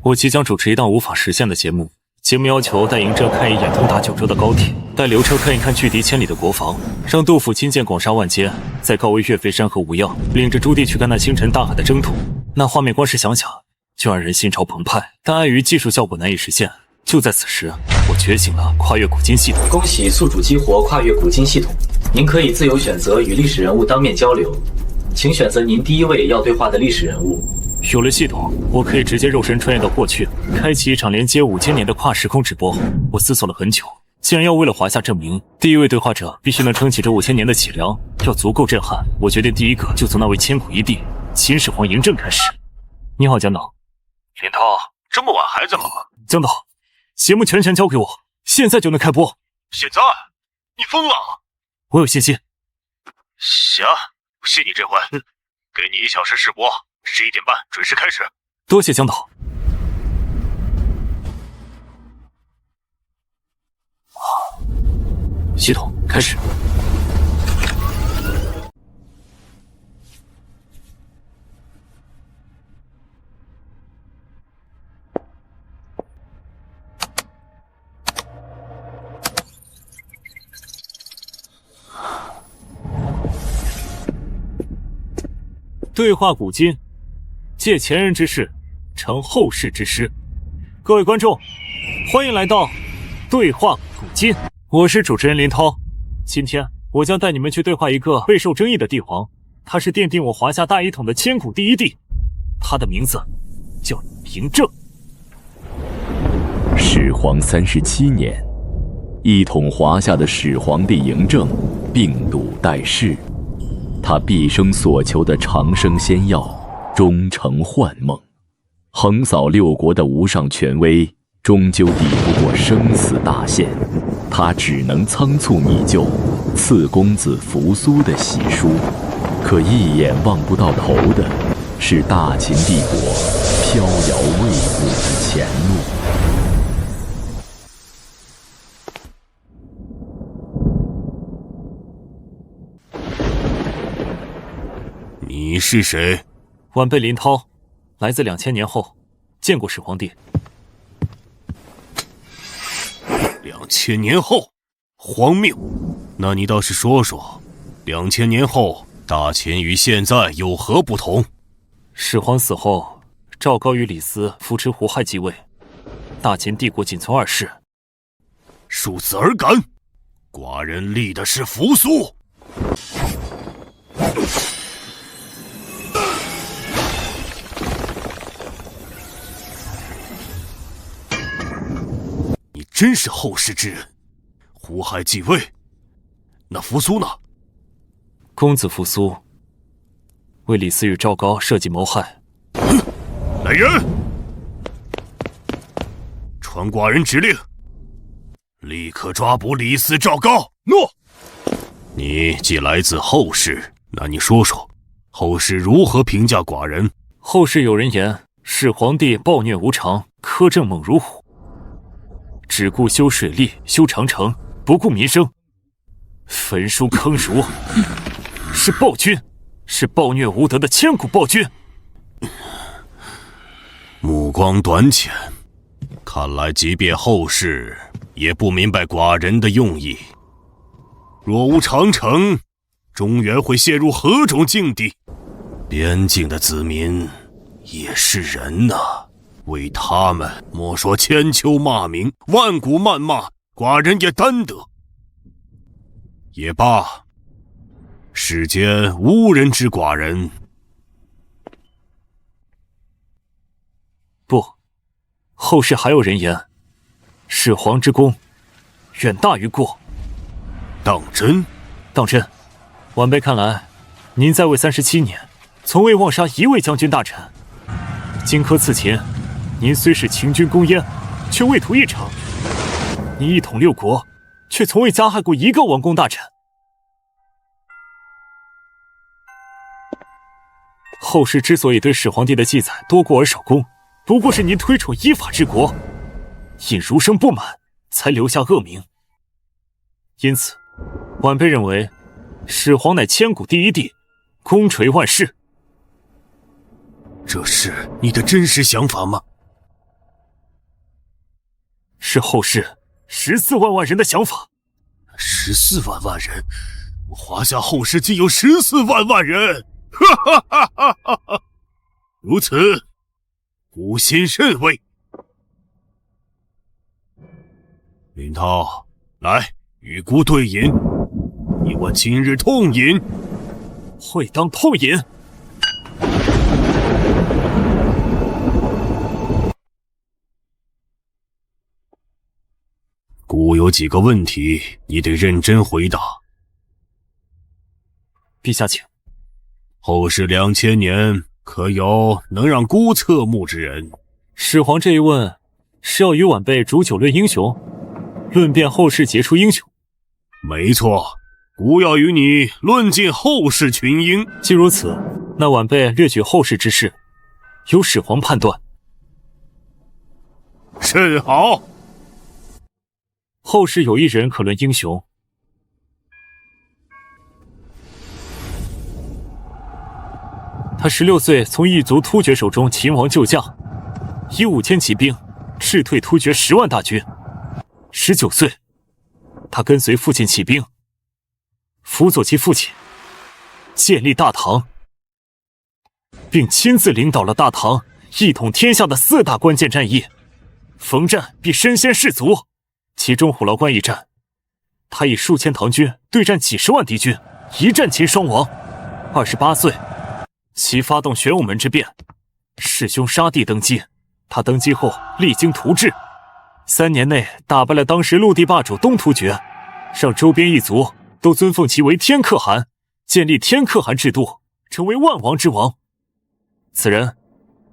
我即将主持一档无法实现的节目，节目要求带嬴政看一眼通达九州的高铁，带刘彻看一看拒敌千里的国防，让杜甫亲见广沙万间，再告慰岳飞山河无恙，领着朱棣去看那星辰大海的征途。那画面光是想想就让人心潮澎湃，但碍于技术效果难以实现。就在此时，我觉醒了跨越古今系统。恭喜宿主激活跨越古今系统，您可以自由选择与历史人物当面交流，请选择您第一位要对话的历史人物。有了系统，我可以直接肉身穿越到过去，开启一场连接5000年的跨时空直播。我思索了很久，既然要为了华夏证明，第一位对话者必须能撑起这5000年的脊梁，要足够震撼。我决定第一个就从那位千古一帝秦始皇嬴政开始。你好，江导。林涛，这么晚还在忙啊？江导，节目全权交给我，现在就能开播。现在？你疯了？我有信心。行，信你这回。给你1小时试播，11点半准时开始。多谢江导。系统开始。对话古今，借前人之事，成后世之师。各位观众，欢迎来到对话古今。我是主持人林涛，今天我将带你们去对话一个备受争议的帝皇，他是奠定我华夏大一统的千古第一帝，他的名字叫嬴政。始皇37年，一统华夏的始皇帝嬴政病笃待世。他毕生所求的长生仙药终成幻梦，横扫6国的无上权威终究抵不过生死大限，他只能仓促拟就次公子扶苏的喜书，可一眼望不到头的是大秦帝国飘摇未卜的前路。你是谁？晚辈林涛，来自2000年后，见过始皇帝。2000年后？荒谬！那你倒是说说，2000年后大秦与现在有何不同？始皇死后，赵高与李斯扶持胡亥继位，大秦帝国仅存2世。恕子而敢！寡人立的是扶苏。你真是后世之人。胡亥继位，那扶苏呢？公子扶苏为李斯与赵高设计谋害。来人，传寡人指令，立刻抓捕李斯、赵高。诺。你既来自后世，那你说说，后世如何评价寡人？后世有人言，始皇帝暴虐无常，苛政猛如虎，只顾修水利、修长城，不顾民生，焚书坑儒，是暴君，是暴虐无德的千古暴君。目光短浅，看来即便后世也不明白寡人的用意。若无长城，中原会陷入何种境地？边境的子民也是人呐，为他们莫说千秋骂名，万古谩骂，寡人也担得。也罢，世间无人知寡人。不，后世还有人言，始皇之功远大于过。当真？当真。晚辈看来，您在位37年，从未妄杀一位将军大臣。荆轲刺秦，您虽是秦军攻燕，却未屠一城。您一统6国，却从未加害过一个王公大臣。后世之所以对始皇帝的记载多过而少攻，不过是您推崇依法治国，引儒生不满，才留下恶名。因此，晚辈认为，始皇乃千古第一帝，功垂万世。这是你的真实想法吗？是后世14万万人的想法。14万万人，我华夏后世竟有14万万人！哈哈哈哈哈！如此，古心甚慰。林涛，来与孤对饮，以我今日痛饮。会当痛饮。孤有几个问题，你得认真回答。陛下请。后世2000年，可有能让孤侧目之人？始皇这一问，是要与晚辈煮酒论英雄，论辩后世杰出英雄。没错，孤要与你论尽后世群英。既如此，那晚辈略举后世之事，由始皇判断。甚好。后世有一人可论英雄，他16岁从异族突厥手中擒王救驾，以5000骑兵斥退突厥10万大军。19岁，他跟随父亲起兵，辅佐其父亲建立大唐，并亲自领导了大唐一统天下的4大关键战役，逢战必身先士卒。其中虎牢关一战，他以数千唐军对战几十万敌军，一战擒双亡。28岁，其发动玄武门之变，弑兄杀弟登基。他登基后励精图治，3年内打败了当时陆地霸主东突厥，让周边一族都尊奉其为天可汗，建立天可汗制度，成为万王之王。此人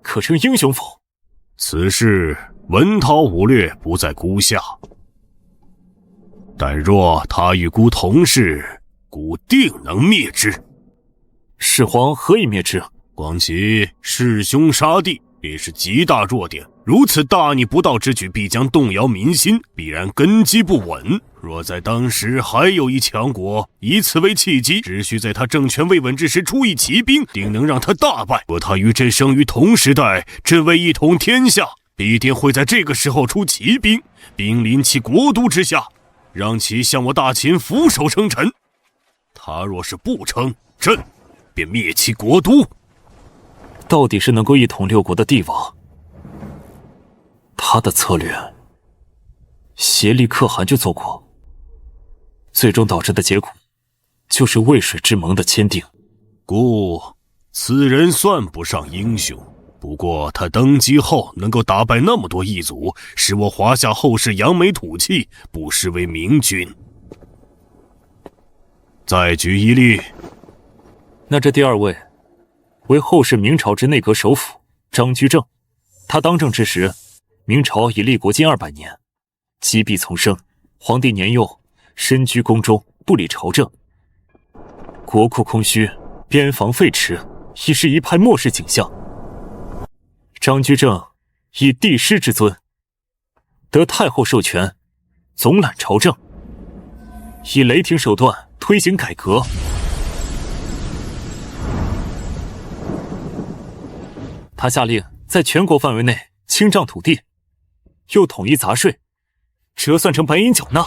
可称英雄否？此事文韬武略不在孤下，但若他与孤同事，孤定能灭之。始皇何以灭之？光其弑兄杀弟便是极大弱点，如此大逆不道之举必将动摇民心，必然根基不稳。若在当时还有一强国以此为契机，只需在他政权未稳之时出一骑兵，定能让他大败。若他与朕生于同时代，朕为一统天下，必定会在这个时候出骑兵，兵临其国都之下，让其向我大秦俯首称臣。他若是不称，朕便灭其国都。到底是能够一统6国的帝王，他的策略协力可汗就做过，最终导致的结果就是渭水之盟的签订。故此人算不上英雄，不过他登基后能够打败那么多异族，使我华夏后世扬眉吐气，不失为明君。再举一例。那这第2位为后世明朝之内阁首辅张居正，他当政之时，明朝已立国近200年，积弊丛生，皇帝年幼，身居宫中，不理朝政，国库空虚，边防废弛，已是一派末世景象。张居正以帝师之尊，得太后授权，总揽朝政，以雷霆手段推行改革。他下令在全国范围内清账土地，又统一杂税，折算成白银缴纳。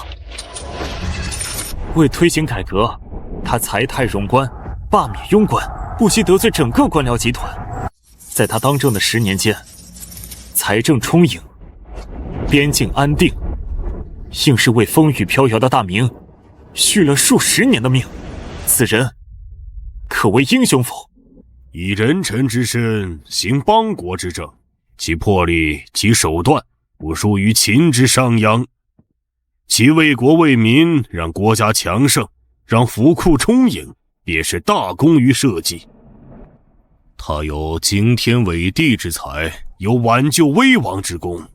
为推行改革，他裁汰冗官，罢免庸官，不惜得罪整个官僚集团。在他当政的10年间，财政充盈，边境安定，硬是为风雨飘摇的大明续了数十年的命。此人可谓英雄否？以人臣之身行邦国之政，其魄力其手段不输于秦之商鞅，其为国为民，让国家强盛，让府库充盈，便是大功于社稷。他有惊天伟地之才，有挽救危亡之功，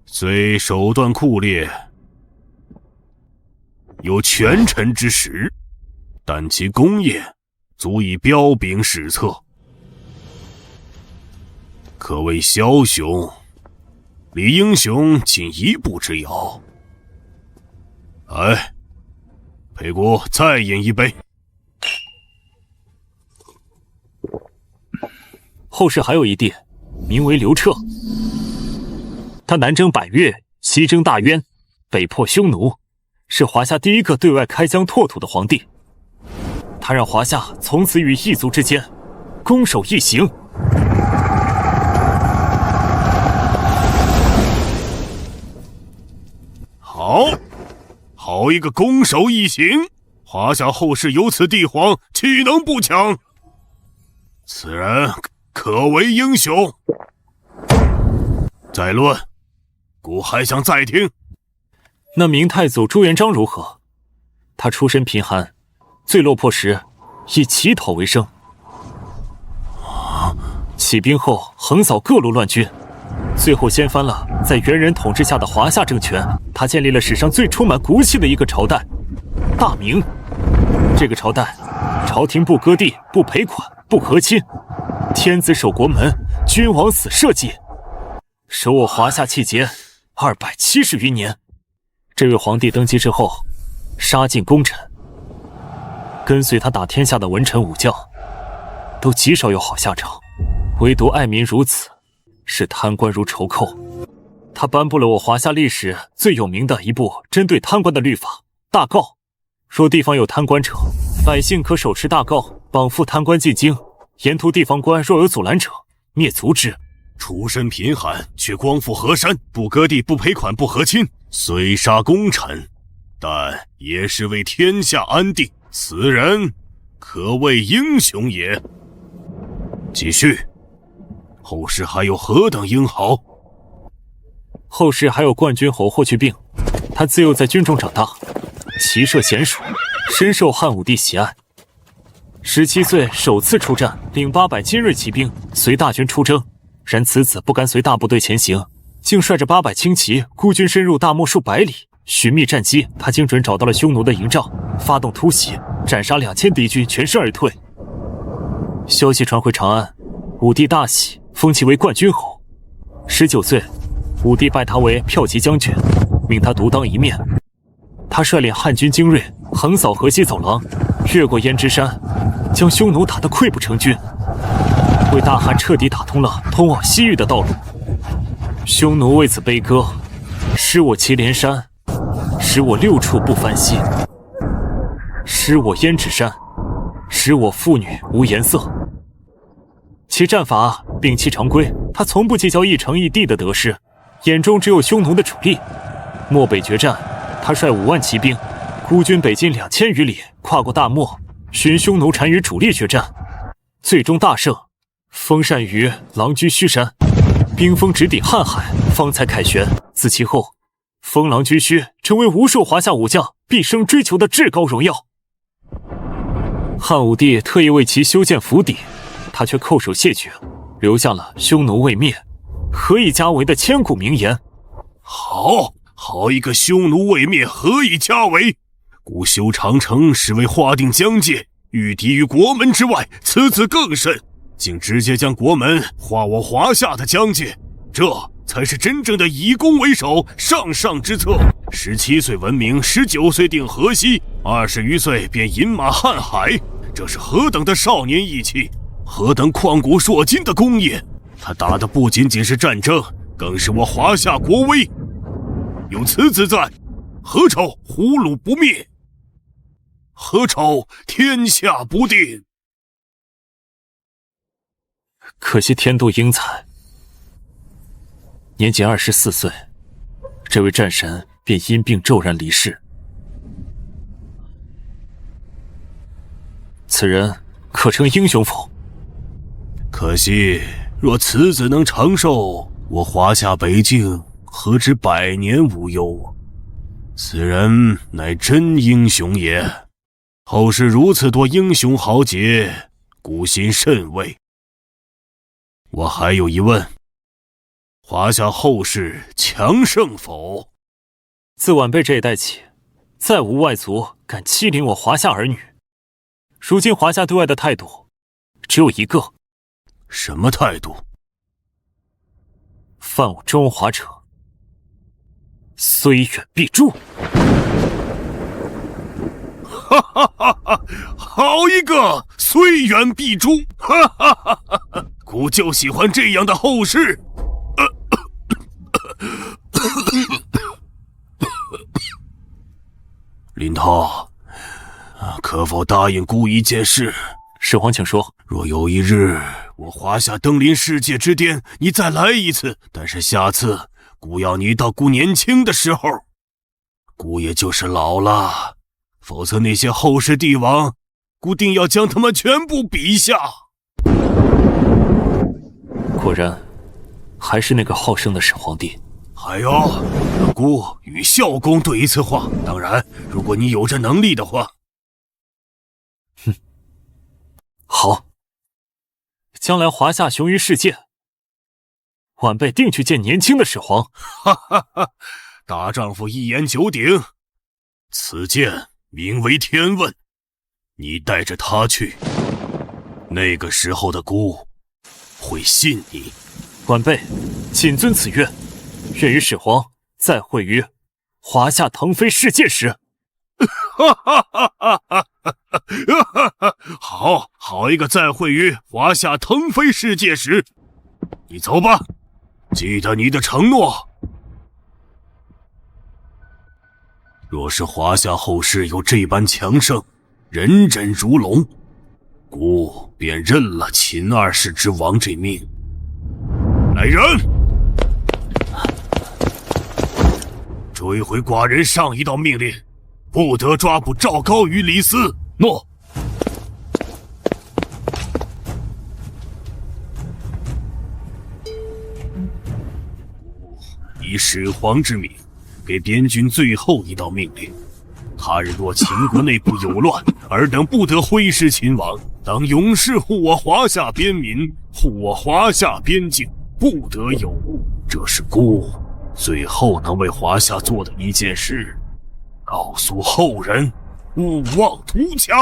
虽手段酷烈，有权臣之实，但其功业足以彪炳史册，可谓枭雄，离英雄仅一步之遥。来，裴姑再饮一杯。后世还有一弟，名为刘彻，他南征百越，西征大渊，北破匈奴，是华夏第一个对外开疆拓土的皇帝。他让华夏从此与异族之间攻守一行。好一个攻守一行！华夏后世有此帝皇，岂能不强？此人可为英雄。再论，孤还想再听。那明太祖朱元璋如何？他出身贫寒，最落魄时以乞讨为生。起兵后横扫各路乱军，最后掀翻了在元人统治下的华夏政权。他建立了史上最充满骨气的一个朝代——大明。这个朝代，朝廷不割地，不赔款，不和亲，天子守国门，君王死社稷，守我华夏气节270余年。这位皇帝登基之后，杀尽功臣，跟随他打天下的文臣武将都极少有好下场，唯独爱民如子，视贪官如仇寇。他颁布了我华夏历史最有名的一部针对贪官的律法《大诰》，若地方有贪官者，百姓可手持大诰，绑缚贪官进京，沿途地方官若有阻拦者，灭族之。出身贫寒，却光复河山，不割地，不赔款，不和亲，虽杀功臣，但也是为天下安定。此人可谓英雄也。继续，后世还有何等英豪？后世还有冠军侯霍去病，他自幼在军中长大，骑射娴熟，深受汉武帝喜爱。17岁首次出战，领800精锐骑兵随大军出征。然此子不甘随大部队前行，竟率着800轻骑孤军深入大漠数百里，寻觅战机。他精准找到了匈奴的营帐，发动突袭，斩杀2000敌军，全身而退。消息传回长安，武帝大喜，封其为冠军侯。19岁，武帝拜他为骠骑将军，命他独当一面。他率领汉军精锐横扫河西走廊，越过胭脂山，将匈奴打得溃不成军，为大汉彻底打通了通往西域的道路。匈奴为此悲歌：失我祁连山，使我6处不翻稀；失我胭脂山，使我妇女无颜色。其战法摒弃常规，他从不计较一城一地的得失，眼中只有匈奴的主力。漠北决战，他率5万骑兵孤军北进2000余里，跨过大漠，寻匈奴单于主力决战，最终大胜，封禅于狼居胥山，兵锋直抵瀚海，方才凯旋。自其后，封狼居胥成为无数华夏武将毕生追求的至高荣耀。汉武帝特意为其修建府邸，他却叩首谢绝，留下了匈奴未灭，何以家为的千古名言。好一个匈奴未灭，何以家为？故修长城是为划定疆界，御敌于国门之外，此子更甚，竟直接将国门划我华夏的疆界，这才是真正的以攻为守，上上之策。17岁闻名，19岁定河西，20余岁便饮马瀚海，这是何等的少年义气，何等旷古烁今的功业！他打的不仅仅是战争，更是我华夏国威。有此子在，何愁胡虏不灭？何愁天下不定？可惜天妒英才，年仅24岁，这位战神便因病骤然离世。此人可称英雄否？可惜，若此子能长寿，我华夏北境何止100年无忧？此人乃真英雄也。后世如此多英雄豪杰，古心甚慰。我还有疑问：华夏后世强盛否？自晚辈这一代起，再无外族敢欺凌我华夏儿女。如今华夏对外的态度只有一个。什么态度？犯我中华者，虽远必诛。哈哈哈哈！好一个虽远必诛！哈哈哈哈！古就喜欢这样的后世。林涛，可否答应姑一件事？始皇请说。若有一日我华夏登临世界之巅，你再来一次，但是下次姑要你到姑年轻的时候，姑也就是老了，否则那些后世帝王，姑定要将他们全部比下。果然，还是那个好胜的始皇帝。还有，让姑与孝公对一次话。当然，如果你有这能力的话。哼，好。将来华夏雄于世界，晚辈定去见年轻的始皇。哈哈哈！大丈夫一言九鼎，此剑名为天问，你带着他去，那个时候的姑会信你。晚辈谨遵此约，愿与始皇再会于华夏腾飞世界时。哈哈哈哈哈！好一个再会于华夏腾飞世界时！你走吧，记得你的承诺。若是华夏后世有这般强盛，人人如龙，姑便认了秦二世之王这命。来人，追回寡人上一道命令。不得抓捕赵高与李斯。诺。以始皇之名，给边军最后一道命令：他日若秦国内部有乱，尔等不得挥师勤王，当勇士护我华夏边民，护我华夏边境，不得有误。这是姑最后能为华夏做的一件事。告诉后人，勿忘图强。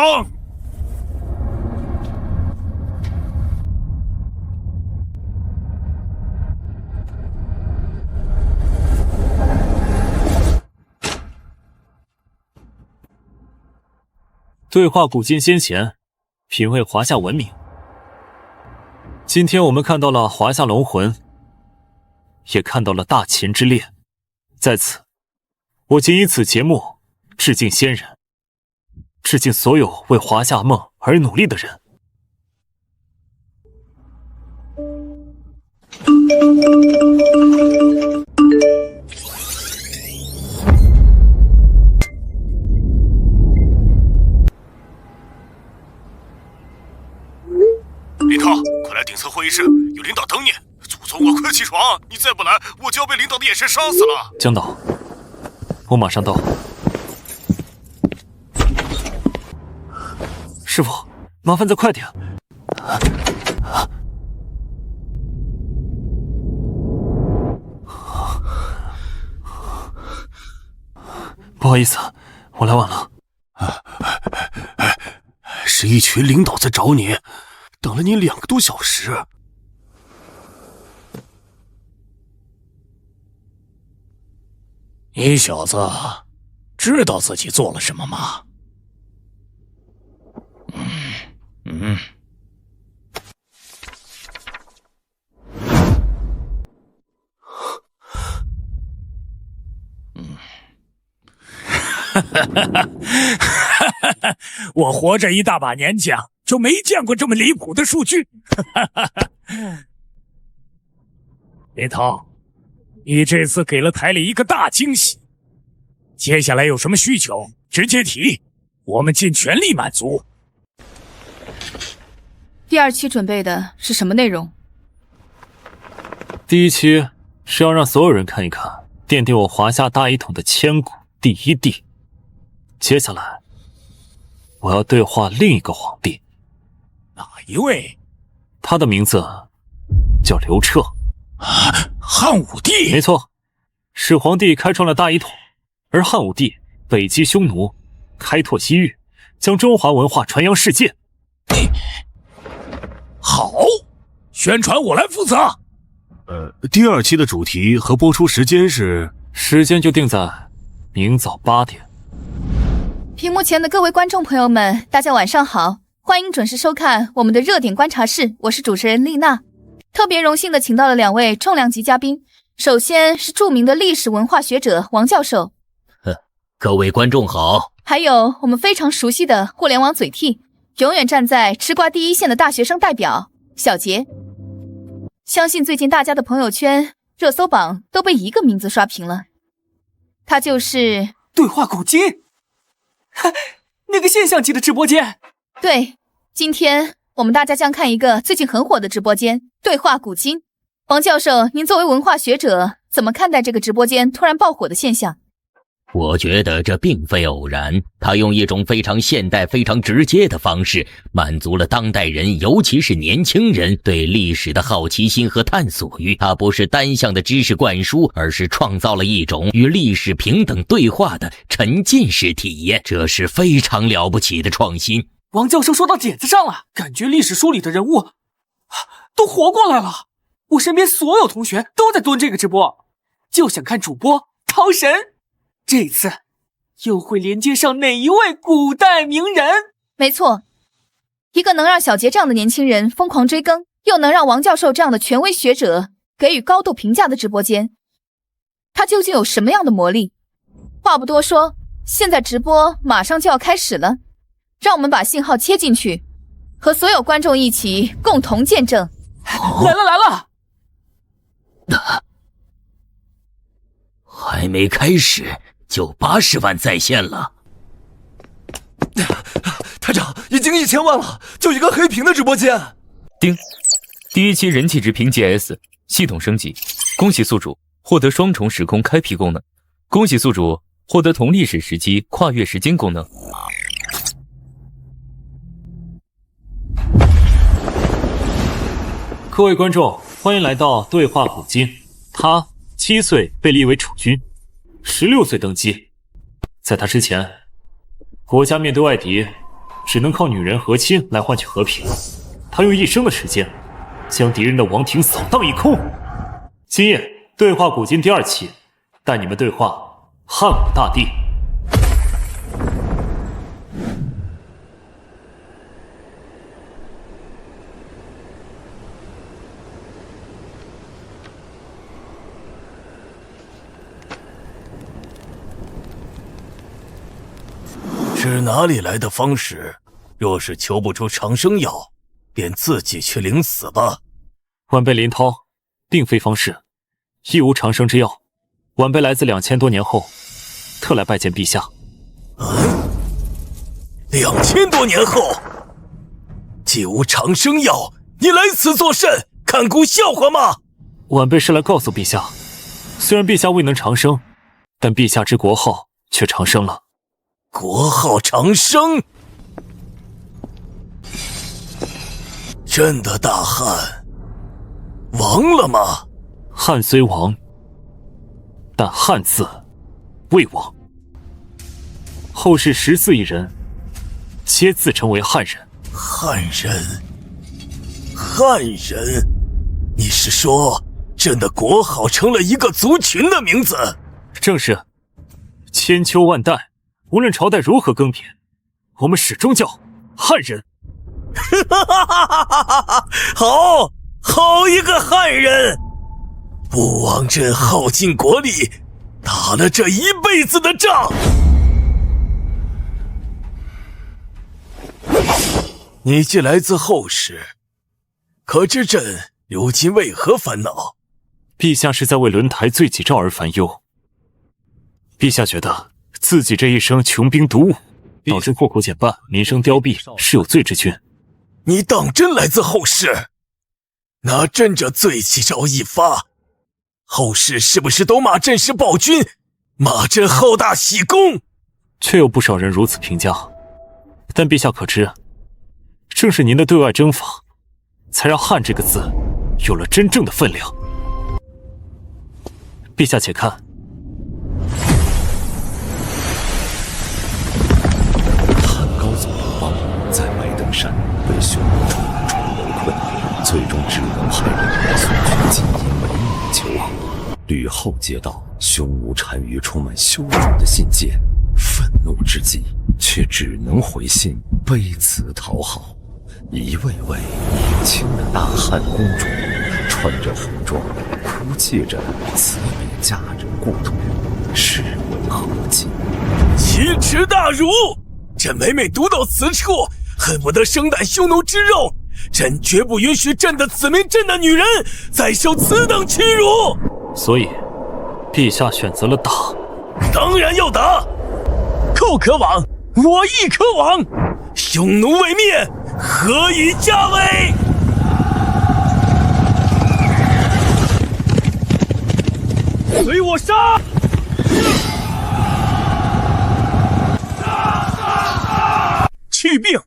对话古今先贤，品味华夏文明。今天我们看到了华夏龙魂，也看到了大秦之烈。在此，我谨以此节目致敬先人，致敬所有为华夏梦而努力的人。林涛，快来顶层会议室，有领导等你。祖宗，我快起床！你再不来，我就要被领导的眼神杀死了。江导，我马上到。师傅，麻烦再快点。不好意思，我来晚了。是一群领导在找你，等了你2个多小时。你小子知道自己做了什么吗？我活着一大把年纪啊，就没见过这么离谱的数据。林涛，你这次给了台里一个大惊喜，接下来有什么需求直接提，我们尽全力满足。第2期准备的是什么内容？第1期是要让所有人看一看奠定我华夏大一统的千古第一帝。接下来我要对话另一个皇帝。哪一位？他的名字叫刘彻。汉武帝？没错，始皇帝开创了大一统，而汉武帝北击匈奴，开拓西域，将中华文化传扬世界。好，宣传我来负责。第2期的主题和播出时间是？时间就定在明早8点。屏幕前的各位观众朋友们，大家晚上好，欢迎准时收看我们的热点观察室，我是主持人丽娜。特别荣幸的请到了2位重量级嘉宾，首先是著名的历史文化学者王教授。各位观众好。还有我们非常熟悉的互联网嘴替，永远站在吃瓜第一线的大学生代表小杰。相信最近大家的朋友圈、热搜榜都被一个名字刷屏了，他就是对话古今，那个现象级的直播间。对，今天我们大家将看一个最近很火的直播间——对话古今。王教授，您作为文化学者，怎么看待这个直播间突然爆火的现象？我觉得这并非偶然，他用一种非常现代、非常直接的方式，满足了当代人，尤其是年轻人对历史的好奇心和探索欲。它不是单向的知识灌输，而是创造了一种与历史平等对话的沉浸式体验，这是非常了不起的创新。王教授说到点子上了，感觉历史书里的人物都活过来了。我身边所有同学都在蹲这个直播，就想看主播超神。这次又会连接上哪一位古代名人？没错，一个能让小杰这样的年轻人疯狂追更，又能让王教授这样的权威学者给予高度评价的直播间，它究竟有什么样的魔力？话不多说，现在直播马上就要开始了，让我们把信号切进去，和所有观众一起共同见证。来了来了！还没开始就80万在线了。台长，已经1000万了，就一个黑屏的直播间。丁，第一期人气值评 GS 系统升级，恭喜宿主获得双重时空开辟功能，恭喜宿主获得同历史时期跨越时间功能。各位观众，欢迎来到对话古今。他7岁被立为储君，16岁登基。在他之前，国家面对外敌，只能靠女人和亲来换取和平。他用一生的时间，将敌人的王庭扫荡一空。今夜对话古今第2期，带你们对话汉武大帝。是哪里来的方式？若是求不出长生药，便自己去领死吧。晚辈林涛，并非方士，亦无长生之药。晚辈来自2000多年后，特来拜见陛下。2000多年后，既无长生药，你来此作甚？看顾笑话吗？晚辈是来告诉陛下，虽然陛下未能长生，但陛下之国号却长生了。国号长生？朕的大汉亡了吗？汉虽亡，但汉字未亡。后世14亿人，皆自称为汉人。汉人？汉人？你是说朕的国号成了一个族群的名字？正是。千秋万代，无论朝代如何更迭，我们始终叫汉人。好一个汉人！不枉朕耗尽国力，打了这一辈子的仗。你既来自后世，可知朕如今为何烦恼？陛下是在为轮台罪己诏而烦忧。陛下觉得自己这一生穷兵黩武，导致户口减半，民生凋敝，是有罪之君。你当真来自后世？拿朕这罪己诏一发，后世是不是都骂朕是暴君，骂朕好大喜功？确有不少人如此评价，但陛下可知，正是您的对外征伐，才让汉这个字有了真正的分量。陛下且看，汉高祖刘邦在白登山被匈奴重重围困，最终只能派人送去金银美女求和。吕后接到匈奴单于充满羞辱的信件，愤怒之极，却只能回信卑辞讨好。一位位年轻的大汉公主穿着红装，哭泣着辞别家人故土，是为奇耻大辱！朕每每读到此处，恨不得生啖匈奴之肉。朕绝不允许朕的子民、朕的女人再受此等屈辱。所以，陛下选择了打。当然要打！寇可往，我亦可往。匈奴未灭，何以家为？随我杀！去病！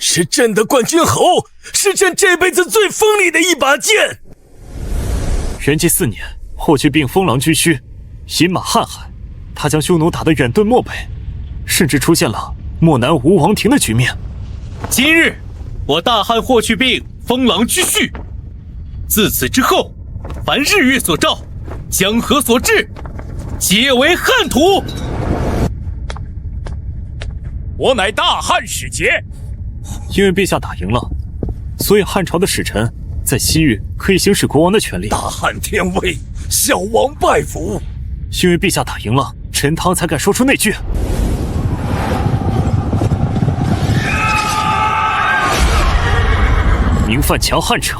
是朕的冠军侯，是朕这辈子最锋利的一把剑。元纪4年，霍去病封狼居胥，饮马瀚海，他将匈奴打得远遁漠北，甚至出现了漠南无王庭的局面。今日，我大汉霍去病封狼居胥，自此之后，凡日月所照，江河所至，皆为汉土。我乃大汉使节。因为陛下打赢了，所以汉朝的使臣在西域可以行使国王的权利。大汉天威，小王拜服。因为陛下打赢了，陈汤才敢说出那句明犯强汉者，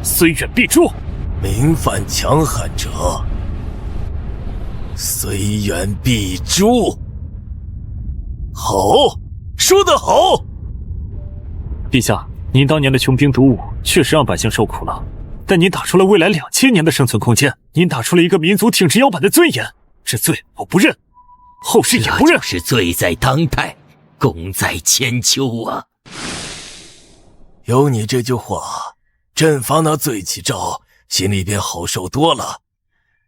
虽远必诛。明犯强汉者，虽远必诛。好，说得好。陛下，您当年的穷兵黩武确实让百姓受苦了，但您打出了未来2000年的生存空间，您打出了一个民族挺直腰板的尊严，这罪我不认，后世也不认。这就是罪在当代，功在千秋啊！有你这句话，朕发那罪起诏，心里便好受多了。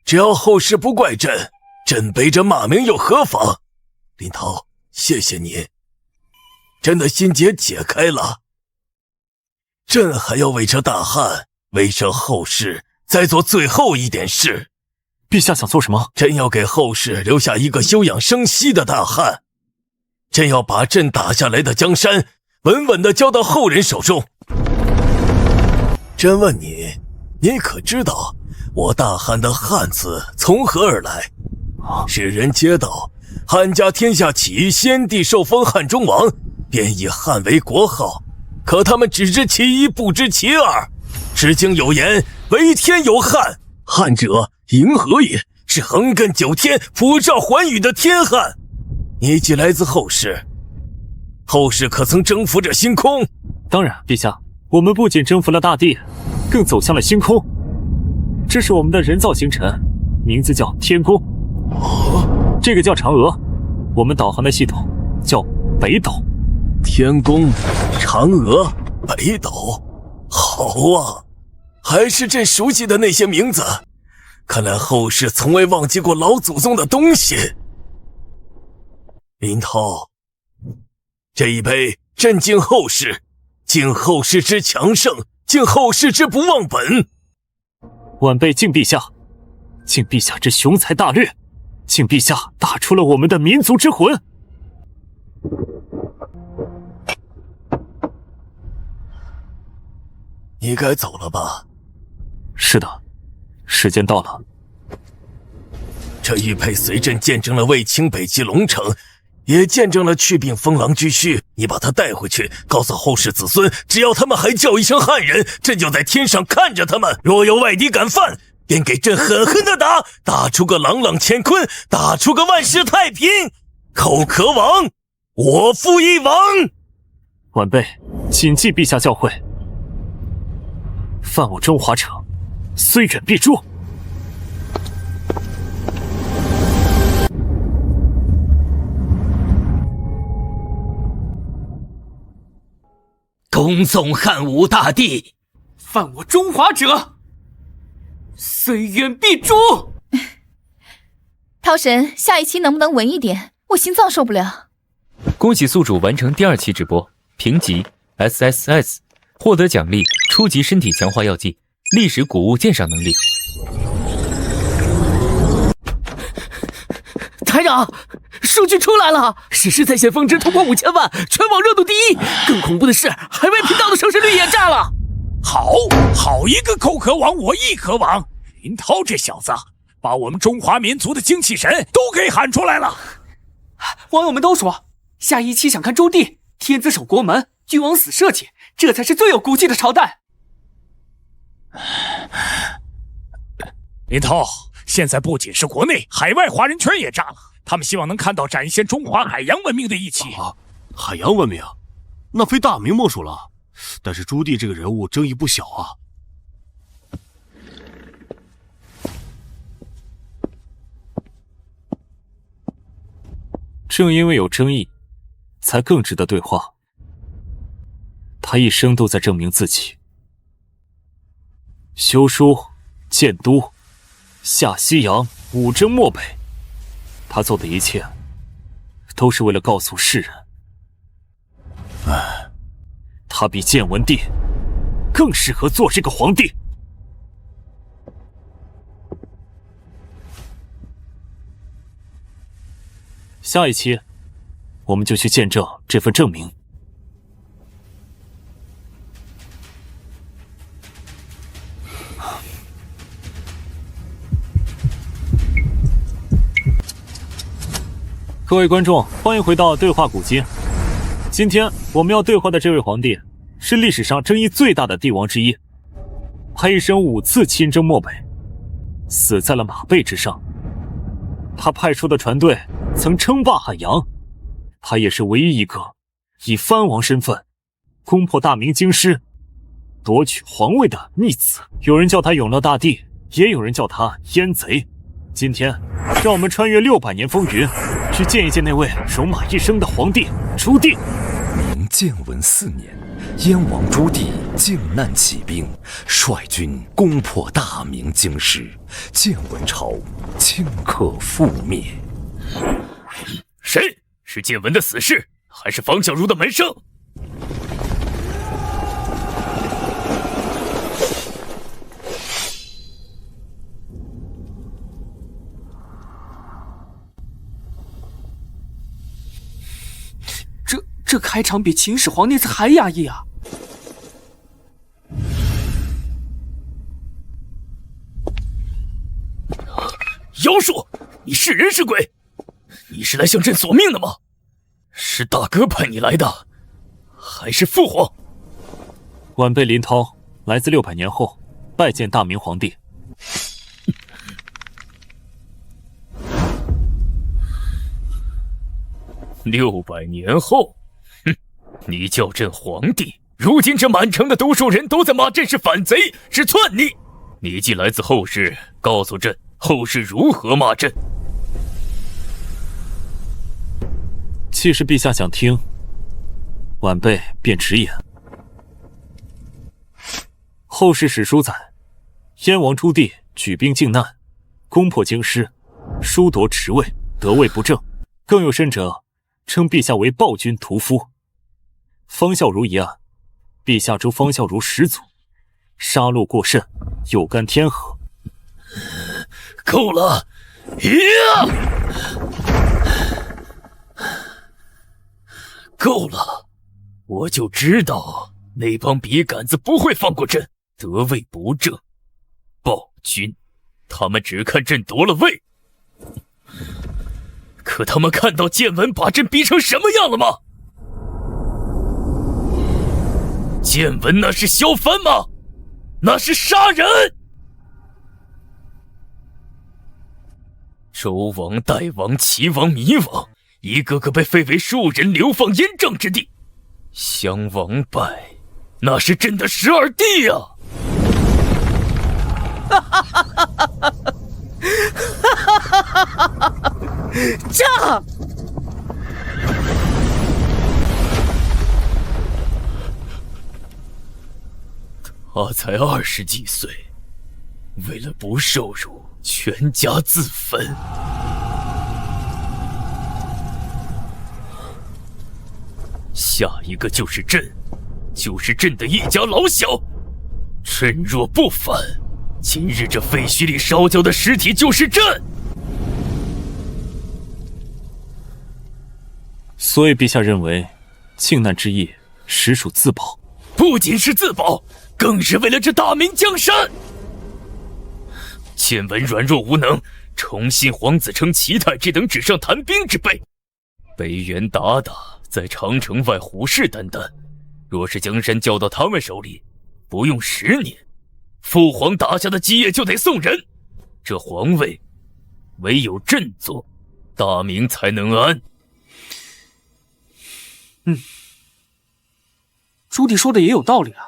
只要后世不怪朕，朕背着骂名又何妨？林涛，谢谢你，朕的心结解开了。朕还要为这大汉，为这后世再做最后一点事。陛下想做什么？朕要给后世留下一个休养生息的大汉。朕要把朕打下来的江山稳稳地交到后人手中。朕问你，你可知道我大汉的汉字从何而来？世人皆道汉家天下起，先帝受封汉中王，便以汉为国号。可他们只知其一，不知其二。诗经有言，为天有汉，汉者银河也，是横亘9天，普照寰宇的天汉。你既来自后世，后世可曾征服这星空？当然，陛下，我们不仅征服了大地，更走向了星空。这是我们的人造星辰，名字叫天宫。这个叫嫦娥，我们导航的系统叫北斗。天宫、嫦娥、北斗，好啊，还是朕熟悉的那些名字。看来后世从未忘记过老祖宗的东西。林涛，这一杯朕敬后世，敬后世之强盛，敬后世之不忘本。晚辈敬陛下，敬陛下之雄才大略，敬陛下打出了我们的民族之魂。你该走了吧？是的，时间到了。这玉佩随朕见证了卫青北击龙城，也见证了去病封狼居胥。你把他带回去，告诉后世子孙，只要他们还叫一声汉人，朕就在天上看着他们。若有外敌敢犯，便给朕狠狠地打，打出个朗朗乾坤，打出个万世太平。寇可往，我负一往。晚辈谨记陛下教诲，犯我中华者，虽远必诛。恭送汉武大帝。犯我中华者，虽远必诛。涛神，下一期能不能稳一点？我心脏受不了。恭喜宿主完成第2期直播，评级 SSS， 获得奖励初级身体强化药剂、历史古物鉴赏能力。台长，数据出来了，史诗在线峰值突破5000万，全网热度第1。更恐怖的是，海外频道的收视率也炸了。好一个寇可往，我亦可往。林涛这小子，把我们中华民族的精气神都给喊出来了。网友们都说，下一期想看周帝，天子守国门，君王死社稷，这才是最有骨气的朝代。林涛，现在不仅是国内，海外华人圈也炸了，他们希望能看到展现中华海洋文明的一期。海洋文明，那非大明莫属了。但是朱棣这个人物争议不小啊。正因为有争议，才更值得对话。他一生都在证明自己，修书、建都、下西洋、五征漠北，他做的一切，都是为了告诉世人，他比建文帝更适合做这个皇帝。下一期，我们就去见证这份证明。各位观众，欢迎回到对话古今。今天我们要对话的这位皇帝，是历史上争议最大的帝王之一。他一生5次亲征漠北，死在了马背之上。他派出的船队曾称霸海洋，他也是唯一一个以藩王身份攻破大明京师，夺取皇位的逆子。有人叫他永乐大帝，也有人叫他阉贼。今天，让我们穿越600年风云，去见一见那位戎马一生的皇帝朱棣。明建文4年，燕王朱棣靖难起兵，率军攻破大明京师，建文朝顷刻覆灭。谁？是建文的死士，还是方孝孺的门生？这开场比秦始皇那次还压抑啊！妖术，你是人是鬼？你是来向朕索命的吗？是大哥派你来的，还是父皇？晚辈林涛来自600年后，拜见大明皇帝。600年后，你叫朕皇帝，如今这满城的读书人都在骂朕是反贼，是篡逆。你既来自后世，告诉朕后世如何骂朕。既是陛下想听，晚辈便直言。后世史书载，燕王朱棣举兵靖难，攻破京师，疏夺职位，得位不正。更有甚者，称陛下为暴君屠夫。方孝孺一案，陛下诛方孝孺始祖，杀戮过甚，有干天和。够了！呀！够了！我就知道那帮笔杆子不会放过朕，得位不正，暴君，他们只看朕夺了位。可他们看到建文把朕逼成什么样了吗？建文那是削藩吗？那是杀人！周王、代王、齐王、糜王，一个个被废为庶人，流放燕郑之地。襄王败，那是朕的12弟啊！炸！他才20几岁，为了不受辱，全家自焚。下一个就是朕，就是朕的一家老小。朕若不反，今日这废墟里烧焦的尸体就是朕。所以陛下认为，靖难之役实属自保。不仅是自保，更是为了这大明江山。建文软弱无能，重新皇子称齐太这等纸上谈兵之辈。北元鞑靼在长城外虎视眈眈，若是江山交到他们手里，不用10年，父皇打下的基业就得送人。这皇位唯有朕坐，大明才能安。朱棣说的也有道理啊，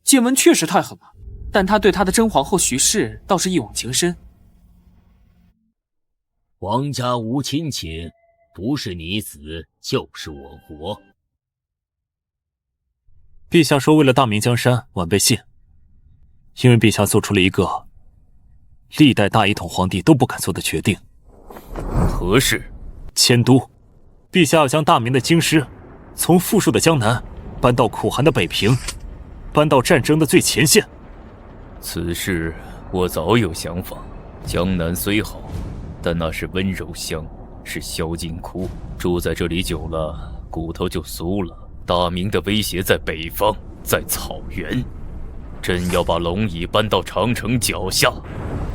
建文确实太狠了，但他对他的真皇后徐氏倒是一往情深。皇家无亲情，不是你死就是我活。陛下说为了大明江山晚辈信，因为陛下做出了一个历代大一统皇帝都不敢做的决定。何事？迁都。陛下要将大明的京师从富庶的江南搬到苦寒的北平，搬到战争的最前线。此事我早有想法。江南虽好，但那是温柔乡，是宵禁窟，住在这里久了，骨头就酥了。大明的威胁在北方，在草原。朕要把龙椅搬到长城脚下，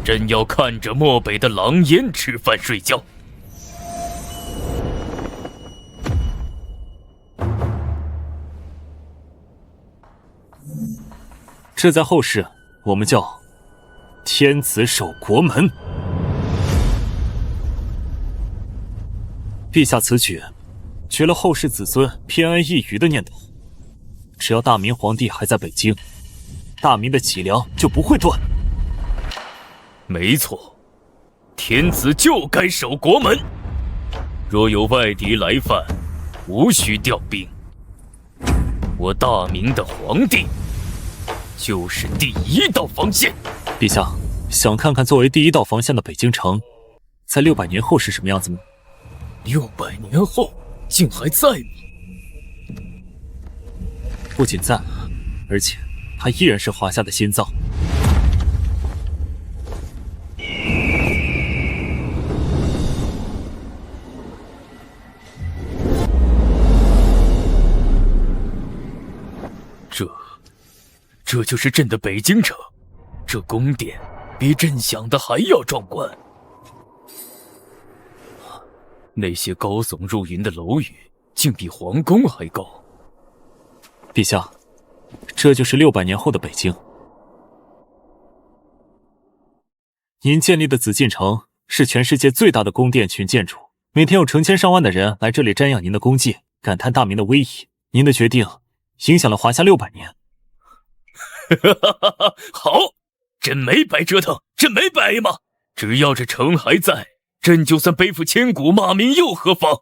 朕要看着漠北的狼烟吃饭睡觉。这在后世我们叫天子守国门。陛下此举绝了后世子孙偏安一隅的念头。只要大明皇帝还在北京，大明的脊梁就不会断。没错，天子就该守国门。若有外敌来犯，无需调兵。我大明的皇帝就是第一道防线。陛下，想看看作为第一道防线的北京城，在600年后是什么样子吗？600年后竟还在吗？不仅在，而且它依然是华夏的心脏。这就是朕的北京城，这宫殿比朕想的还要壮观。那些高耸入云的楼宇，竟比皇宫还高。陛下，这就是600年后的北京。您建立的紫禁城是全世界最大的宫殿群建筑，每天有成千上万的人来这里瞻仰您的功绩，感叹大明的威仪。您的决定影响了华夏600年。好，朕没白折腾，朕没白嘛。只要这城还在，朕就算背负千古骂名又何妨？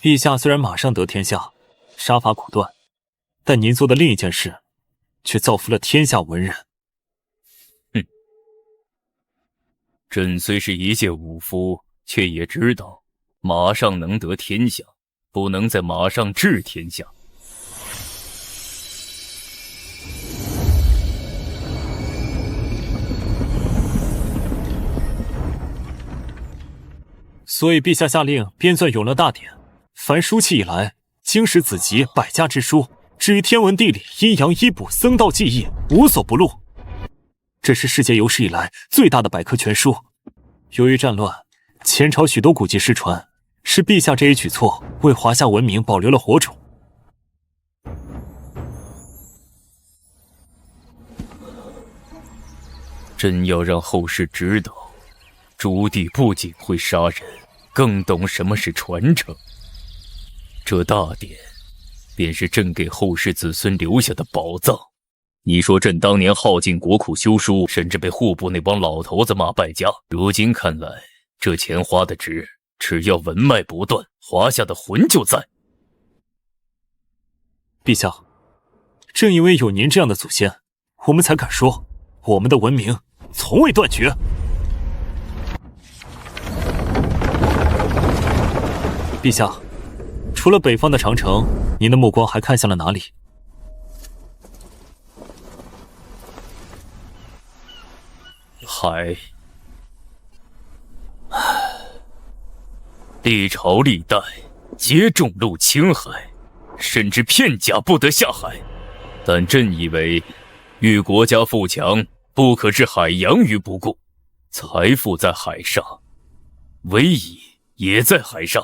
陛下虽然马上得天下，杀伐果断，但您做的另一件事，却造福了天下文人。朕虽是一介武夫，却也知道，马上能得天下，不能在马上治天下。所以陛下下令编纂《永乐大典》，凡书契以来，经史子集100家之书，至于天文地理、阴阳医卜、僧道技艺，无所不录。这是世界有史以来最大的百科全书。由于战乱，前朝许多古籍失传，是陛下这一举措为华夏文明保留了火种。朕要让后世知道，朱棣不仅会杀人，更懂什么是传承。这大典便是朕给后世子孙留下的宝藏。你说朕当年耗尽国库修书，甚至被户部那帮老头子骂败家，如今看来，这钱花的值。只要文脉不断，华夏的魂就在。陛下，正因为有您这样的祖先，我们才敢说我们的文明从未断绝。陛下，除了北方的长城，您的目光还看向了哪里？海。历朝历代皆重入青海，甚至片甲不得下海。但朕以为，欲国家富强，不可置海洋于不顾。财富在海上，威仪也在海上。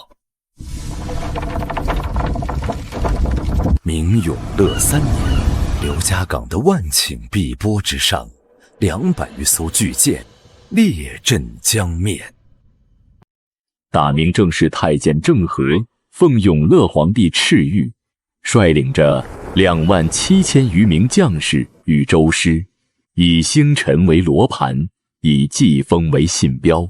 明永乐3年，刘家港的万顷碧波之上，200余艘巨舰列阵江面。大明正式太监郑和奉永乐皇帝敕谕，率领着27000余名将士与舟师，以星辰为罗盘，以季风为信标，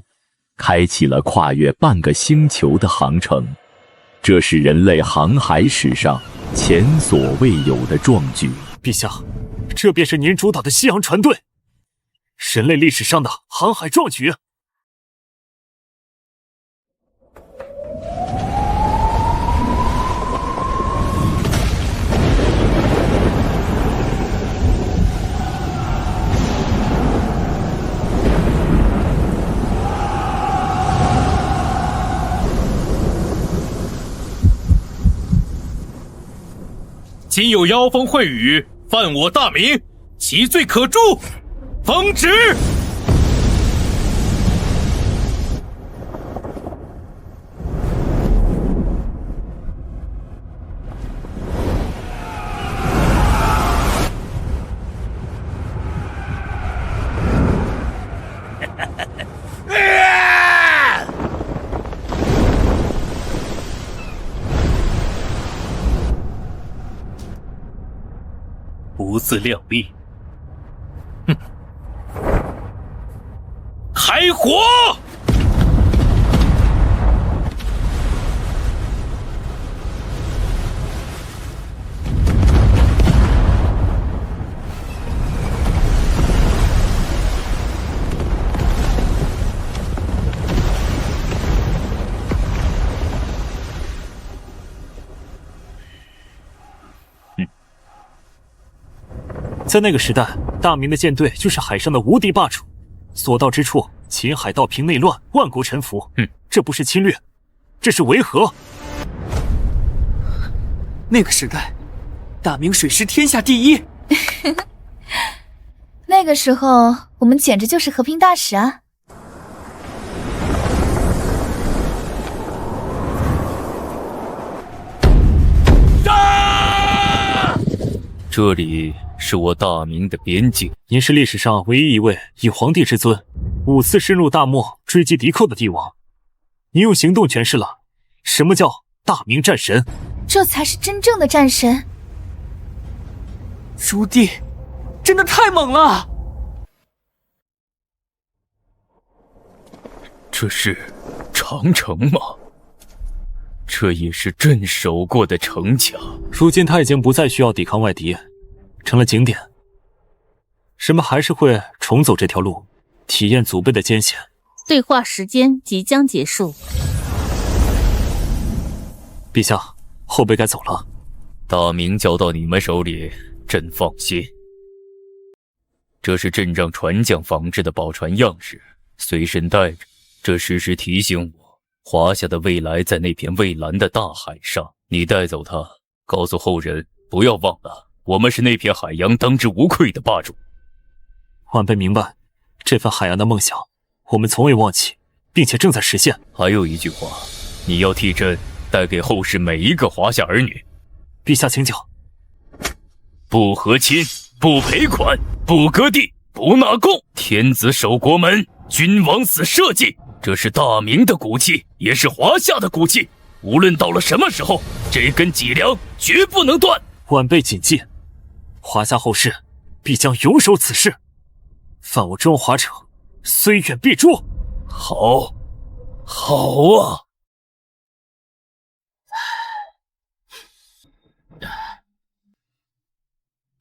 开启了跨越半个星球的航程。这是人类航海史上前所未有的壮举。陛下，这便是您主导的西洋船队，人类历史上的航海壮举。今有妖风秽语，犯我大明，其罪可诛，奉旨。不自量力，哼！开火！在那个时代，大明的舰队就是海上的无敌霸主，所到之处，秦海盗平内乱，万国臣服。这不是侵略，这是维和。那个时代，大明水师天下第一。那个时候，我们简直就是和平大使啊！这里是我大明的边境。您是历史上唯一一位以皇帝之尊5次深入大漠追击敌寇的帝王。您用行动诠释了什么叫大明战神。这才是真正的战神。朱棣真的太猛了！这是长城吗？这也是朕守过的城墙。如今他已经不再需要抵抗外敌，成了景点，人们还是会重走这条路，体验祖辈的艰险。对话时间即将结束。陛下，后辈该走了。大明交到你们手里，朕放心。这是朕让船匠仿制的宝船样式，随身带着。这时时提醒我，华夏的未来在那片蔚蓝的大海上。你带走它，告诉后人不要忘了，我们是那片海洋当之无愧的霸主。晚辈明白，这份海洋的梦想，我们从未忘记，并且正在实现。还有一句话，你要替朕带给后世每一个华夏儿女。陛下请讲。不和亲，不赔款，不割地，不纳贡，天子守国门，君王死社稷。这是大明的骨气，也是华夏的骨气。无论到了什么时候，这根脊梁绝不能断。晚辈谨记，华夏后世必将永守此事。犯我中华者，虽远必诛。好，好啊！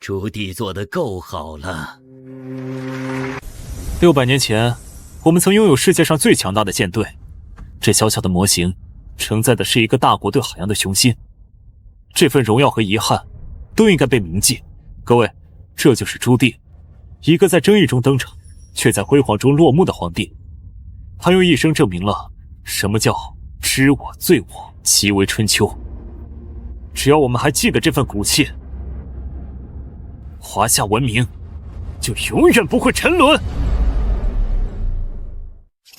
朱棣做得够好了。600年前，我们曾拥有世界上最强大的舰队，这小小的模型承载的是一个大国对海洋的雄心。这份荣耀和遗憾都应该被铭记。各位，这就是朱棣，一个在争议中登场，却在辉煌中落幕的皇帝。他用一生证明了什么叫知我罪我，其为春秋。只要我们还记得这份骨气，华夏文明就永远不会沉沦。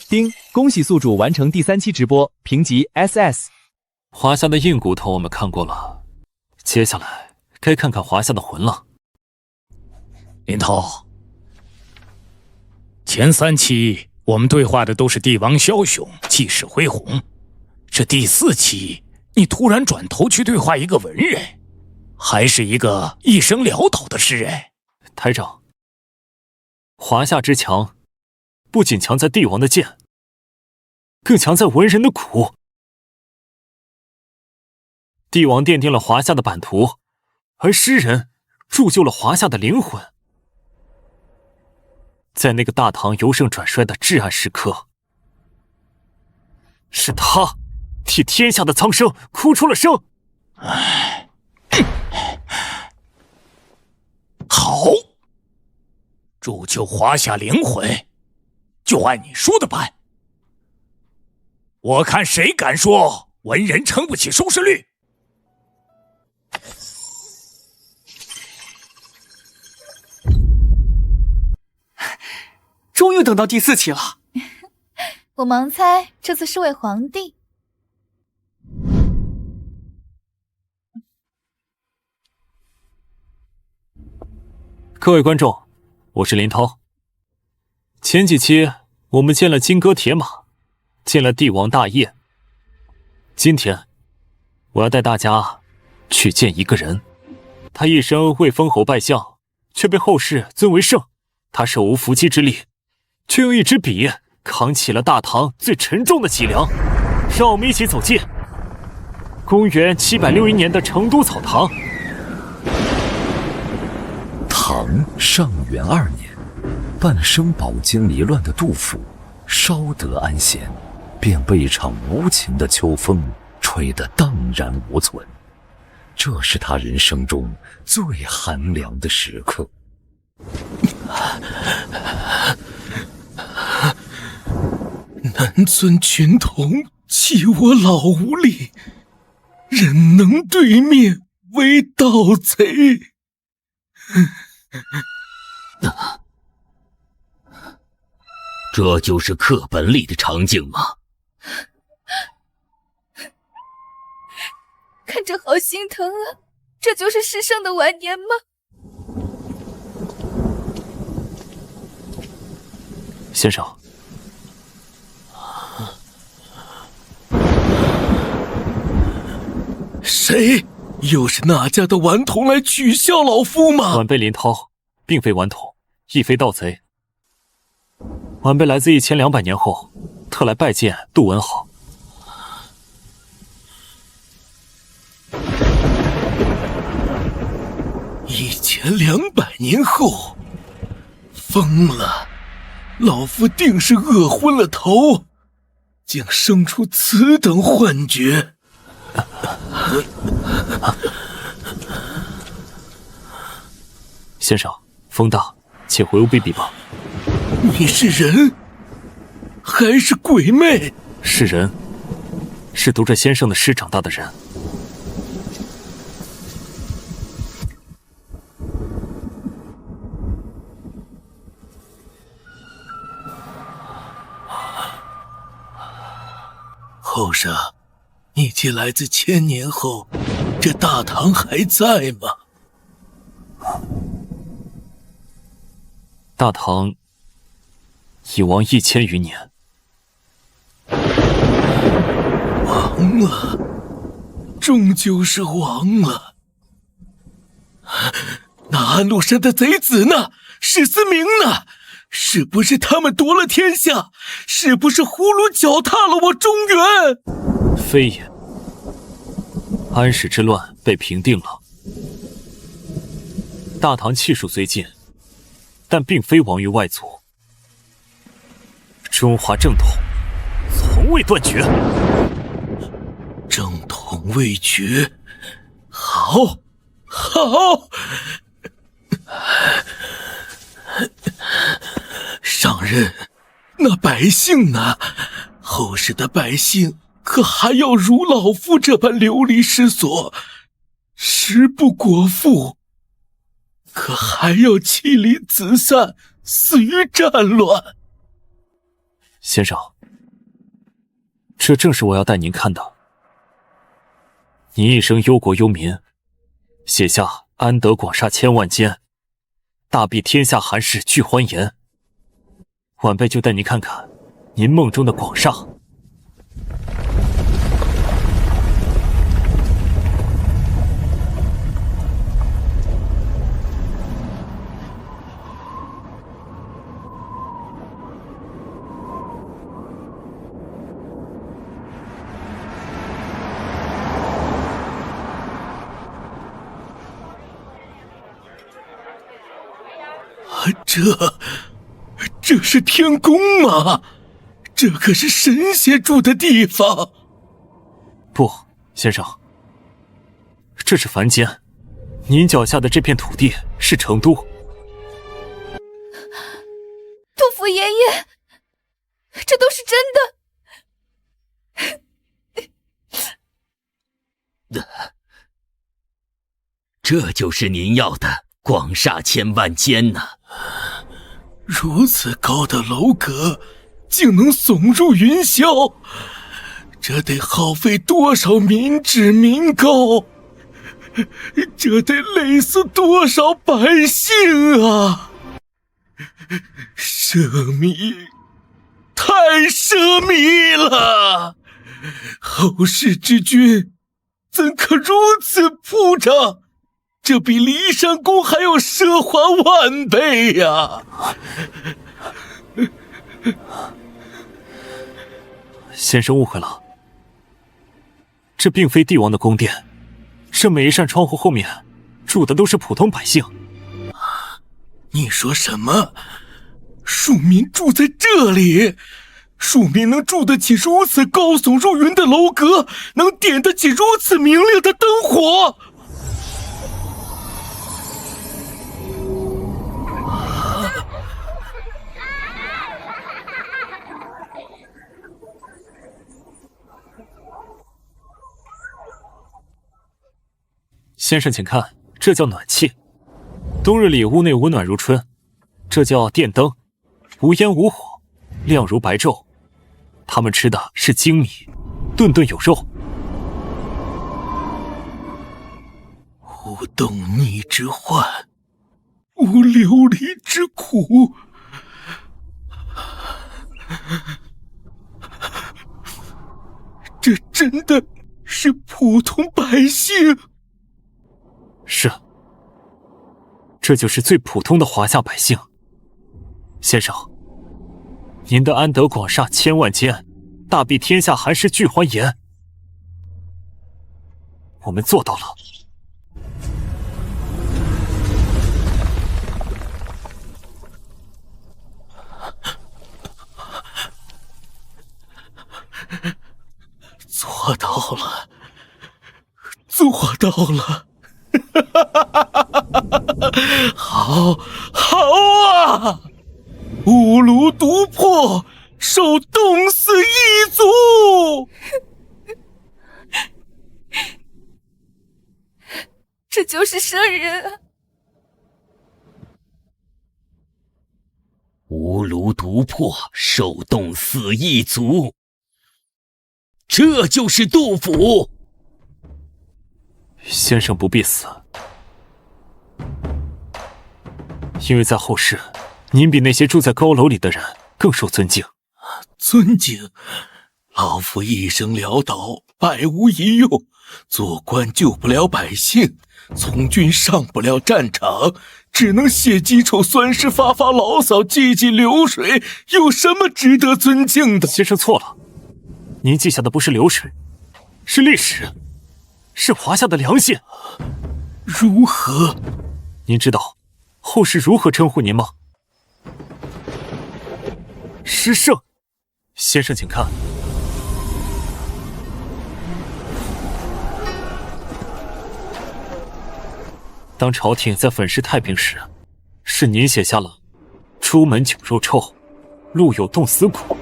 丁，恭喜宿主完成第3期直播，评级 SS。华夏的硬骨头我们看过了，接下来该看看华夏的魂了。林涛，前3期我们对话的都是帝王枭雄、气势恢宏，这第4期你突然转头去对话一个文人，还是一个一生潦倒的诗人。台长，华夏之强，不仅强在帝王的剑，更强在文人的骨。帝王奠定了华夏的版图，而诗人铸就了华夏的灵魂。在那个大唐由盛转衰的至暗时刻，是他替天下的苍生哭出了声。好，铸就华夏灵魂，就按你说的办。我看谁敢说文人撑不起收视率。终于等到第4期了。我盲猜这次是位皇帝。各位观众，我是林涛。前几期我们见了金戈铁马，见了帝王大业。今天我要带大家去见一个人，他一生为封侯拜相，却被后世尊为圣。他手无缚鸡之力，却用一支笔扛起了大唐最沉重的脊梁。让我们一起走进公元761年的成都草堂。唐上元2年，半生饱经离乱的杜甫稍得安闲，便被一场无情的秋风吹得荡然无存。这是他人生中最寒凉的时刻。南尊群童欺我老无力，怎能对面为盗贼？这就是课本里的场景吗？看着好心疼啊，这就是师圣的晚年吗？先生，谁？又是那家的顽童来取笑老夫吗？晚辈林涛并非顽童，亦非盗贼。晚辈来自1200年后，特来拜见杜文豪。1200年后，疯了！老夫定是饿昏了头，竟生出此等幻觉。先生，风大，且回屋避避吧。你是人，还是鬼魅？是人，是读着先生的诗长大的人。后生，你既来自1000年后，这大唐还在吗？大唐已亡1000余年。亡了，终究是亡了。那安禄山的贼子呢？史思明呢？是不是他们夺了天下？是不是葫芦脚踏了我中原？非也，安史之乱被平定了，大唐气数虽尽，但并非亡于外族。中华正统从未断绝。正统未绝，好，好。上任，那百姓呢？后世的百姓可还要如老夫这般流离失所，食不果腹？可还要妻离子散，死于战乱。先生，这正是我要带您看的。您一生忧国忧民，写下安得广厦千万间，大庇天下寒士俱欢颜。晚辈就带您看看您梦中的广厦。这是天宫吗？这可是神仙住的地方。不，先生，这是凡间。您脚下的这片土地是成都。杜甫爷爷，这都是真的。这就是您要的广厦千万间呐！如此高的楼阁，竟能耸入云霄，这得耗费多少民脂民膏，这得累死多少百姓啊！奢靡，太奢靡了！后世之君怎可如此铺张？这比骊山宫还要奢华万倍呀！先生误会了，这并非帝王的宫殿，这每一扇窗户后面住的都是普通百姓。你说什么？庶民住在这里？庶民能住得起如此高耸入云的楼阁，能点得起如此明亮的灯火？先生请看，这叫暖气。冬日里屋内温暖如春，这叫电灯，无烟无火，亮如白昼。他们吃的是精米，顿顿有肉。无动逆之患，无流离之苦。这真的是普通百姓？是，这就是最普通的华夏百姓。先生，您的安得广厦千万间，大庇天下寒士俱欢颜，我们做到了。做到了，做到了。好，好啊！五炉独破，受冻死一族。这就是圣人啊！无炉独破，受冻死一族。这就是杜甫。先生不必死，因为在后世，您比那些住在高楼里的人更受尊敬。尊敬？老夫一生潦倒，百无一用，做官救不了百姓，从军上不了战场，只能写几首酸诗发发牢骚，记记流水，有什么值得尊敬的？先生错了，您记下的不是流水，是历史，是华夏的良心。如何？您知道后世如何称呼您吗？诗圣。先生请看，当朝廷在粉饰太平时，是您写下了出门酒肉臭，路有冻死骨；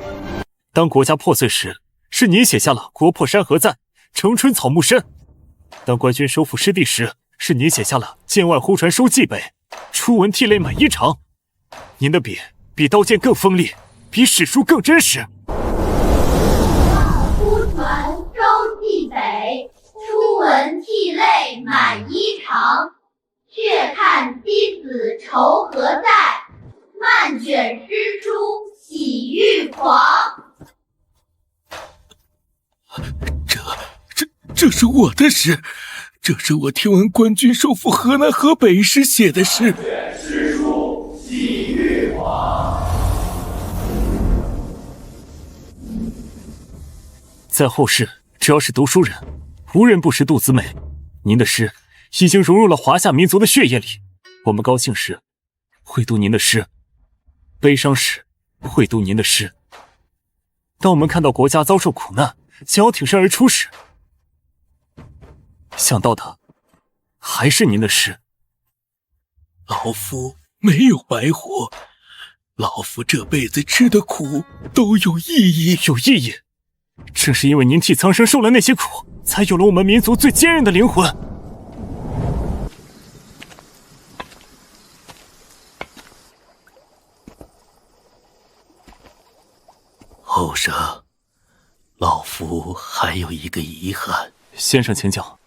当国家破碎时，是您写下了国破山河在，城春草木深；当官军收复失地时，是您写下了剑外忽传收蓟北，初闻涕泪满衣裳。您的笔比刀剑更锋利，比史书更真实。忽传朝气北，初闻涕泪满衣裳。却看妻子愁何在，漫卷诗书喜欲狂。这是我的诗，这是我听闻官军收复河南河北时写的诗。诗书喜欲狂。在后世，只要是读书人，无人不识杜子美。您的诗已经融入了华夏民族的血液里。我们高兴时会读您的诗，悲伤时会读您的诗。当我们看到国家遭受苦难，想要挺身而出时，想到的还是您的诗。老夫没有白活，老夫这辈子吃的苦都有意义。有意义，正是因为您替苍生受了那些苦，才有了我们民族最坚韧的灵魂。后生，老夫还有一个遗憾。先生请讲。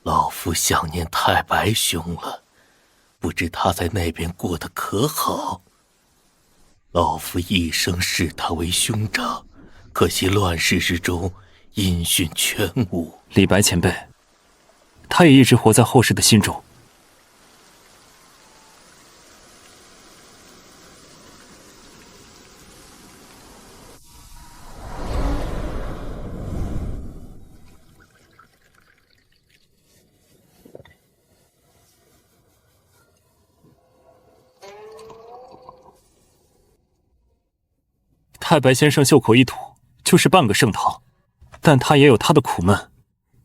老夫想念太白兄了，不知他在那边过得可好。老夫一生视他为兄长，可惜乱世之中音讯全无。李白前辈，他也一直活在后世的心中。太白先生袖口一吐就是半个盛唐，但他也有他的苦闷。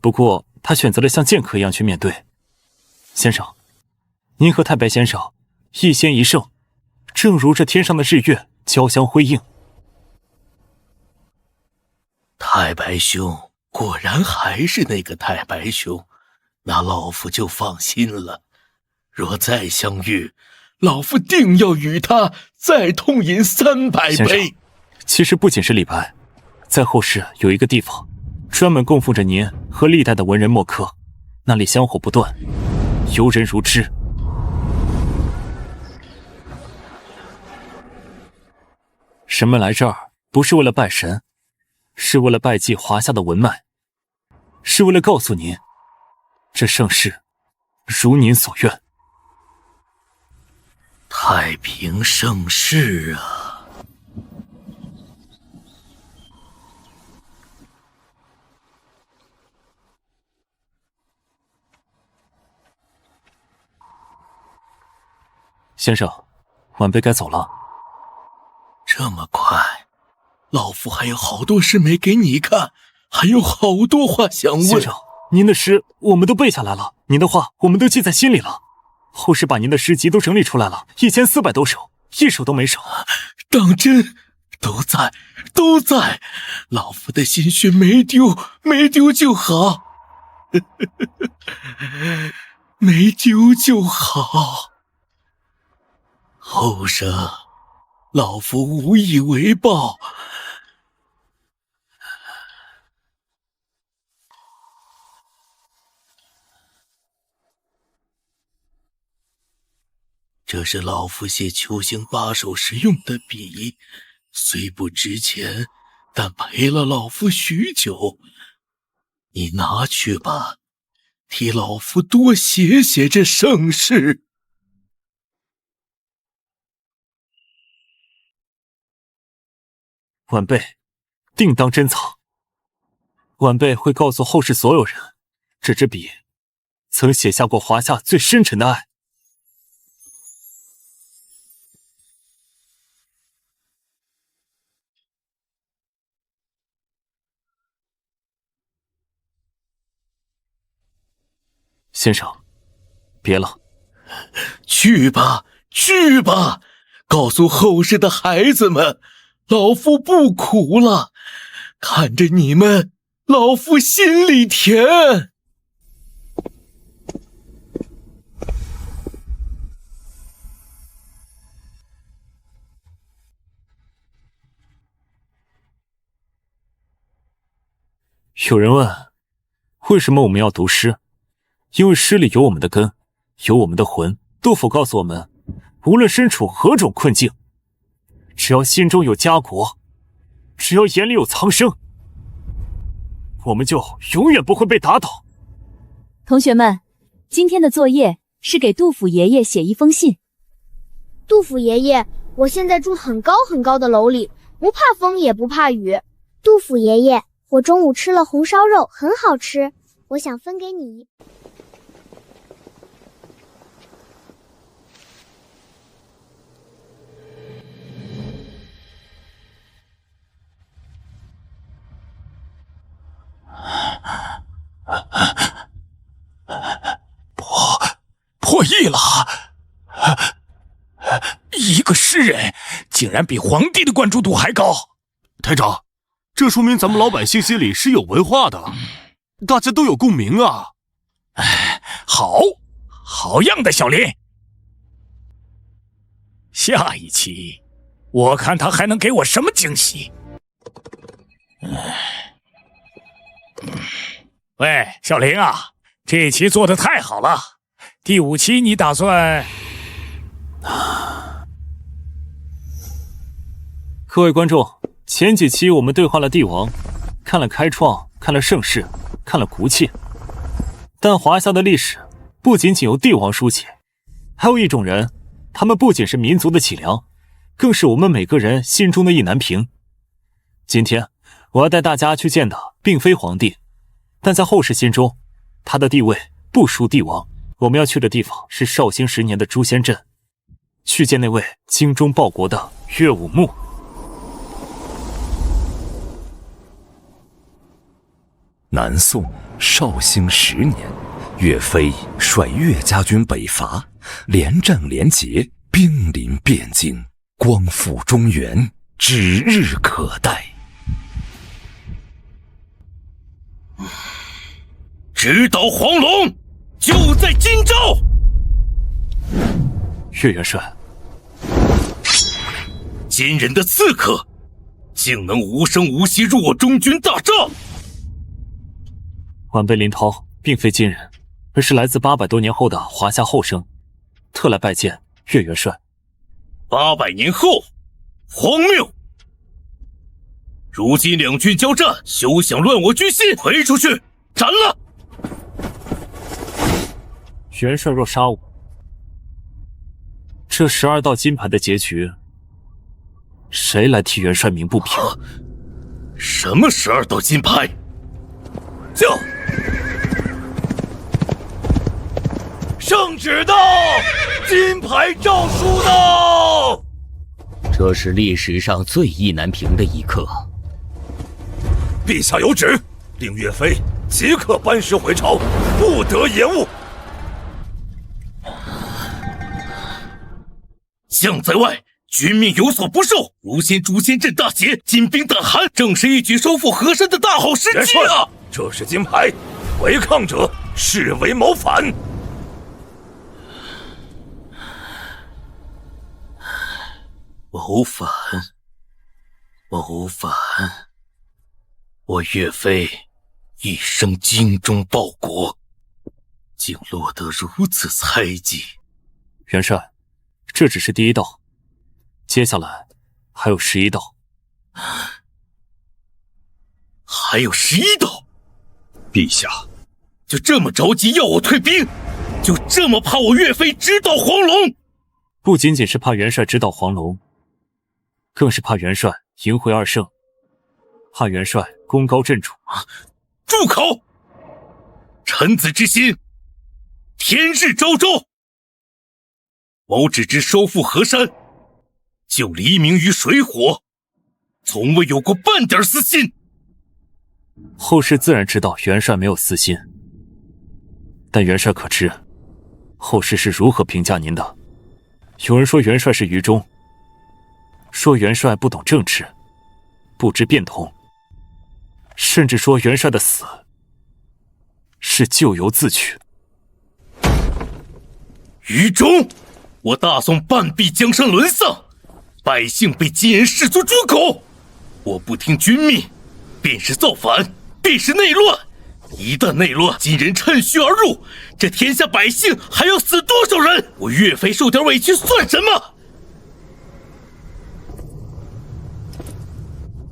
不过他选择了像剑客一样去面对。先生，您和太白先生一先一圣，正如这天上的日月交相辉映。太白兄果然还是那个太白兄，那老夫就放心了。若再相遇，老夫定要与他再痛饮300杯。其实不仅是李白，在后世有一个地方专门供奉着您和历代的文人墨客，那里香火不断，游人如织。人们来这儿不是为了拜神，是为了拜祭华夏的文脉，是为了告诉您，这盛世如您所愿。太平盛世啊！先生，晚辈该走了。这么快？老夫还有好多诗没给你看，还有好多话想问。先生，您的诗我们都背下来了，您的话我们都记在心里了。后世把您的诗集都整理出来了，1400多首，一首都没少。当真？都在，都在。老夫的心血没丢，没丢就好。没丢就好。后生，老夫无以为报。这是老夫写球星8首时用的笔，虽不值钱，但陪了老夫许久。你拿去吧，替老夫多写写这盛世。晚辈定当珍藏。晚辈会告诉后世所有人，这支笔曾写下过华夏最深沉的爱。先生，别了。去吧，去吧，告诉后世的孩子们，老夫不苦了，看着你们，老夫心里甜。有人问，为什么我们要读诗？因为诗里有我们的根，有我们的魂。杜甫告诉我们，无论身处何种困境，只要心中有家国，只要眼里有苍生，我们就永远不会被打倒。同学们，今天的作业是给杜甫爷爷写一封信。杜甫爷爷，我现在住很高很高的楼里，不怕风也不怕雨。杜甫爷爷，我中午吃了红烧肉，很好吃，我想分给你一。破译了！一个诗人竟然比皇帝的关注度还高。台长，这说明咱们老百姓心里是有文化的，大家都有共鸣啊！好样的，小林！下一期，我看他还能给我什么惊喜。喂，小林啊，这期做得太好了，第5期你打算？各位观众，前几期我们对话了帝王，看了开创，看了盛世，看了骨气。但华夏的历史不仅仅由帝王书写，还有一种人，他们不仅是民族的脊梁，更是我们每个人心中的意难平。今天我要带大家去见的并非皇帝，但在后世心中，他的地位不输帝王。我们要去的地方是绍兴10年的诛仙阵，去见那位精忠报国的岳武穆。南宋绍兴10年，岳飞率岳家军北伐，连战连捷，兵临汴京，光复中原指日可待。直捣黄龙，就在今朝！岳元帅，金人的刺客，竟能无声无息入我中军大帐！晚辈林涛并非金人，而是来自800多年后的华夏后生，特来拜见岳元帅。800年后，荒谬！如今两军交战，休想乱我军心！回出去，斩了！元帅若杀我，这12道金牌的结局，谁来替元帅鸣不平？什么12道金牌？叫！圣旨到！金牌诏书到！这是历史上最意难平的一刻。陛下有旨，令岳飞即刻班师回朝，不得延误。将在外，军命有所不受。如今诛仙阵大捷，金兵胆寒，正是一举收复河山的大好时机啊！这是金牌，违抗者视为谋反。谋反，谋反！我岳飞一生精忠报国，竟落得如此猜忌。元帅，这只是第1道，接下来还有11道。还有11道？陛下，就这么着急要我退兵？就这么怕我岳飞直捣黄龙？不仅仅是怕元帅直捣黄龙，更是怕元帅赢回2胜，怕元帅功高震主。住口！臣子之心，天日昭昭。某只知收复河山，救黎民于水火，从未有过半点私心。后世自然知道元帅没有私心，但元帅可知后世是如何评价您的？有人说元帅是愚忠，说元帅不懂政治，不知变通，甚至说元帅的死是咎由自取。愚忠！我大宋半壁江山沦丧，百姓被金人视作猪狗，我不听军命，便是造反。必是内乱。一旦内乱，金人趁虚而入，这天下百姓还要死多少人？我岳飞受点委屈算什么？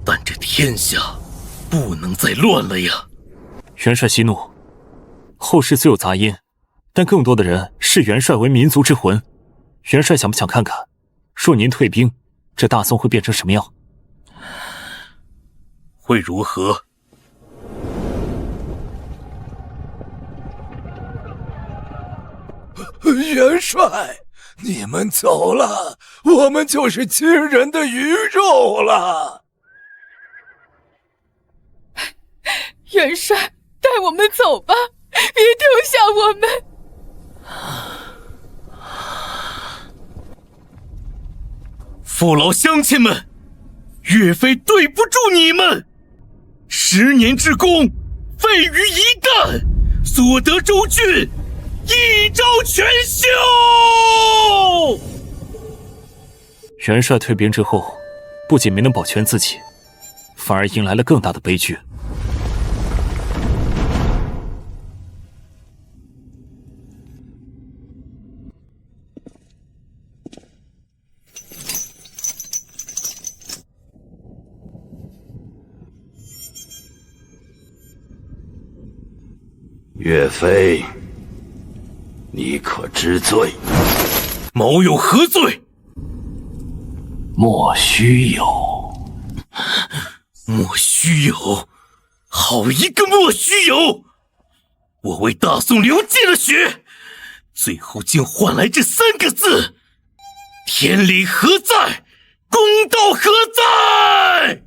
但这天下不能再乱了呀！元帅息怒，后世虽有杂音，但更多的人视元帅为民族之魂。元帅想不想看看，若您退兵，这大宋会变成什么样？会如何？元帅，你们走了，我们就是亲人的鱼肉了。元帅，带我们走吧，别丢下我们。父老乡亲们，岳飞对不住你们，10年之功废于一旦，所得州郡一朝全休。元帅退兵之后，不仅没能保全自己，反而迎来了更大的悲剧。岳飞，你可知罪？某有何罪？莫须有。莫须有，好一个莫须有！我为大宋流尽了血，最后竟换来这3个字：天理何在？公道何在？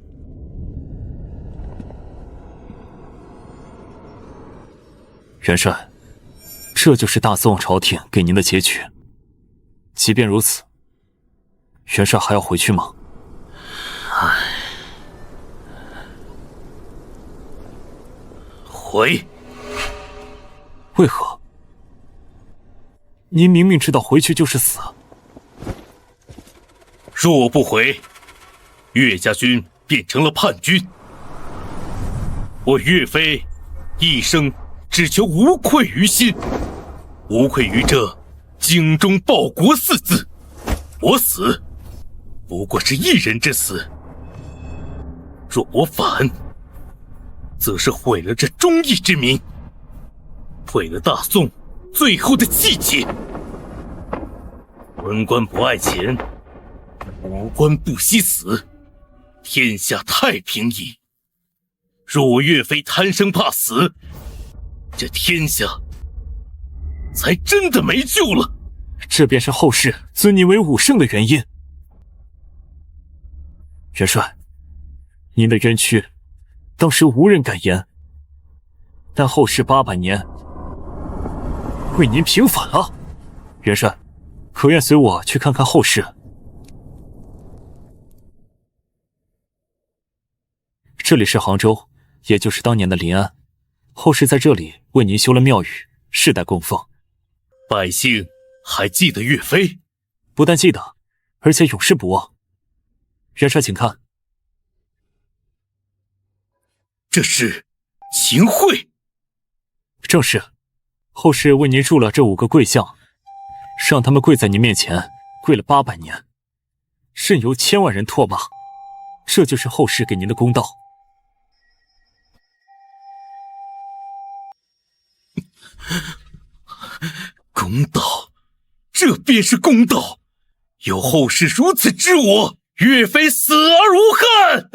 元帅，这就是大宋朝廷给您的结局。即便如此，元帅还要回去吗？回。为何？您明明知道回去就是死。若我不回，岳家军变成了叛军。我岳飞一生只求无愧于心，无愧于这精忠报国4字。我死，不过是一人之死；若我反，则是毁了这忠义之民，毁了大宋最后的气节。文官不爱钱，武官不惜死，天下太平矣。若我岳飞贪生怕死，这天下才真的没救了。这便是后世尊您为武圣的原因。元帅，您的冤屈当时无人敢言，但后世800年为您平反了。元帅，可愿随我去看看后事？这里是杭州，也就是当年的临安。后世在这里为您修了庙宇，世代供奉。百姓还记得岳飞？不但记得，而且永世不忘。元帅，请看，这是秦桧。正是，后世为您铸了这5个跪像，让他们跪在您面前，跪了800年，任由1000万人唾骂。这就是后世给您的公道。公道，这便是公道。有后世如此知我，岳飞死而无憾。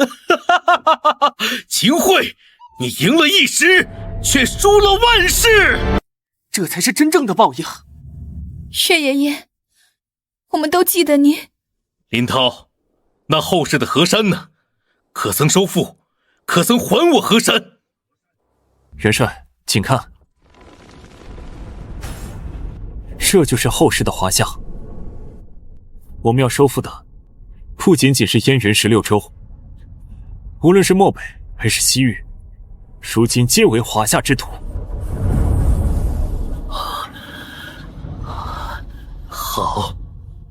秦桧，你赢了一时，却输了万世，这才是真正的报应。岳爷爷，我们都记得您。林涛，那后世的河山呢？可曾收复？可曾还我河山？元帅，请看，这就是后世的华夏。我们要收复的不仅仅是燕云16州，无论是漠北还是西域，如今皆为华夏之土。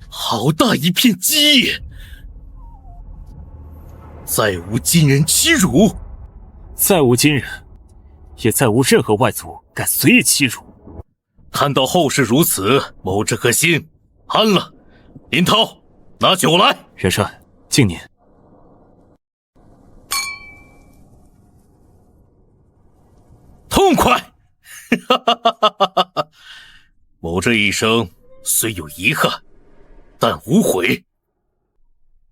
好大一片基业，再无金人欺辱，再无金人也再无任何外族敢随意欺辱。看到后事如此，某这颗心安了。林涛，拿酒来。元帅，敬您。痛快！某这一生虽有遗憾，但无悔。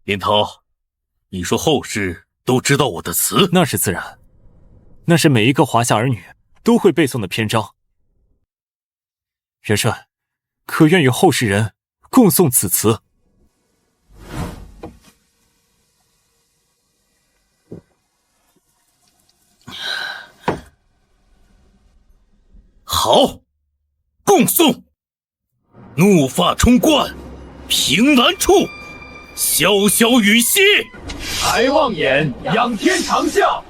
林涛，你说后世都知道我的词？那是自然，那是每一个华夏儿女都会背诵的篇章。元帅，可愿与后世人共诵此词？好，共诵。怒发冲冠，凭栏处，潇潇雨歇。抬望眼，仰天长啸，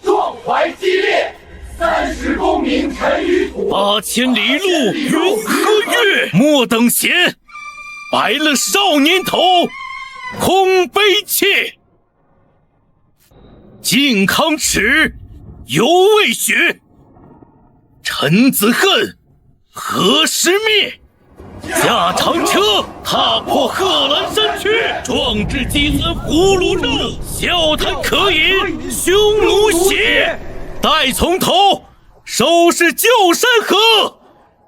壮怀激烈。30功名尘与土，8000里路云和月。莫等闲，白了少年头，空悲切。靖康耻，犹未雪。臣子恨，何时灭？驾长车，踏破贺兰山缺。壮志饥餐胡虏肉，笑谈渴饮匈奴血。待从头，收拾旧山河，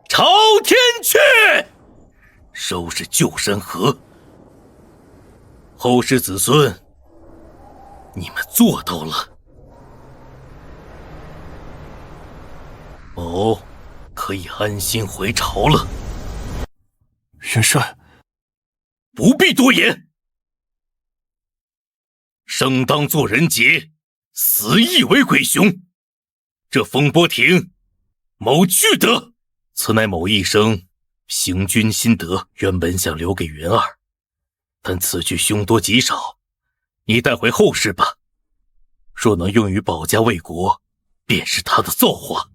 朝天阙。收拾旧山河，后世子孙，你们做到了。某可以安心回朝了。元帅，不必多言。生当作人杰，死亦为鬼雄。这风波亭，某具得。此乃某一生行军心得，原本想留给云儿，但此去凶多吉少，你带回后世吧。若能用于保家卫国，便是他的造化。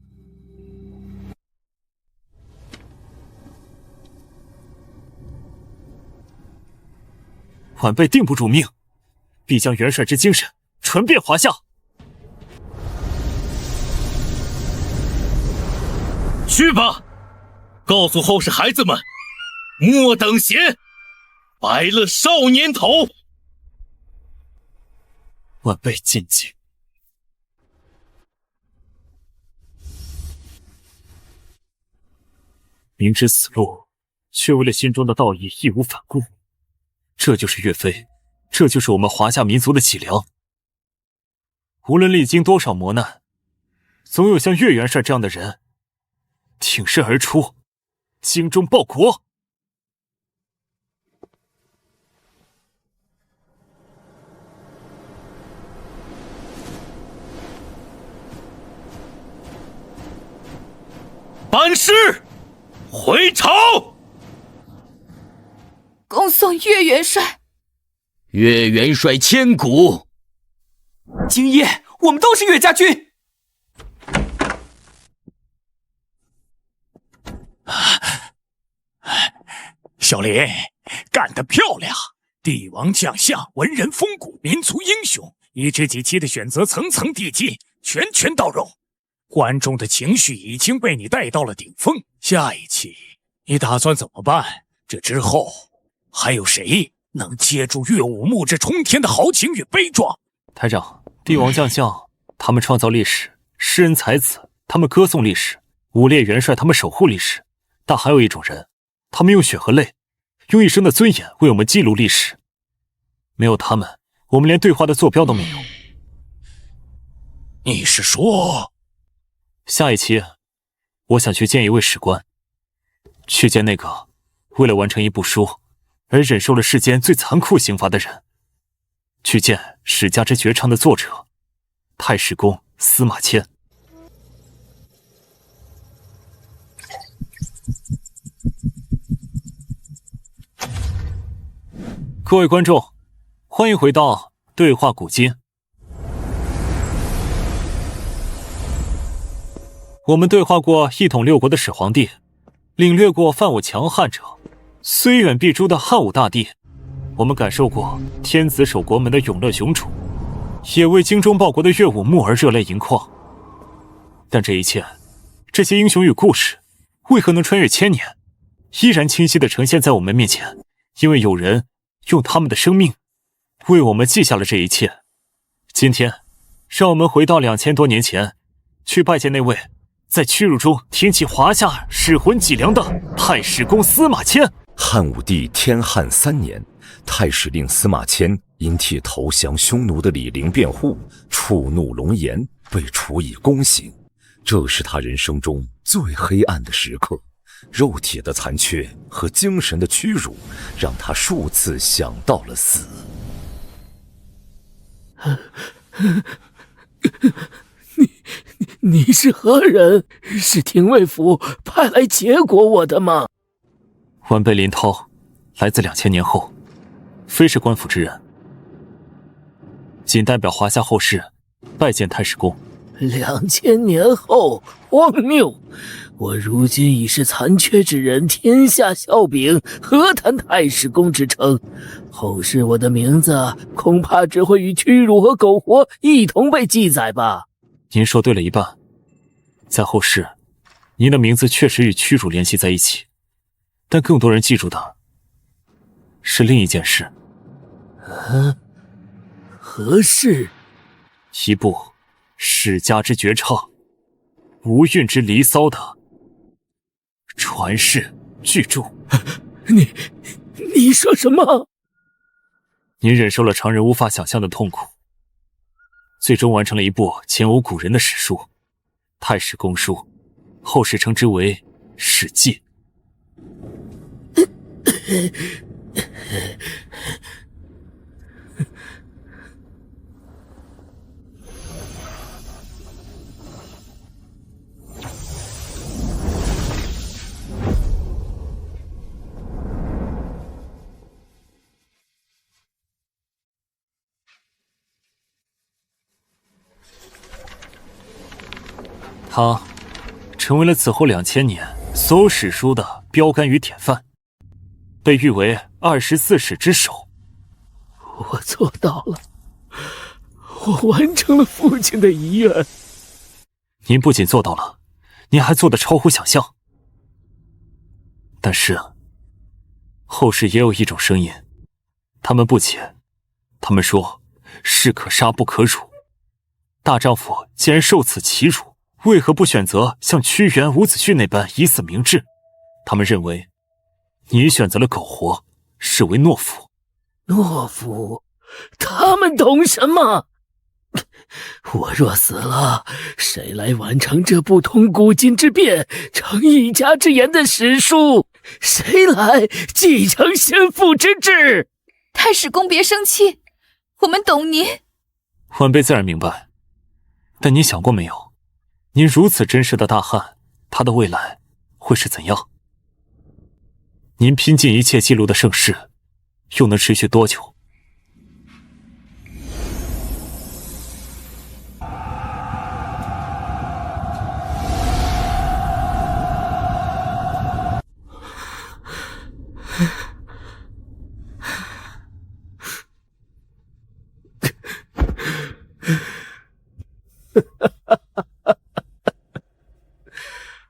晚辈定不辱命，必将元帅之精神传遍华夏。去吧，告诉后世孩子们，莫等闲，白了少年头。晚辈谨记。明知死路，却为了心中的道义义无反顾。这就是岳飞，这就是我们华夏民族的脊梁。无论历经多少磨难，总有像岳元帅这样的人挺身而出，精忠报国。班师回朝。恭送岳元帅。岳元帅千古。今夜我们都是岳家军。小林，干得漂亮！帝王将相，文人风骨，民族英雄，一至几期的选择层层递进，拳拳到肉。观众的情绪已经被你带到了顶峰。下一期你打算怎么办？这之后还有谁能接住岳武穆这冲天的豪情与悲壮？台长，帝王将相他们创造历史，诗人才子他们歌颂历史，武烈元帅他们守护历史。但还有一种人，他们用血和泪，用一生的尊严为我们记录历史。没有他们，我们连对话的坐标都没有。你是说，下一期我想去见一位史官，去见那个为了完成一部书而忍受了世间最残酷刑罚的人，去见《史家之绝唱》的作者太史公司马迁。各位观众，欢迎回到对话古今。我们对话过一统六国的始皇帝，领略过犯我强汉者虽远必诛的汉武大帝，我们感受过天子守国门的永乐雄主，也为精忠报国的岳武穆而热泪盈眶。但这一切，这些英雄与故事，为何能穿越千年，依然清晰地呈现在我们面前？因为有人用他们的生命为我们记下了这一切。今天，让我们回到2000多年前，去拜见那位在屈辱中挺起华夏使魂脊梁的太史公司马迁。汉武帝天汉3年，太史令司马迁因替投降匈奴的李陵辩护，触怒龙颜，被处以宫刑。这是他人生中最黑暗的时刻，肉体的残缺和精神的屈辱，让他数次想到了死。你是何人？是廷尉府派来结果我的吗？晚辈林涛，来自2000年后，非是官府之人，仅代表华夏后世拜见太史公。2000年后，荒谬！我如今已是残缺之人，天下笑柄，何谈太史公之称？后世我的名字恐怕只会与屈辱和苟活一同被记载吧。您说对了一半，在后世，您的名字确实与屈辱联系在一起，但更多人记住的是另一件事。何事？一部世家之绝唱，无韵之离骚的传世巨著。你说什么？您忍受了常人无法想象的痛苦，最终完成了一部前无古人的史书《太史公书》，后世称之为《史记》。他成为了此后2000年所有史书的标杆与典范，被誉为24史之首。我做到了，我完成了父亲的遗愿。您不仅做到了，您还做得超乎想象。但是，后世也有一种声音，他们不解，他们说士可杀不可辱，大丈夫既然受此其辱，为何不选择像屈原、伍子胥那般以死明志？他们认为，你选择了苟活，是为懦夫。懦夫？他们懂什么？我若死了，谁来完成这部通古今之变、成一家之言的史书？谁来继承先父之志？太史公别生气，我们懂您。晚辈自然明白，但你想过没有？您如此真实的大汉，他的未来会是怎样？您拼尽一切记录的盛世，又能持续多久？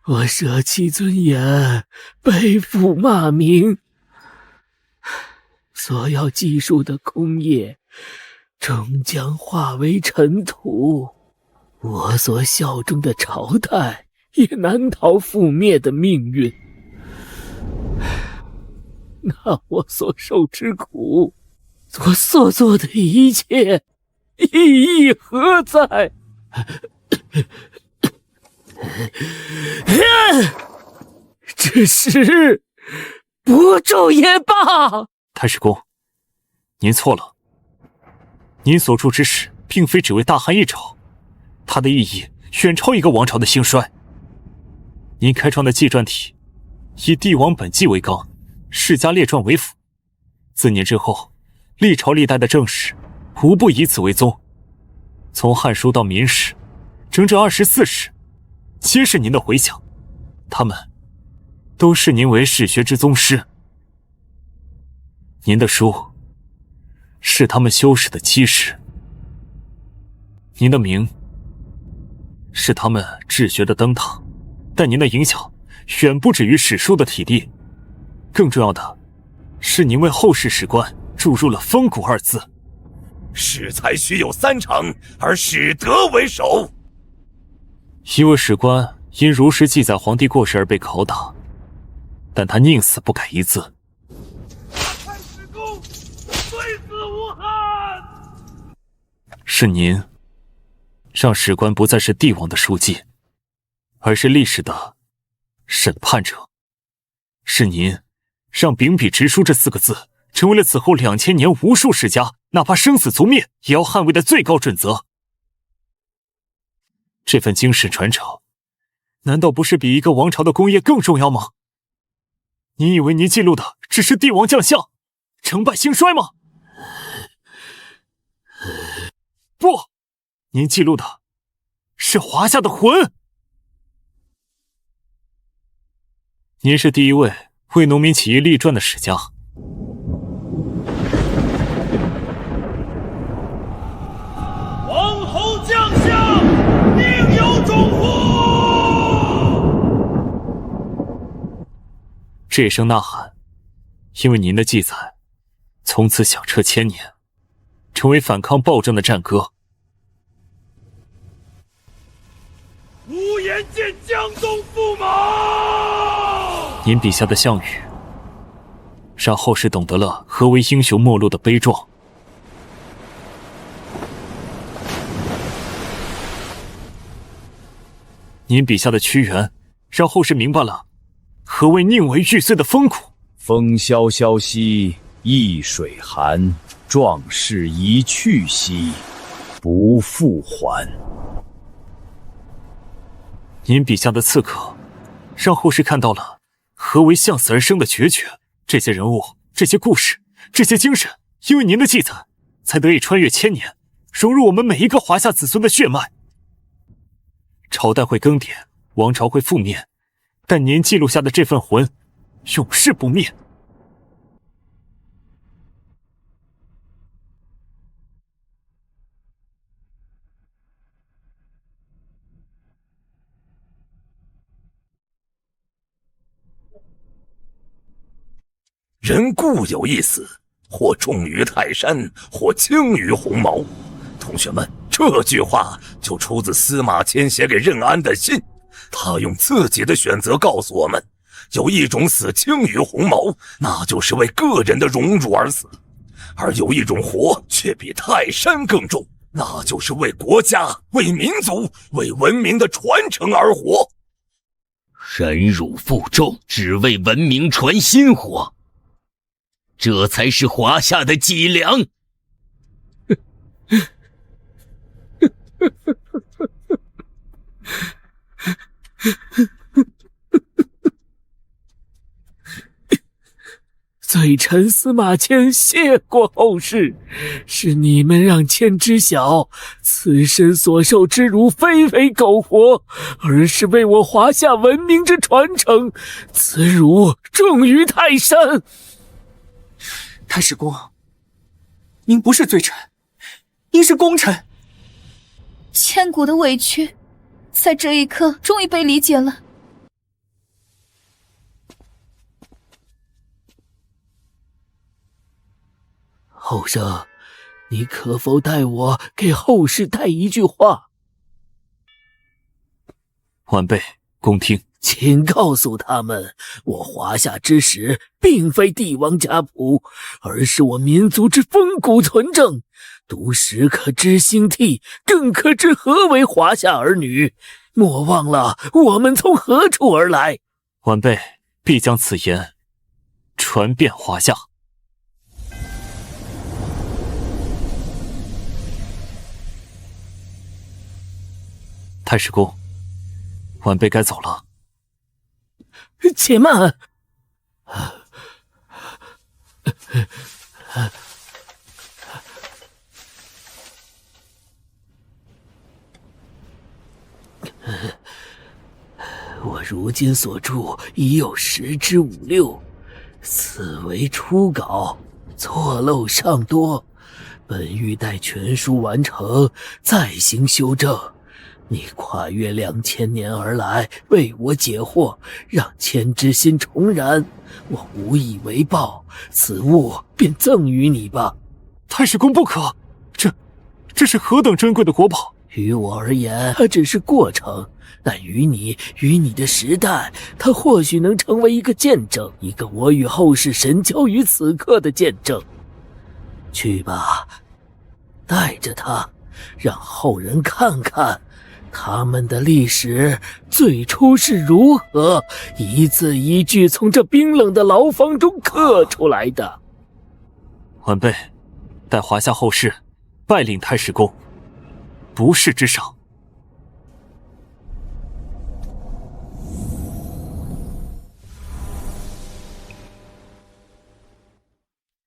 我舍弃尊严，背负骂名，所要记述的功业终将化为尘土。我所效忠的朝代也难逃覆灭的命运。那我所受之苦，我所做的一切，意义何在？只是不住也罢。太史公，您错了。您所著之史，并非只为大汉一朝，它的意义远超一个王朝的兴衰。您开创的纪传体，以帝王本纪为纲，世家列传为辅。自您之后，历朝历代的正史，无不以此为宗。从汉书到民史，整整24史，皆是您的回响。他们都视您为史学之宗师。您的书是他们修史的基石，您的名是他们治学的灯塔，但您的影响远不止于史书的体例，更重要的是您为后世史官注入了风骨2字。史才须有3常，而史德为首。一位史官因如实记载皇帝过世而被拷打，但他宁死不改一字。是您让史官不再是帝王的书记，而是历史的审判者。是您让秉笔直书这4个字成为了此后2000年无数史家哪怕生死族灭也要捍卫的最高准则。这份精神传承难道不是比一个王朝的功业更重要吗？您以为您记录的只是帝王将相成败兴衰吗？不，您记录的是华夏的魂。您是第一位为农民起义立传的史家。王侯将相宁有种乎！这声呐喊，因为您的记载，从此响彻千年，成为反抗暴政的战歌。无颜见江东驸马！您笔下的项羽，让后世懂得了何为英雄末路的悲壮。您笔下的屈原，让后世明白了何为宁为玉碎的风骨。风萧萧兮易水寒，壮士一去兮不复还。您笔下的刺客，让后世看到了何为向死而生的决绝。这些人物，这些故事，这些精神，因为您的记载，才得以穿越千年，融入我们每一个华夏子孙的血脉。朝代会更迭，王朝会覆灭，但您记录下的这份魂，永世不灭。人固有一死，或重于泰山，或轻于鸿毛。同学们，这句话就出自司马迁写给任安的信。他用自己的选择告诉我们，有一种死轻于鸿毛，那就是为个人的荣辱而死；而有一种活却比泰山更重，那就是为国家、为民族、为文明的传承而活。忍辱负重，只为文明传薪火，这才是华夏的脊梁。罪臣司马迁谢过后世，是你们让迁知晓，此身所受之辱非为苟活，而是为我华夏文明之传承，此辱重于泰山。太史公，您不是罪臣，您是功臣。千古的委屈，在这一刻终于被理解了。后生，你可否代我给后世带一句话？晚辈恭听。请告诉他们，我华夏之史并非帝王家谱，而是我民族之风骨存正。读史可知兴替，更可知何为华夏儿女。莫忘了我们从何处而来。晚辈必将此言传遍华夏。太史公，晚辈该走了。且慢！我如今所著已有10之5、6，此为初稿，错漏尚多，本欲待全书完成再行修正。你跨越2000年而来，为我解惑，让千之心重燃，我无以为报，此物便赠予你吧。太史公不可，这是何等珍贵的国宝！于我而言，它只是过程，但于你的时代，它或许能成为一个见证，一个我与后世神交于此刻的见证。去吧，带着它，让后人看看他们的历史最初是如何一字一句从这冰冷的牢房中刻出来的。晚辈待华夏后世拜领太史公，不世之赏。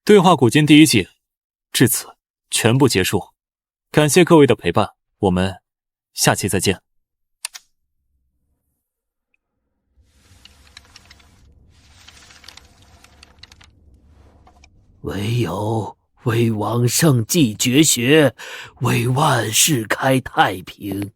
对话古今第1季至此全部结束，感谢各位的陪伴，我们下期再见。唯有为往圣继绝学，为万世开太平。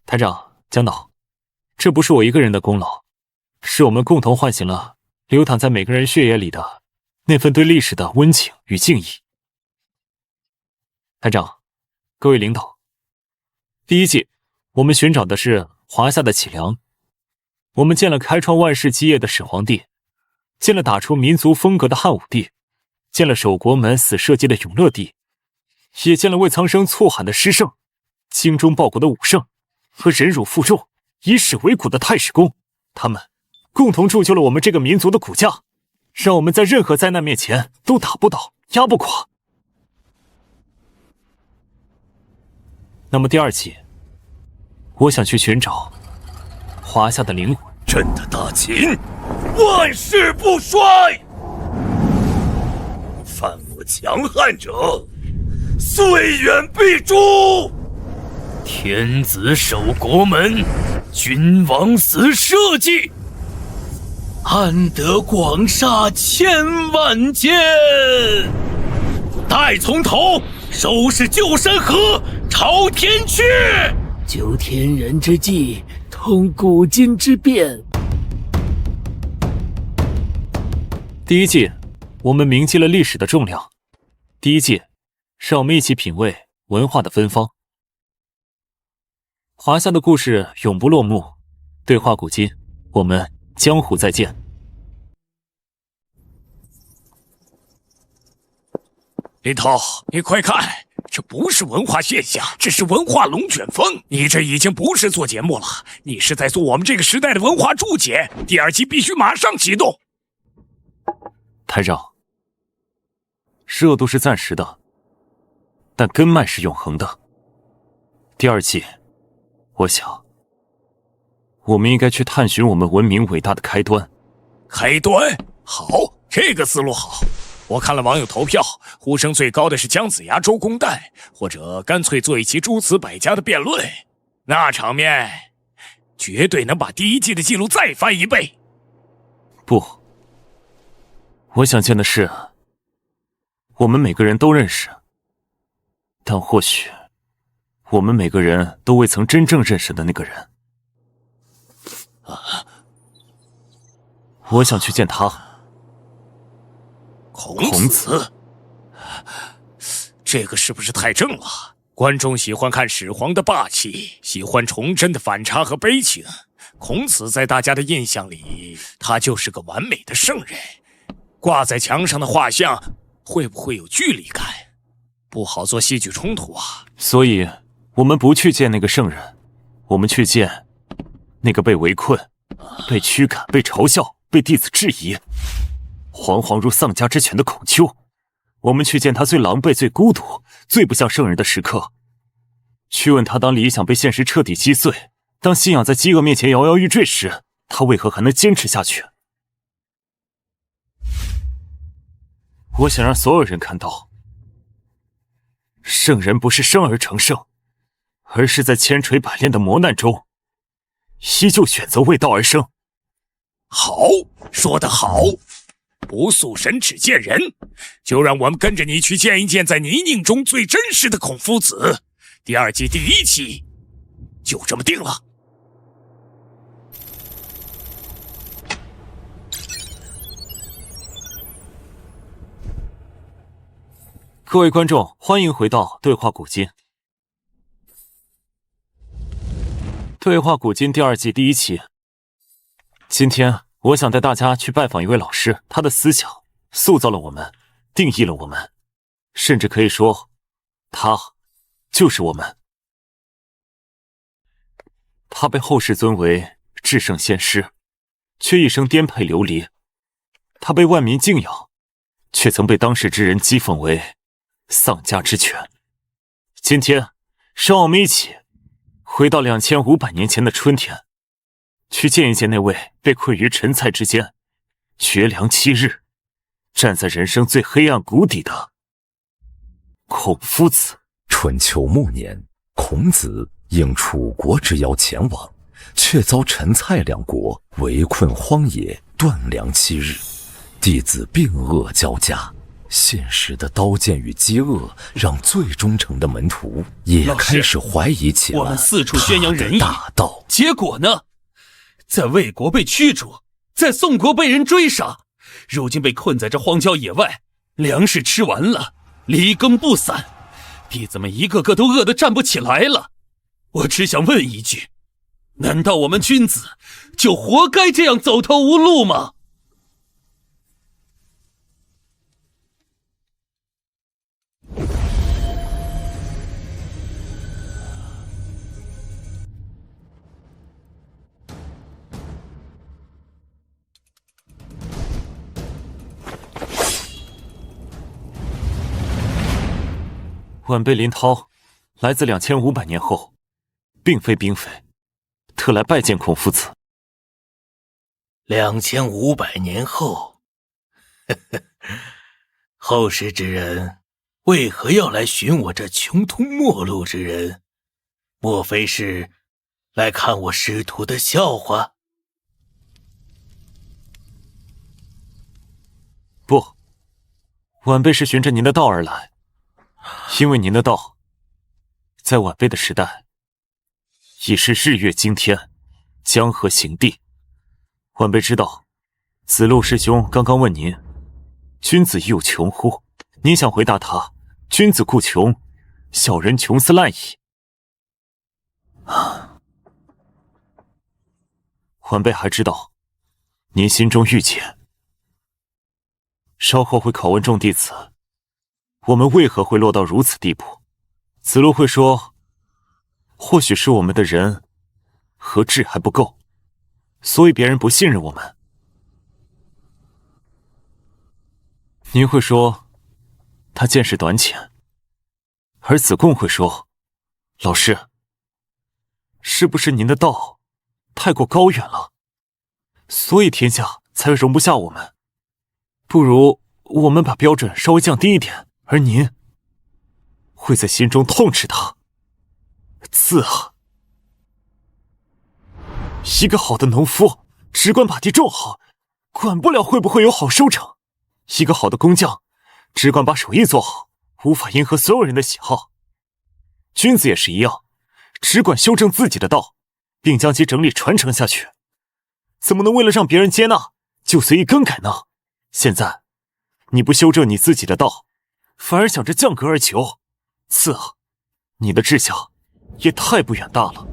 台长、江导，这不是我一个人的功劳，是我们共同唤醒了流淌在每个人血液里的那份对历史的温情与敬意。台长，各位领导，第1季我们寻找的是华夏的脊梁，我们见了开创万世基业的始皇帝，见了打出民族风格的汉武帝，见了守国门死社稷的永乐帝，也见了为苍生错喊的诗圣，精忠报国的武圣，和忍辱负重以史为骨的太史公，他们共同铸就了我们这个民族的骨架，让我们在任何灾难面前都打不倒、压不垮。那么第2季，我想去寻找华夏的灵魂。朕的大秦，万世不衰。犯我强悍者，岁远必诛。天子守国门，君王死社稷，安得广厦千万间？待从头，收拾旧山河，朝天阙。究天人之际，通古今之变。第1季，我们铭记了历史的重量。第1季，让我们一起品味文化的芬芳。华夏的故事永不落幕，对话古今，我们江湖再见。林涛，你快看，这不是文化现象，这是文化龙卷风。你这已经不是做节目了，你是在做我们这个时代的文化注解。第2季必须马上启动。台长，热度是暂时的，但根脉是永恒的。第2季，我想，我们应该去探寻我们文明伟大的开端。开端？好，这个思路好。我看了网友投票，呼声最高的是姜子牙、周公旦，或者干脆做一期诸子百家的辩论，那场面绝对能把第1季的记录再翻1倍。不，我想见的是我们每个人都认识，但或许我们每个人都未曾真正认识的那个人。我想去见他。孔子，这个是不是太正了？观众喜欢看始皇的霸气，喜欢崇祯的反差和悲情。孔子在大家的印象里，他就是个完美的圣人。挂在墙上的画像会不会有距离感？不好做戏剧冲突啊。所以我们不去见那个圣人，我们去见那个被围困、被驱赶、被嘲笑、被弟子质疑、惶惶如丧家之犬的孔丘。我们去见他最狼狈、最孤独、最不像圣人的时刻，去问他当理想被现实彻底击碎，当信仰在饥饿面前摇摇欲坠时，他为何还能坚持下去？我想让所有人看到，圣人不是生而成圣，而是在千锤百炼的磨难中依旧选择为道而生。好，说得好！不速神只见人，就让我们跟着你去见一见在泥泞中最真实的孔夫子。第2季第1期，就这么定了。各位观众，欢迎回到对话古今。对话古今第2季第1期。今天我想带大家去拜访一位老师，他的思想塑造了我们，定义了我们，甚至可以说，他就是我们。他被后世尊为至圣先师，却一生颠沛流离；他被万民敬仰，却曾被当世之人讥讽为丧家之犬。今天，让我们一起回到2500年前的春天，去见一见那位被困于陈蔡之间，绝粮7日，站在人生最黑暗谷底的孔夫子。春秋末年，孔子应楚国之邀前往，却遭陈蔡两国围困荒野，断粮7日，弟子病恶交加。现实的刀剑与饥饿，让最忠诚的门徒也开始怀疑起了我们四处宣扬仁义大道，结果呢？在魏国被驱逐，在宋国被人追杀，如今被困在这荒郊野外，粮食吃完了，离耕不散，弟子们一个个都饿得站不起来了。我只想问一句，难道我们君子就活该这样走投无路吗？晚辈林涛，来自2500年后，并非兵匪，特来拜见孔夫子。2500年后，后世之人为何要来寻我这穷途末路之人？莫非是来看我师徒的笑话？不，晚辈是循着您的道而来。因为您的道，在晚辈的时代，已是日月惊天，江河行地。晚辈知道，子路师兄刚刚问您：“君子亦有穷乎？”您想回答他：“君子固穷，小人穷斯滥矣。”晚辈还知道，您心中郁结。稍后会拷问众弟子。我们为何会落到如此地步？子路会说，或许是我们的人和智还不够，所以别人不信任我们。您会说，他见识短浅，而子贡会说，老师，是不是您的道太过高远了，所以天下才容不下我们？不如我们把标准稍微降低一点。而您会在心中痛斥他，刺啊！一个好的农夫只管把地种好，管不了会不会有好收成；一个好的工匠只管把手艺做好，无法迎合所有人的喜好。君子也是一样，只管修正自己的道，并将其整理传承下去。怎么能为了让别人接纳，就随意更改呢？现在你不修正你自己的道，反而想着降格而求，次啊，你的志向也太不远大了。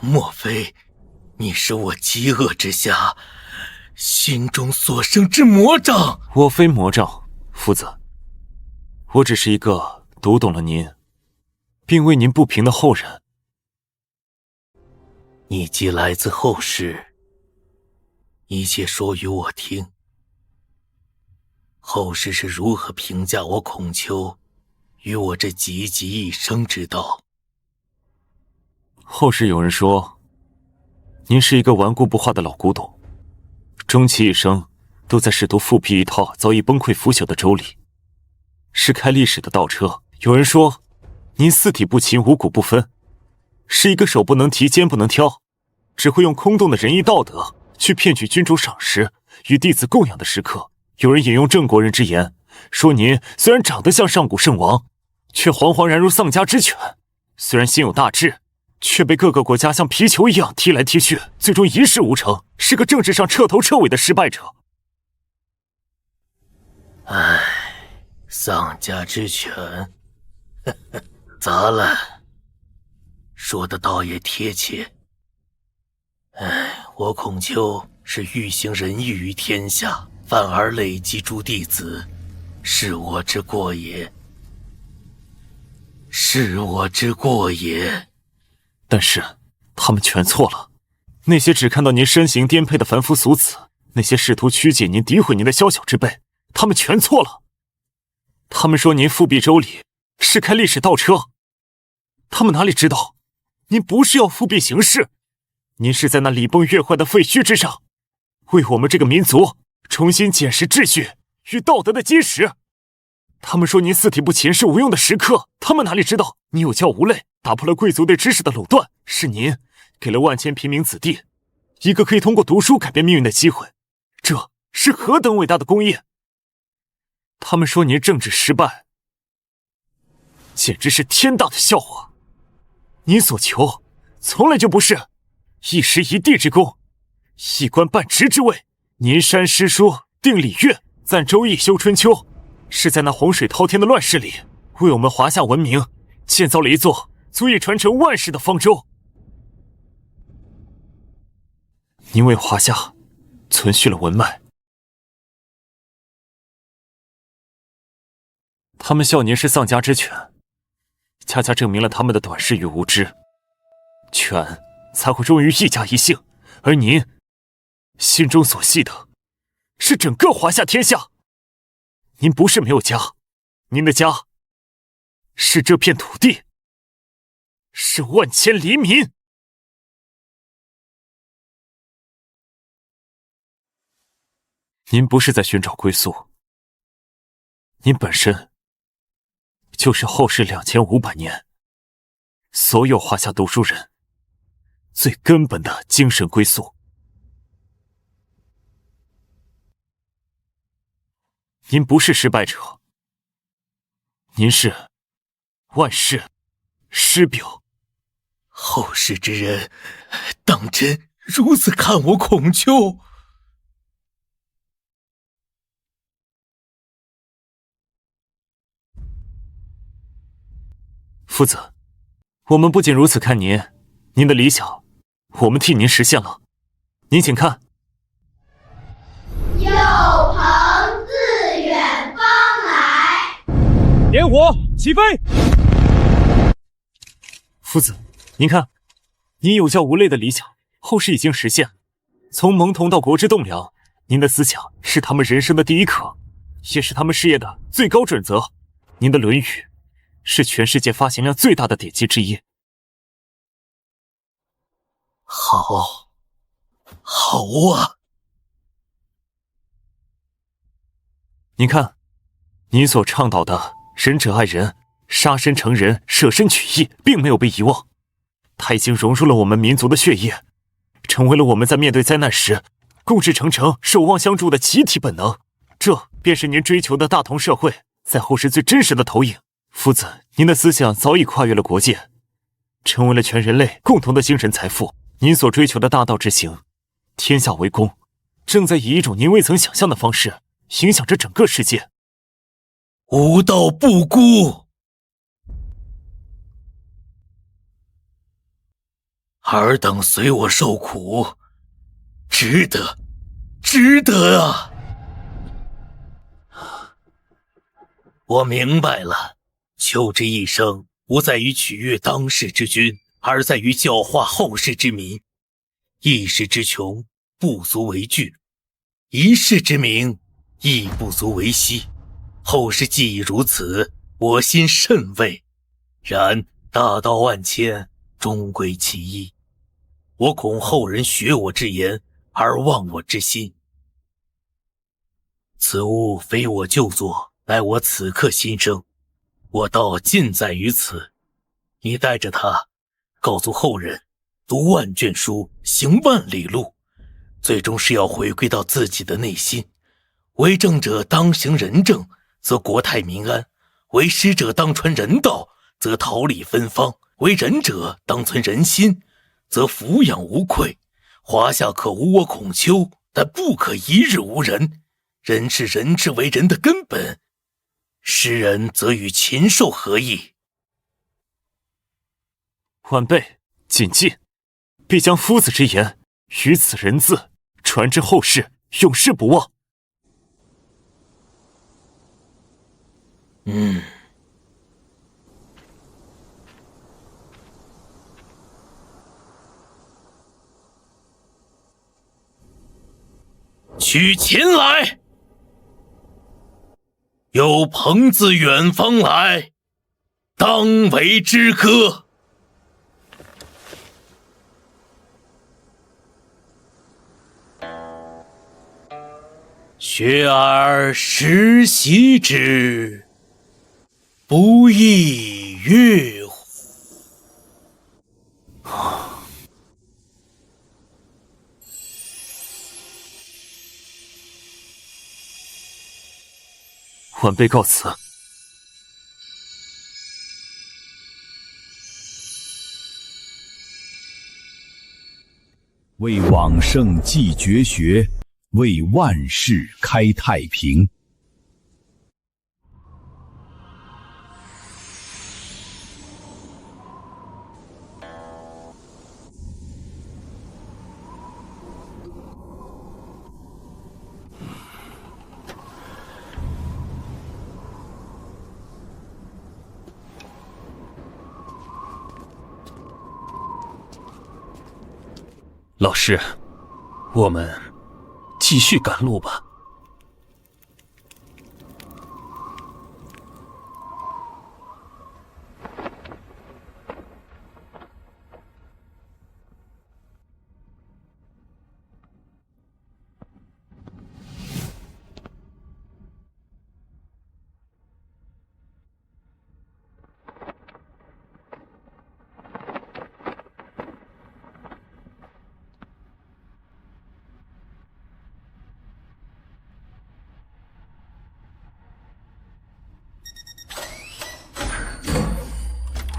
莫非你是我饥饿之下心中所生之魔障？我非魔障，夫子，我只是一个读懂了您，并为您不平的后人。你既来自后世，一切说与我听。后世是如何评价我孔丘与我这汲汲一生之道？后世有人说，您是一个顽固不化的老古董，终其一生都在试图复辟一套早已崩溃腐朽的周礼，是开历史的倒车。有人说，您四体不勤，五谷不分，是一个手不能提，肩不能挑，只会用空洞的仁义道德去骗取君主赏识与弟子供养的食客。有人引用郑国人之言，说您虽然长得像上古圣王，却惶惶然如丧家之犬；虽然心有大志，却被各个国家像皮球一样踢来踢去，最终一事无成，是个政治上彻头彻尾的失败者。唉，丧家之犬，呵呵，砸了，说的倒也贴切。唉，我孔丘是欲行仁义于天下，反而累积诸弟子，是我之过也，是我之过也。但是他们全错了，那些只看到您身形颠沛的凡夫俗子，那些试图曲解您、诋毁您的宵小之辈，他们全错了。他们说您复辟周礼，是开历史倒车，他们哪里知道，您不是要复辟形式，您是在那礼崩乐坏的废墟之上，为我们这个民族重新捡拾秩序与道德的基石。他们说您四体不勤，是无用的食客，他们哪里知道，你有教无类，打破了贵族对知识的垄断，是您给了万千平民子弟一个可以通过读书改变命运的机会，这是何等伟大的功业。他们说您政治失败，简直是天大的笑话。您所求从来就不是一时一地之功，一官半职之位。您删诗书，定礼乐，赞周易，修春秋，是在那洪水滔天的乱世里，为我们华夏文明建造了一座足以传承万世的方舟。您为华夏存续了文脉。他们笑您是丧家之犬，恰恰证明了他们的短视与无知。犬才会忠于一家一姓，而您心中所系的是整个华夏天下。您不是没有家，您的家是这片土地，是万千黎民。您不是在寻找归宿，您本身就是后世2500年所有华夏读书人最根本的精神归宿。您不是失败者，您是万世师表。后世之人当真如此看我孔丘？夫子，我们不仅如此看您，您的理想我们替您实现了。您请看，有朋自远方来，点火起飞。夫子，您看，您有教无类的理想后世已经实现。从蒙童到国之栋梁，您的思想是他们人生的第一课，也是他们事业的最高准则。您的《论语》是全世界发行量最大的典籍之一。好啊！您看，您所倡导的仁者爱人、杀身成仁、舍身取义，并没有被遗忘，它已经融入了我们民族的血液，成为了我们在面对灾难时共志成城、守望相助的集体本能。这便是您追求的大同社会在后世最真实的投影。夫子，您的思想早已跨越了国界，成为了全人类共同的精神财富。您所追求的大道之行，天下为公，正在以一种您未曾想象的方式影响着整个世界。吾道不孤，尔等随我受苦，值得啊！我明白了，丘之一生不在于取悦当世之君，而在于教化后世之民。一时之穷，不足为惧；一世之名，亦不足为惜。后世既已如此，我心甚慰。然大道万千，终归其一。我恐后人学我之言，而忘我之心。此物非我旧作，乃我此刻心声。我道尽在于此，你带着他，告诉后人，读万卷书，行万里路，最终是要回归到自己的内心。为政者当行仁政，则国泰民安；为师者当传人道，则桃李芬芳；为仁者当存人心，则抚养无愧。华夏可无我孔丘，但不可一日无人。人是人之为人的根本，诗人则与禽兽何异？晚辈谨记，必将夫子之言于此人字传之后世，永世不忘。取琴来！有朋自远方来，当为之歌。学而时习之，不亦乐乎？晚辈告辞。为往圣继绝学，为万世开太平。老师，我们继续赶路吧。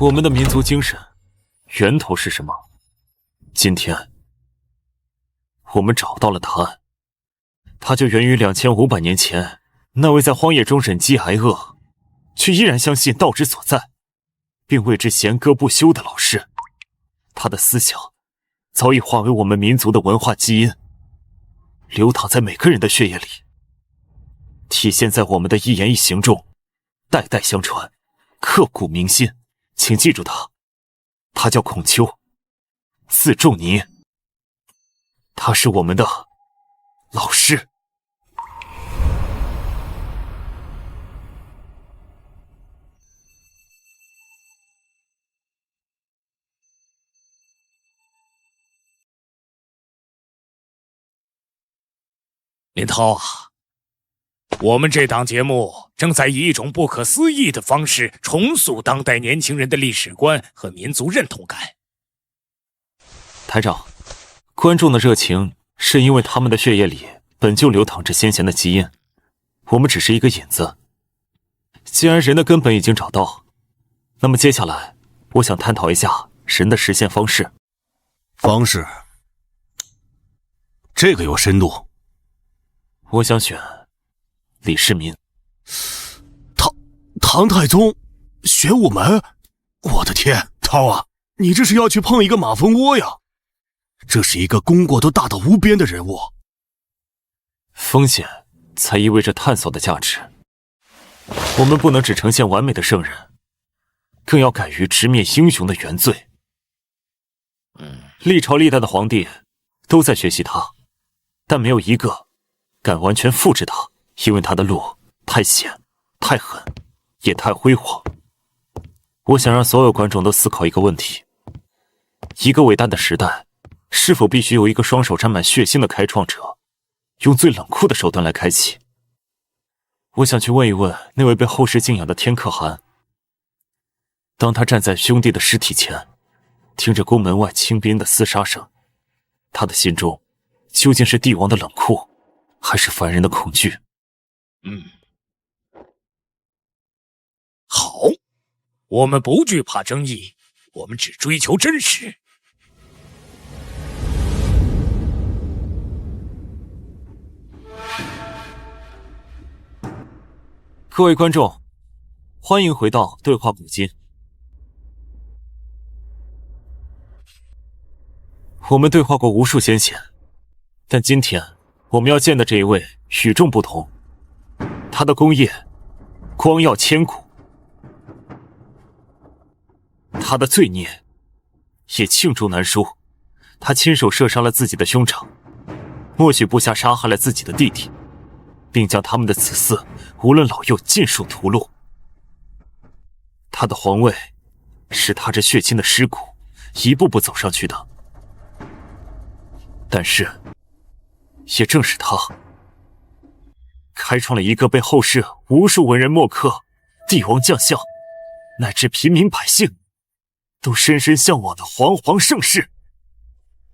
我们的民族精神源头是什么？今天我们找到了答案，它就源于2500年前那位在荒野中忍饥挨饿，却依然相信道之所在，并为之弦歌不休的老师。他的思想早已化为我们民族的文化基因，流淌在每个人的血液里，体现在我们的一言一行中，代代相传，刻骨铭心。请记住他，他叫孔丘，字仲尼，他是我们的老师。林涛啊，我们这档节目正在以一种不可思议的方式重塑当代年轻人的历史观和民族认同感。台长，观众的热情是因为他们的血液里本就流淌着先贤的基因，我们只是一个引子。既然人的根本已经找到，那么接下来我想探讨一下神的实现方式。方式？这个有深度。我想选李世民。唐太宗玄武门？我的天，涛啊，你这是要去碰一个马蜂窝呀！这是一个功过都大到无边的人物。风险才意味着探索的价值。我们不能只呈现完美的圣人，更要敢于直面英雄的原罪。历朝历代的皇帝都在学习他，但没有一个敢完全复制他，因为他的路太险、太狠，也太辉煌。我想让所有观众都思考一个问题：一个伟大的时代，是否必须由一个双手沾满血腥的开创者，用最冷酷的手段来开启？我想去问一问那位被后世敬仰的天可汗，当他站在兄弟的尸体前，听着宫门外清兵的厮杀声，他的心中究竟是帝王的冷酷，还是凡人的恐惧？好，我们不惧怕争议，我们只追求真实。各位观众，欢迎回到对话古今。我们对话过无数先贤，但今天我们要见的这一位与众不同。他的功业光耀千古，他的罪孽也罄竹难书。他亲手射杀了自己的兄长，默许部下杀害了自己的弟弟，并将他们的子嗣无论老幼尽数屠戮。他的皇位是他这血亲的尸骨一步步走上去的，但是也正是他开创了一个被后世无数文人墨客、帝王将相乃至平民百姓都深深向往的煌煌盛世。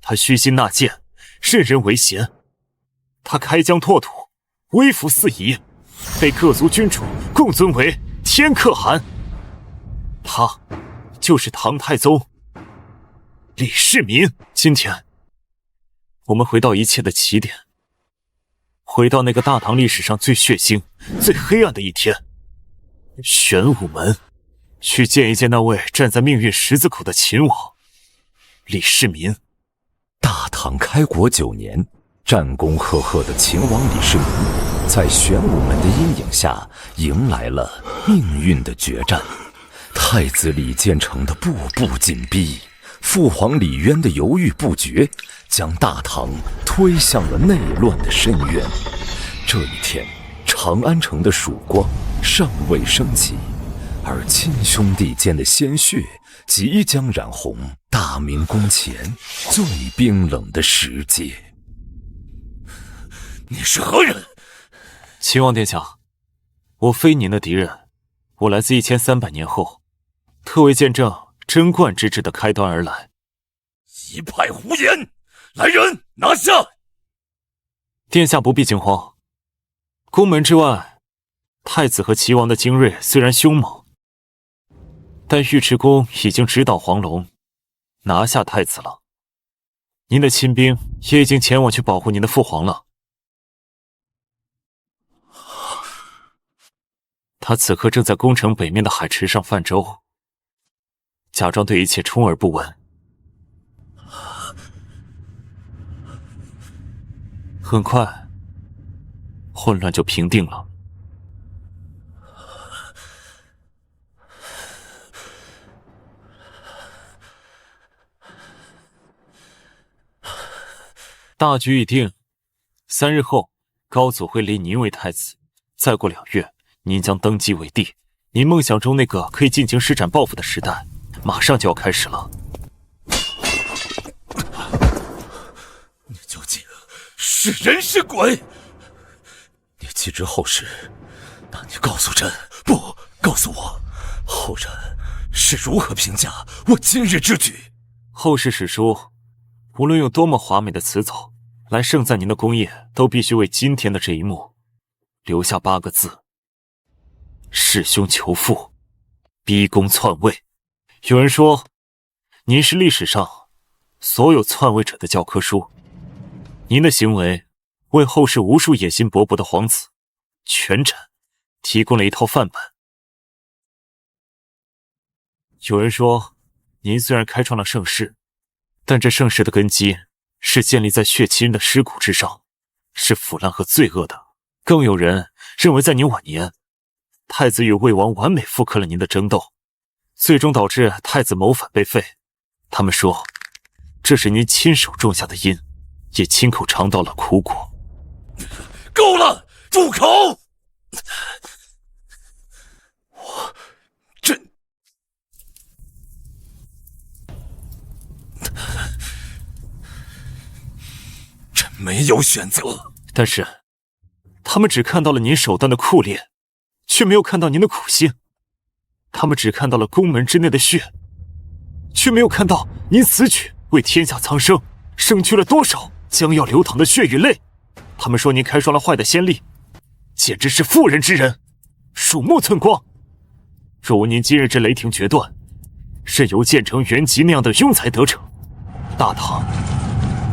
他虚心纳谏，任人唯贤，他开疆拓土，微服四夷，被各族君主共尊为天可汗。他就是唐太宗李世民。今天我们回到一切的起点，回到那个大唐历史上最血腥、最黑暗的一天——玄武门，去见一见那位站在命运十字口的秦王李世民。大唐开国9年，战功赫赫的秦王李世民，在玄武门的阴影下，迎来了命运的决战。太子李建成的步步紧逼，父皇李渊的犹豫不决，将大唐推向了内乱的深渊。这一天，长安城的曙光尚未升起，而亲兄弟间的鲜血即将染红大明宫前最冰冷的石阶。你是何人？秦王殿下，我非您的敌人，我来自1300年后，特为见证贞观之治的开端而来。一派胡言！来人，拿下！殿下不必惊慌，宫门之外，太子和齐王的精锐虽然凶猛，但尉迟恭已经直捣黄龙，拿下太子了。您的亲兵也已经前往去保护您的父皇了。他此刻正在宫城北面的海池上泛舟，假装对一切充耳不闻。很快，混乱就平定了。大局已定，3日后，高祖会立您为太子，再过2月，您将登基为帝。您梦想中那个可以尽情施展抱负的时代，马上就要开始了。你究竟是人是鬼？你既知后事，那你告诉朕，不，告诉我，后人是如何评价我今日之举？后世史书，无论用多么华美的词藻来盛赞您的功业，都必须为今天的这一幕留下8个字：弑兄求父，逼宫篡位。有人说，您是历史上所有篡位者的教科书。您的行为为后世无数野心勃勃的皇子、权臣提供了一套范本。有人说，您虽然开创了盛世，但这盛世的根基是建立在血亲的尸骨之上，是腐烂和罪恶的。更有人认为，在您晚年，太子与魏王完美复刻了您的争斗，最终导致太子谋反被废。他们说，这是您亲手种下的因，也亲口尝到了苦果。够了，住口！朕没有选择。但是，他们只看到了您手段的酷烈，却没有看到您的苦心。他们只看到了宫门之内的血，却没有看到您此举为天下苍生省去了多少将要流淌的血与泪。他们说您开创了坏的先例，简直是妇人之仁，鼠目寸光。若无您今日之雷霆决断，任由建成元吉那样的庸才得逞，大唐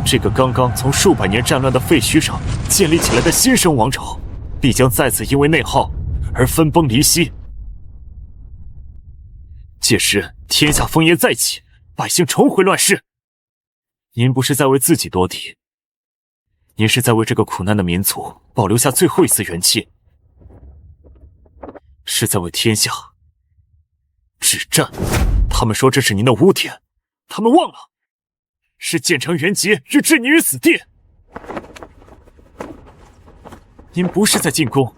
这个刚刚从数百年战乱的废墟上建立起来的新生王朝，必将再次因为内耗而分崩离析。届时天下烽烟再起，百姓重回乱世。您不是在为自己夺嫡，您是在为这个苦难的民族保留下最后一丝元气，是在为天下止战。他们说这是您的污点，他们忘了是建成元吉欲置你于死地。您不是在进攻，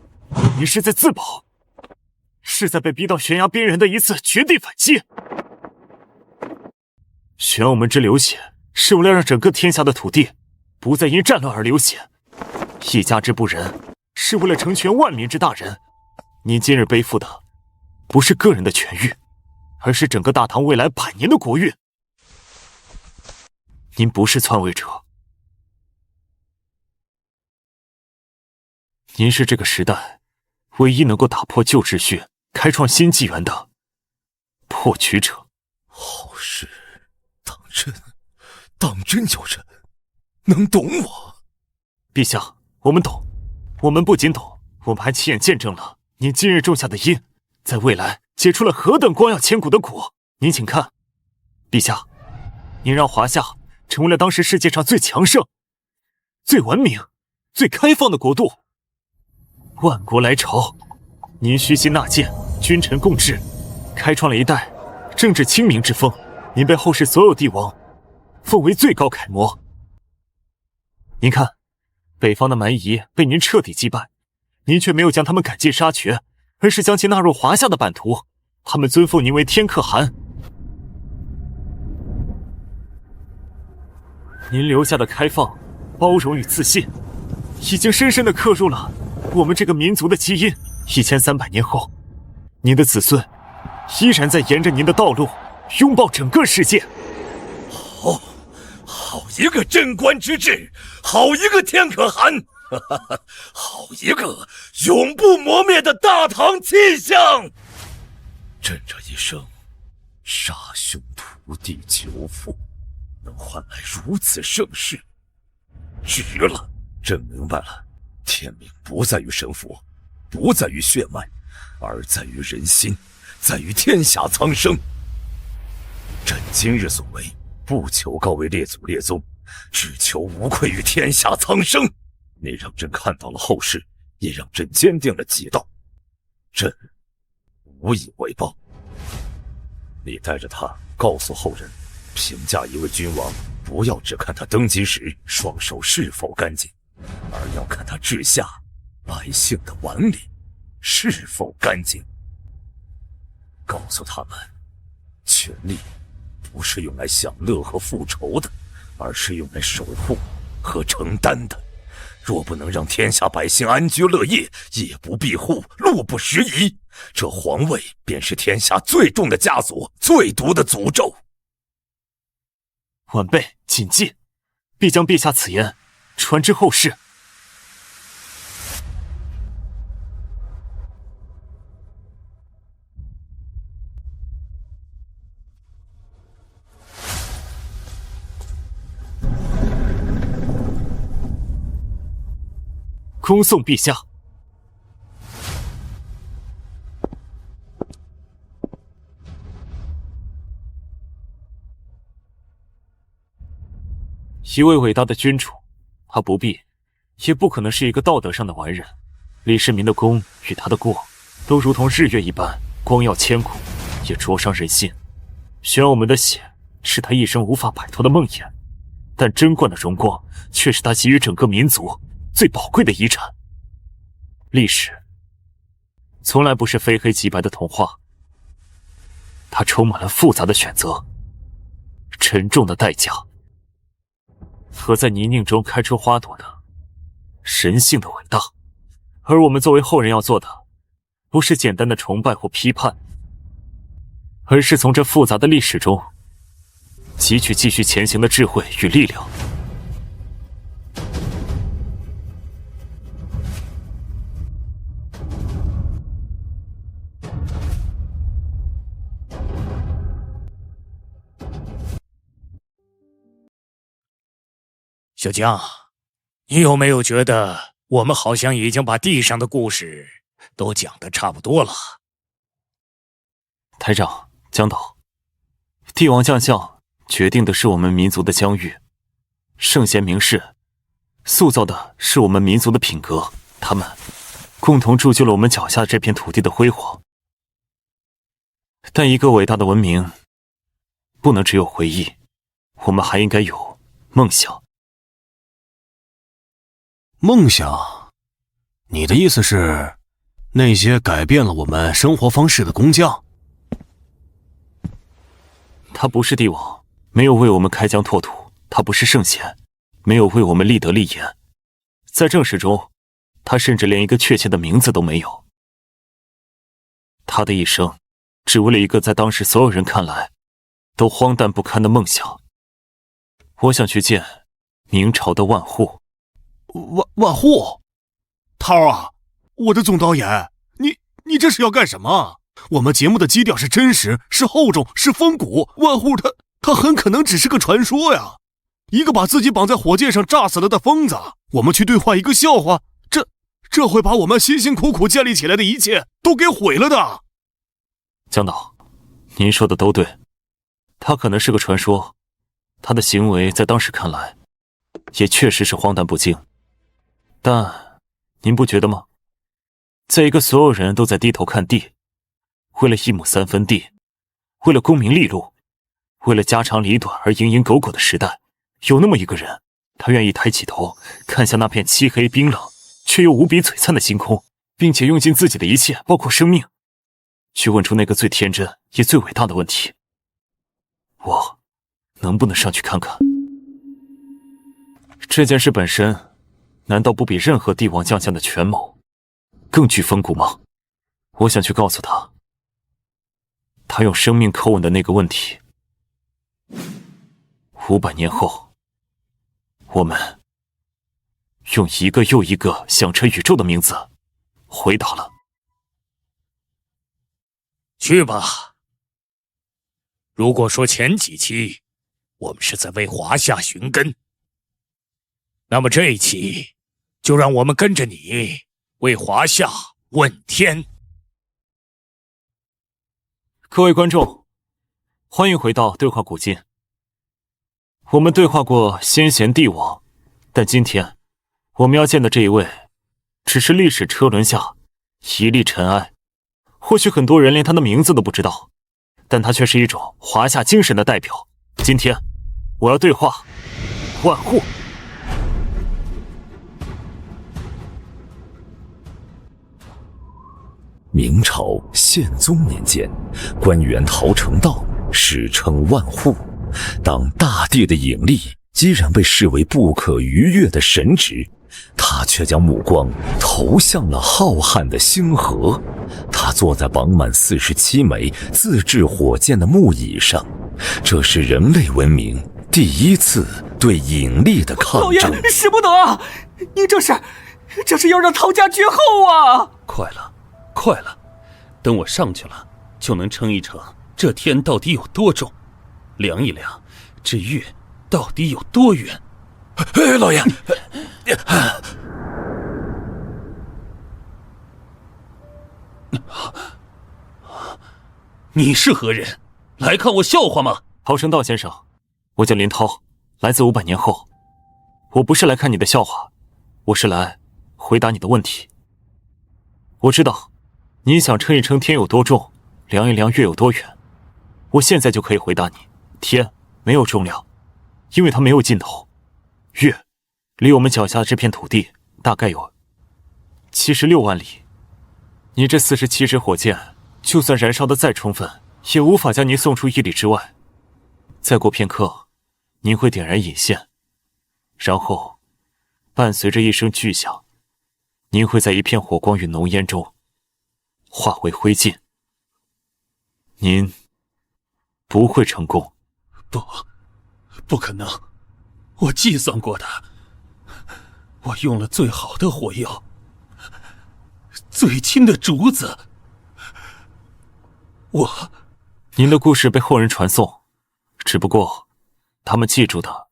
您是在自保，是在被逼到悬崖边缘的一次绝地反击。玄武门之流血，是为了让整个天下的土地不再因战乱而流血；一家之不仁，是为了成全万民之大仁。您今日背负的，不是个人的权欲，而是整个大唐未来100年的国运。您不是篡位者，您是这个时代唯一能够打破旧秩序、开创新纪元的破局者。后世当真有人能懂我？陛下，我们懂。我们不仅懂，我们还亲眼见证了您今日种下的因，在未来结出了何等光耀千古的果。您请看，陛下，您让华夏成为了当时世界上最强盛、最文明、最开放的国度。万国来朝，您虚心纳谏，君臣共治，开创了一代政治清明之风。您被后世所有帝王奉为最高楷模。您看，北方的蛮夷被您彻底击败，您却没有将他们赶尽杀绝，而是将其纳入华夏的版图。他们尊奉您为天可汗。您留下的开放、包容与自信，已经深深地刻入了我们这个民族的基因。1300年后，您的子孙依然在沿着您的道路拥抱整个世界。好一个贞观之治，好一个天可汗，好一个永不磨灭的大唐气象。朕这一生杀兄屠弟求父，能换来如此盛世，绝了！朕明白了，天命不在于神佛，不在于血脉，而在于人心，在于天下苍生。朕今日所为，不求高为列祖列宗，只求无愧于天下苍生。你让朕看到了后世，也让朕坚定了己道。朕无以为报。你带着他告诉后人，评价一位君王，不要只看他登基时双手是否干净，而要看他治下百姓的碗里是否干净。告诉他们，权力不是用来享乐和复仇的，而是用来守护和承担的。若不能让天下百姓安居乐业，夜不闭户，路不拾遗，这皇位便是天下最重的枷锁，最毒的诅咒。晚辈谨记，必将陛下此言传之后世。恭送陛下。一位伟大的君主，他不必，也不可能是一个道德上的完人。李世民的功与他的过，都如同日月一般光耀千古，也灼伤人心。玄武门的血是他一生无法摆脱的梦魇，但贞观的荣光却是他给予整个民族最宝贵的遗产。历史从来不是非黑即白的童话，它充满了复杂的选择，沉重的代价，和在泥泞中开出花朵的神性的伟大。而我们作为后人要做的，不是简单的崇拜或批判，而是从这复杂的历史中汲取继续前行的智慧与力量。小江，你有没有觉得我们好像已经把地上的故事都讲得差不多了？台长，江导，帝王将相决定的是我们民族的疆域，圣贤名士塑造的是我们民族的品格，他们共同铸就了我们脚下这片土地的辉煌。但一个伟大的文明不能只有回忆，我们还应该有梦想。梦想？你的意思是，那些改变了我们生活方式的工匠？他不是帝王，没有为我们开疆拓土；他不是圣贤，没有为我们立德立言。在正史中，他甚至连一个确切的名字都没有。他的一生，只为了一个在当时所有人看来都荒诞不堪的梦想。我想去见明朝的万户。万户？涛啊，我的总导演，你这是要干什么？我们节目的基调是真实，是厚重，是风骨。万户他很可能只是个传说呀，一个把自己绑在火箭上炸死了的疯子。我们去对话一个笑话，这会把我们辛辛苦苦建立起来的一切都给毁了的。江导，您说的都对，他可能是个传说，他的行为在当时看来也确实是荒诞不经。但您不觉得吗？在一个所有人都在低头看地，为了1亩3分地，为了功名利禄，为了家长里短而蝇营狗苟的时代，有那么一个人，他愿意抬起头看向那片漆黑冰冷却又无比璀璨的星空，并且用尽自己的一切，包括生命，去问出那个最天真也最伟大的问题：我能不能上去看看？这件事本身难道不比任何帝王将相的权谋更具风骨吗？我想去告诉他，他用生命叩问的那个问题，500年后，我们用一个又一个响彻宇宙的名字回答了。去吧。如果说前几期我们是在为华夏寻根，那么这一期就让我们跟着你为华夏问天。各位观众，欢迎回到对话古今。我们对话过先贤帝王，但今天我们要见的这一位，只是历史车轮下一粒尘埃。或许很多人连他的名字都不知道，但他却是一种华夏精神的代表。今天我要对话万户。明朝宪宗年间，官员陶成道史称万户。当大地的引力既然被视为不可逾越的神职，他却将目光投向了浩瀚的星河。他坐在绑满47枚自制火箭的木椅上，这是人类文明第一次对引力的抗争。老爷，使不得啊！您这是要让陶家绝后啊！快了，等我上去了，就能称一称这天到底有多重，量一量这月到底有多远。老爷，你是何人？来看我笑话吗？陶成道先生，我叫林涛，来自500年后。我不是来看你的笑话，我是来回答你的问题。我知道你想称一称天有多重，量一量月有多远。我现在就可以回答你，天没有重量，因为它没有尽头。月离我们脚下这片土地大概有76万里。你这47支火箭就算燃烧的再充分，也无法将您送出1里之外。再过片刻，您会点燃引线，然后伴随着一声巨响，您会在一片火光与浓烟中化为灰烬。您不会成功。不可能，我计算过的，我用了最好的火药，最轻的竹子。您的故事被后人传颂，只不过他们记住的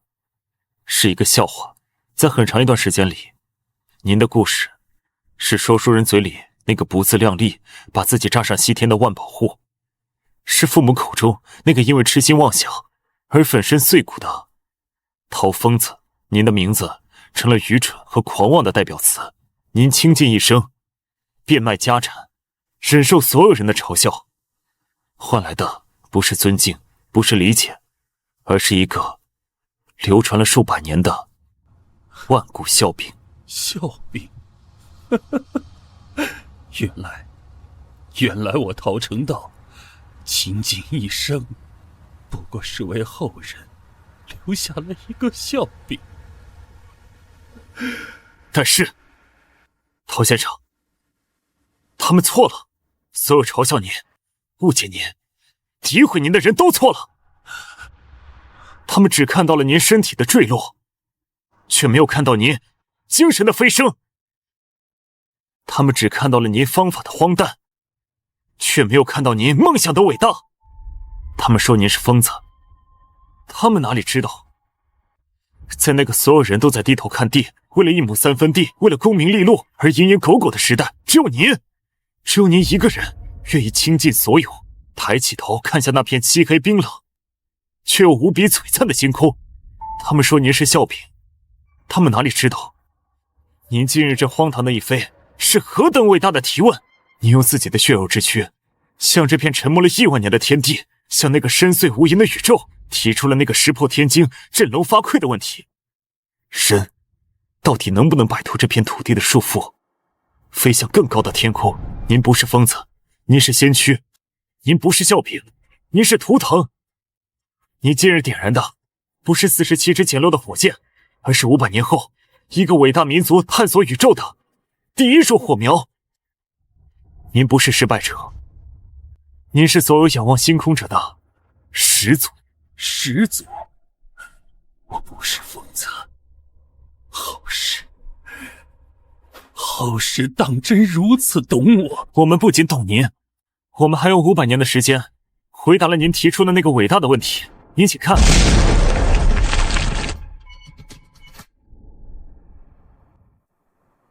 是一个笑话。在很长一段时间里，您的故事是说书人嘴里那个不自量力把自己炸上西天的万宝户，是父母口中那个因为痴心妄想而粉身碎骨的陶疯子。您的名字成了愚蠢和狂妄的代表词。您倾尽一生，变卖家产，忍受所有人的嘲笑，换来的不是尊敬，不是理解，而是一个流传了数百年的万古笑柄。笑柄？原来我陶成道倾尽一生，不过是为后人留下了一个笑柄。但是，陶先生，他们错了，所有嘲笑您、误解您、诋毁您的人都错了。他们只看到了您身体的坠落，却没有看到您精神的飞升。他们只看到了您方法的荒诞，却没有看到您梦想的伟大。他们说您是疯子，他们哪里知道，在那个所有人都在低头看地，为了1亩3分地，为了功名利禄而蝇营狗苟的时代，只有您一个人愿意倾尽所有，抬起头看向那片漆黑冰冷却又无比璀璨的星空。他们说您是笑柄，他们哪里知道，您今日这荒唐的一飞是何等伟大的提问。您用自己的血肉之躯，向这片沉默了1万年的天地，向那个深邃无垠的宇宙，提出了那个石破天惊、振聋发聩的问题：人到底能不能摆脱这片土地的束缚，飞向更高的天空？您不是疯子，您是先驱，您不是笑柄，您是图腾。您今日点燃的不是47支简陋的火箭，而是500年后一个伟大民族探索宇宙的第一束火苗。您不是失败者，您是所有仰望星空者的始祖。始祖？我不是疯子。后世当真如此懂我？我们不仅懂您，我们还用500年的时间回答了您提出的那个伟大的问题。您请看。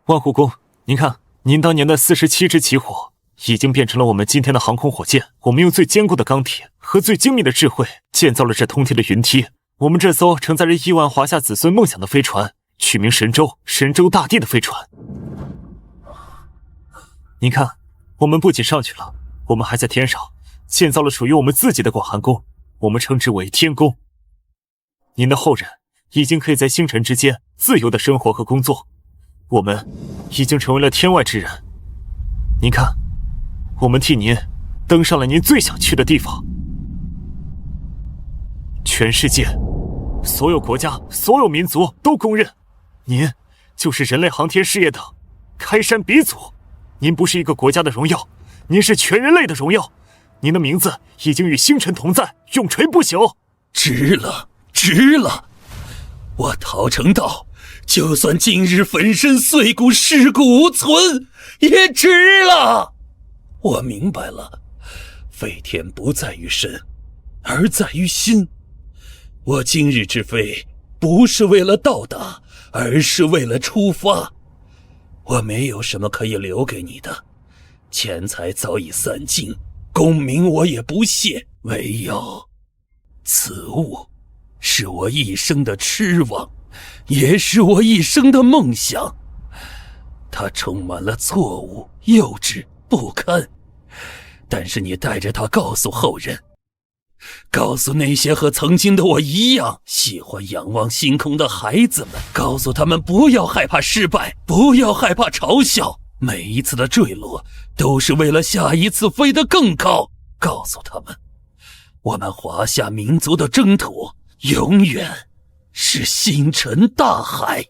万护公，您看，您当年的47支奇火已经变成了我们今天的航空火箭。我们用最坚固的钢铁和最精密的智慧建造了这通天的云梯。我们这艘承载着亿万华夏子孙梦想的飞船，取名神舟，神州大地的飞船。您看，我们不仅上去了，我们还在天上建造了属于我们自己的广寒宫，我们称之为天宫。您的后人已经可以在星辰之间自由的生活和工作，我们已经成为了天外之人。您看，我们替您登上了您最想去的地方。全世界所有国家、所有民族都公认，您就是人类航天事业的开山鼻祖。您不是一个国家的荣耀，您是全人类的荣耀。您的名字已经与星辰同在，永垂不朽。值了，值了！我陶成道，就算今日粉身碎骨、尸骨无存，也值了。我明白了，飞天不在于身，而在于心。我今日之飞，不是为了到达，而是为了出发。我没有什么可以留给你的，钱财早已散尽，功名我也不屑，唯有此物是我一生的痴望，也是我一生的梦想。它充满了错误、幼稚、不堪，但是你带着它告诉后人，告诉那些和曾经的我一样喜欢仰望星空的孩子们，告诉他们不要害怕失败，不要害怕嘲笑，每一次的坠落都是为了下一次飞得更高。告诉他们，我们华夏民族的征途永远是星辰大海。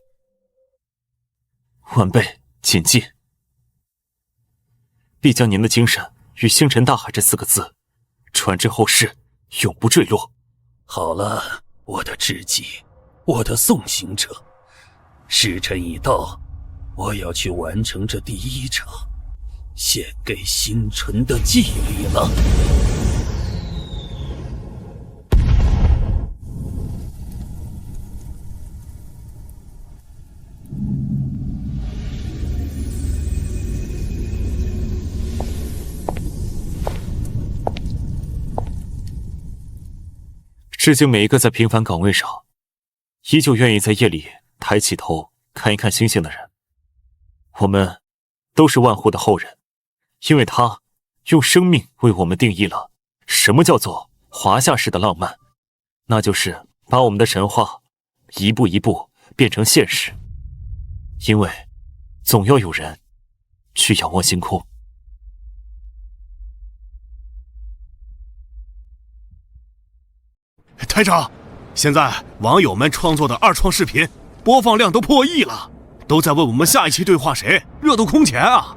晚辈谨记，必将您的精神与星辰大海这4个字传至后世，永不坠落。好了，我的知己，我的送行者，时辰已到，我要去完成这第一场献给星辰的祭礼了。致敬每一个在平凡岗位上依旧愿意在夜里抬起头看一看星星的人。我们都是万户的后人，因为他用生命为我们定义了什么叫做华夏式的浪漫，那就是把我们的神话一步一步变成现实。因为总要有人去仰望星空。台长，现在网友们创作的二创视频播放量都破亿了，都在问我们下一期对话谁，热度空前啊！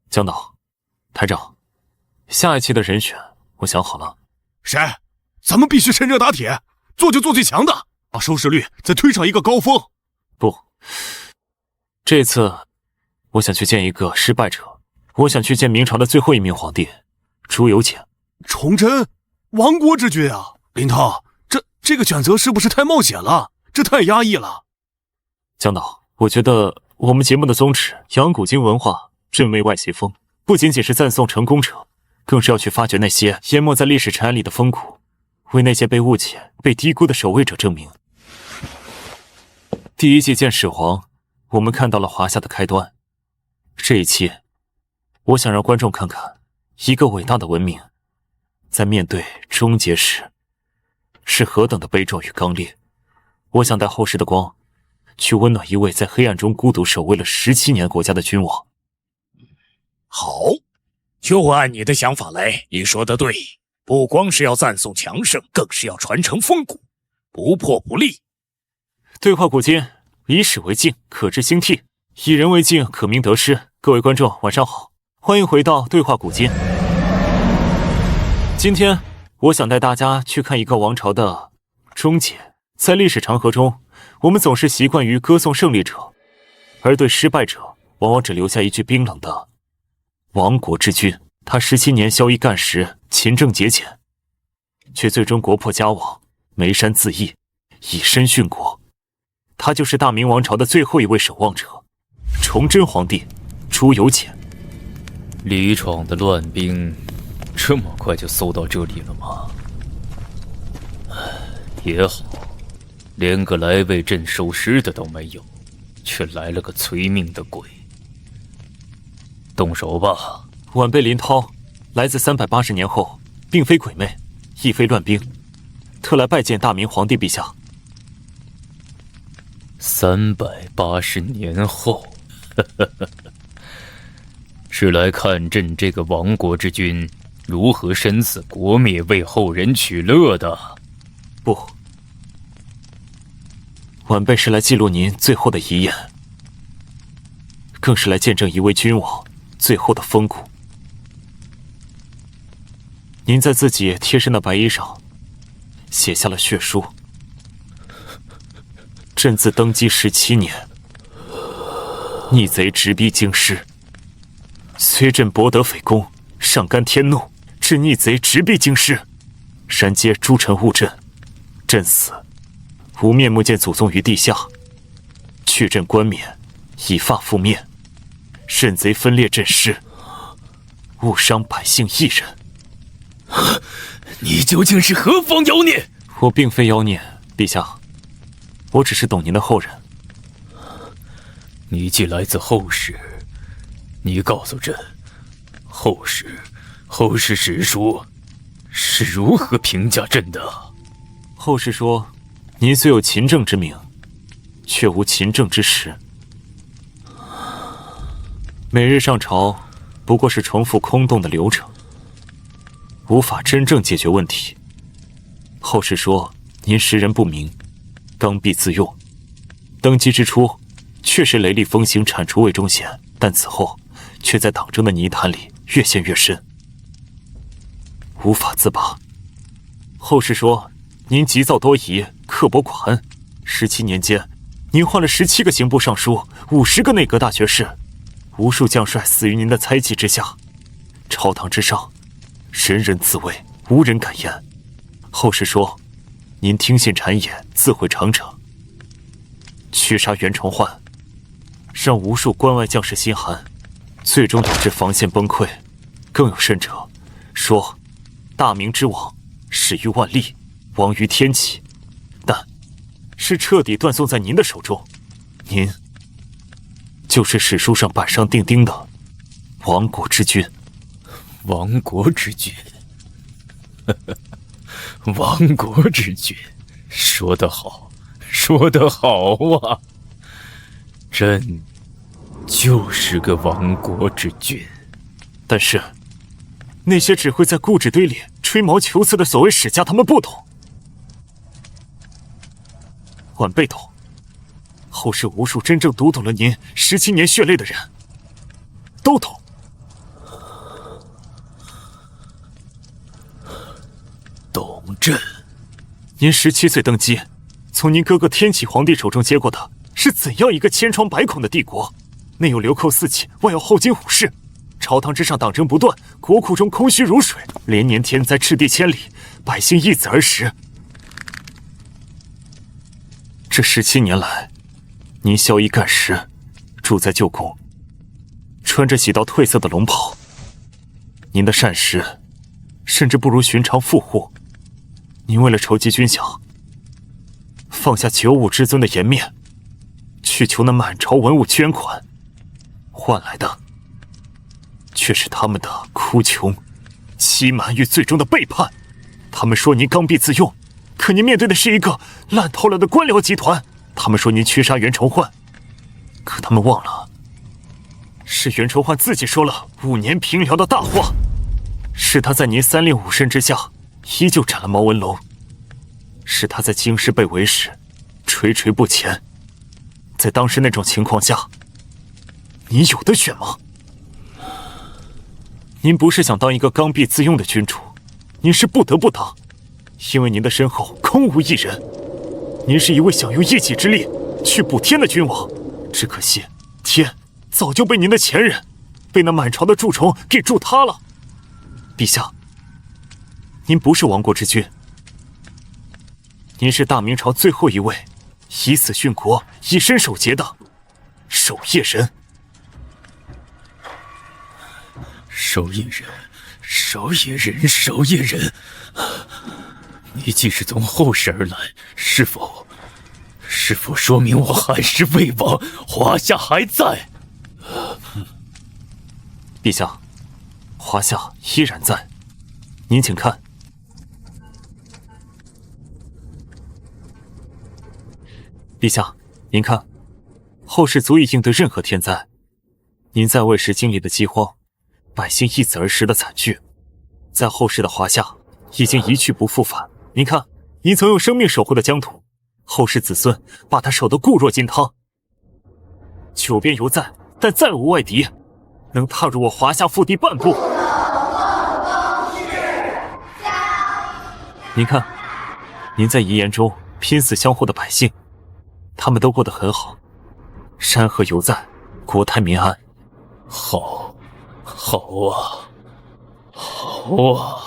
江导，台长，下一期的人选我想好了。谁？咱们必须趁热打铁，做就做最强的，把收视率再推上一个高峰。不，这次我想去见一个失败者，我想去见明朝的最后一名皇帝朱由检。崇祯，亡国之君啊！林涛，这个选择是不是太冒险了？这太压抑了。江导，我觉得我们节目的宗旨扬古今文化，振为外邪风，不仅仅是赞颂成功者，更是要去发掘那些淹没在历史尘埃里的风骨，为那些被误解、被低估的守卫者证明。第一季见始皇，我们看到了华夏的开端。这一期，我想让观众看看一个伟大的文明在面对终结时是何等的悲壮与刚烈。我想带后世的光去温暖一位在黑暗中孤独守卫了17年国家的君王。好，就按你的想法来，你说的对，不光是要赞颂强盛，更是要传承风骨，不破不立。对话古今，以史为镜，可知兴替；以人为镜，可明得失。各位观众晚上好，欢迎回到对话古今。今天我想带大家去看一个王朝的终结。在历史长河中，我们总是习惯于歌颂胜利者，而对失败者往往只留下一句冰冷的亡国之君。他17年萧役干时，勤政节俭，却最终国破家亡，眉山自缢，以身殉国。他就是大明王朝的最后一位守望者，崇祯皇帝朱由检。李闯的乱兵这么快就搜到这里了吗？也好，连个来为朕收尸的都没有，却来了个催命的鬼。动手吧。晚辈林涛来自380年后，并非鬼魅，亦非乱兵，特来拜见大明皇帝陛下。380年后，是来看朕这个亡国之君如何身死国灭，为后人取乐的。不，晚辈是来记录您最后的遗言，更是来见证一位君王最后的风骨。您在自己贴身的白衣上写下了血书。朕自登基17年，逆贼直逼京师，虽朕博得匪功，上干天怒，致逆贼直逼京师，山街诸臣误朕，朕死，无面目见祖宗于地下，去朕冠冕，以发覆面，甚贼分裂朕师，误伤百姓一人。你究竟是何方妖孽？我并非妖孽，陛下，我只是懂您的后人。你既来自后世，你告诉朕，后世史书是如何评价朕的？后世说，您虽有勤政之名，却无勤政之实。每日上朝，不过是重复空洞的流程，无法真正解决问题。后世说，您识人不明，刚愎自用。登基之初，确实雷厉风行，铲除魏忠贤，但此后却在党争的泥潭里越陷越深，无法自拔。后世说您急躁多疑，刻薄寡恩。17年间，您换了17个刑部尚书，50个内阁大学士，无数将帅死于您的猜忌之下。朝堂之上，人人自危，无人敢言。后世说，您听信谗言，自毁长城，驱杀袁崇焕，让无数关外将士心寒，最终导致防线崩溃。更有甚者，说大明之亡，始于万历，亡于天启，但是彻底断送在您的手中。您就是史书上板上钉钉的亡国之君。亡国之君，亡国之君，说得好，说得好啊！朕就是个亡国之君。但是那些只会在故纸堆里吹毛求疵的所谓史家，他们不懂，晚辈懂。后世无数真正读懂了您17年血泪的人，都懂。懂朕。您17岁登基，从您哥哥天启皇帝手中接过的是怎样一个千疮百孔的帝国？内有流寇四起，外有后金虎视，朝堂之上党争不断，国库中空虚如水，连年天灾赤地千里，百姓一子而食。这17年来，您宵衣干食，住在旧宫，穿着几道褪色的龙袍，您的膳食甚至不如寻常富户。您为了筹集军饷，放下95之尊的颜面，去求那满朝文武捐款，换来的却是他们的哭穷、欺瞒与最终的背叛。他们说您刚愎自用，可您面对的是一个烂透了的官僚集团。他们说您驱杀袁崇焕，可他们忘了，是袁崇焕自己说了5年平辽的大话，是他在您3令5申之下依旧斩了毛文龙，是他在京师被围时惴惴不前。在当时那种情况下，你有得选吗？您不是想当一个刚愎自用的君主，您是不得不当，因为您的身后空无一人。您是一位想用一己之力去补天的君王，只可惜天早就被您的前任，被那满朝的蛀虫给蛀塌了。陛下，您不是亡国之君，您是大明朝最后一位以死殉国、以身守节的守夜人。守夜人，守夜人，守夜人。你既是从后世而来，是否说明我汉室未亡，华夏还在？陛下，华夏依然在。您请看。陛下，您看，后世足以应对任何天灾。您在位时经历的饥荒，百姓一子而食的惨剧，在后世的华夏已经一去不复返。您看，您曾用生命守护的疆土，后世子孙把它守得固若金汤。九边犹在，但再无外敌能踏入我华夏腹地半步。您看，您在遗言中拼死相护的百姓，他们都过得很好，山河犹在，国泰民安。好，好啊，好啊！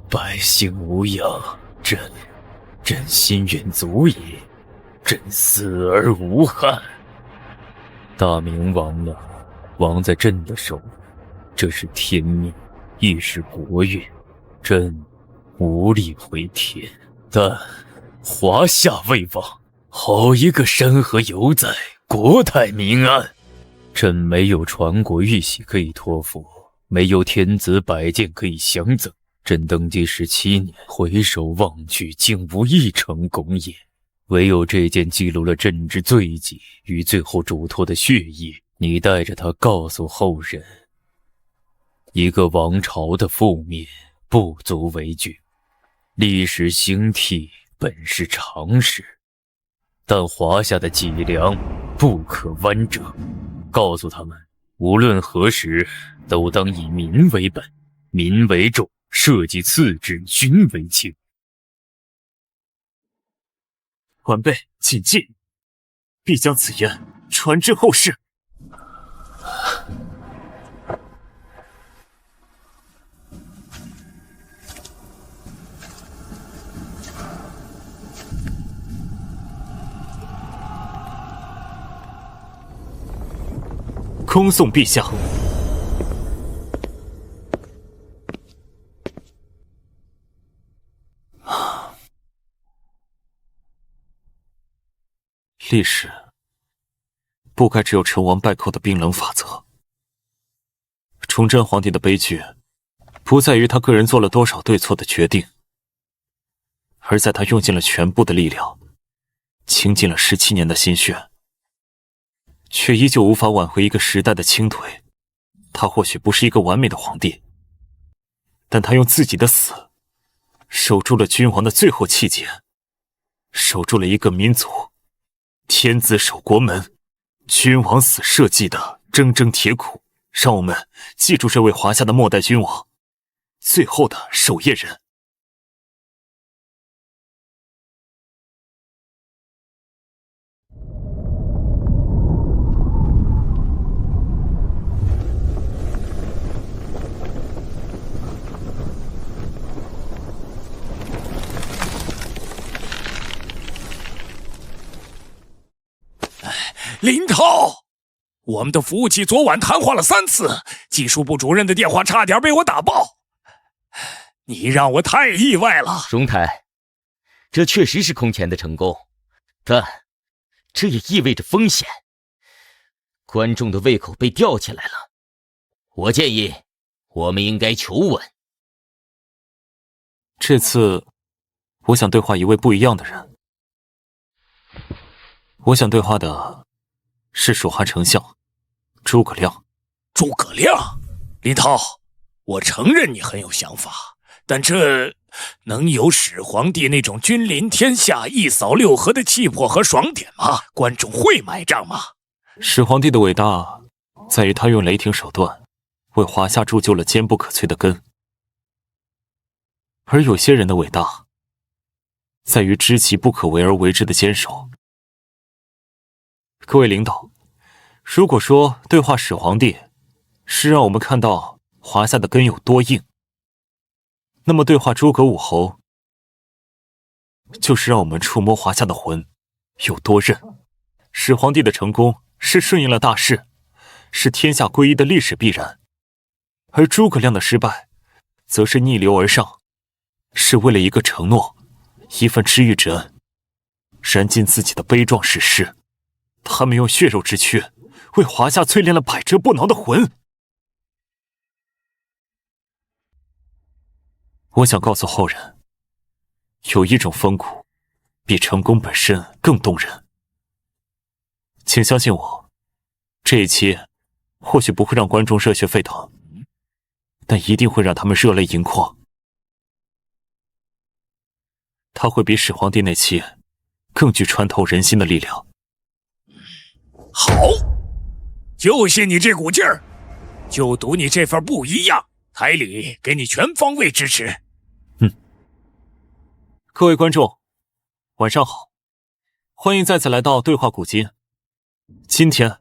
百姓无恙，朕心愿足矣，朕死而无憾。大明亡了，亡在朕的手，这是天命，亦是国运，朕无力回天。但华夏未亡，好一个山河犹在，国泰民安。朕没有传国玉玺可以托付，没有天子百剑可以相赠。朕登基17年，回首望去，竟无一成功业。唯有这件记录了朕之罪己与最后嘱托的血液，你带着它告诉后人：一个王朝的覆灭不足为惧，历史兴替本是常事，但华夏的脊梁不可弯折。告诉他们，无论何时都当以民为本，民为重，社稷次之，君为轻。晚辈谨记，必将此言传至后世。恭送陛下。历史不该只有成王败寇的冰冷法则。崇祯皇帝的悲剧，不在于他个人做了多少对错的决定，而在他用尽了全部的力量，倾尽了17年的心血，却依旧无法挽回一个时代的倾颓。他或许不是一个完美的皇帝，但他用自己的死，守住了君王的最后气节，守住了一个民族天子守国门，君王死社稷的铮铮铁骨。让我们记住这位华夏的末代君王，最后的守夜人。林涛，我们的服务器昨晚瘫痪了3次，技术部主任的电话差点被我打爆，你让我太意外了。荣台，这确实是空前的成功，但这也意味着风险。观众的胃口被吊起来了，我建议我们应该求稳。这次我想对话一位不一样的人。我想对话的是蜀汉丞相诸葛亮。诸葛亮，林涛，我承认你很有想法，但这能有始皇帝那种君临天下、一扫六合的气魄和爽点吗？观众会买账吗？始皇帝的伟大在于他用雷霆手段为华夏铸就了坚不可摧的根，而有些人的伟大在于知其不可为而为之的坚守。各位领导，如果说对话始皇帝是让我们看到华夏的根有多硬，那么对话诸葛武侯就是让我们触摸华夏的魂有多韧。始皇帝的成功是顺应了大势，是天下归一的历史必然，而诸葛亮的失败则是逆流而上，是为了一个承诺，一份知遇之恩，燃尽自己的悲壮史诗。他们用血肉之躯为华夏淬炼了百折不挠的魂。我想告诉后人，有一种风骨比成功本身更动人。请相信我，这一期或许不会让观众热血沸腾，但一定会让他们热泪盈眶。它会比始皇帝那期更具穿透人心的力量。好，就信你这股劲儿，就赌你这份不一样，台里给你全方位支持。各位观众，晚上好，欢迎再次来到对话古今。今天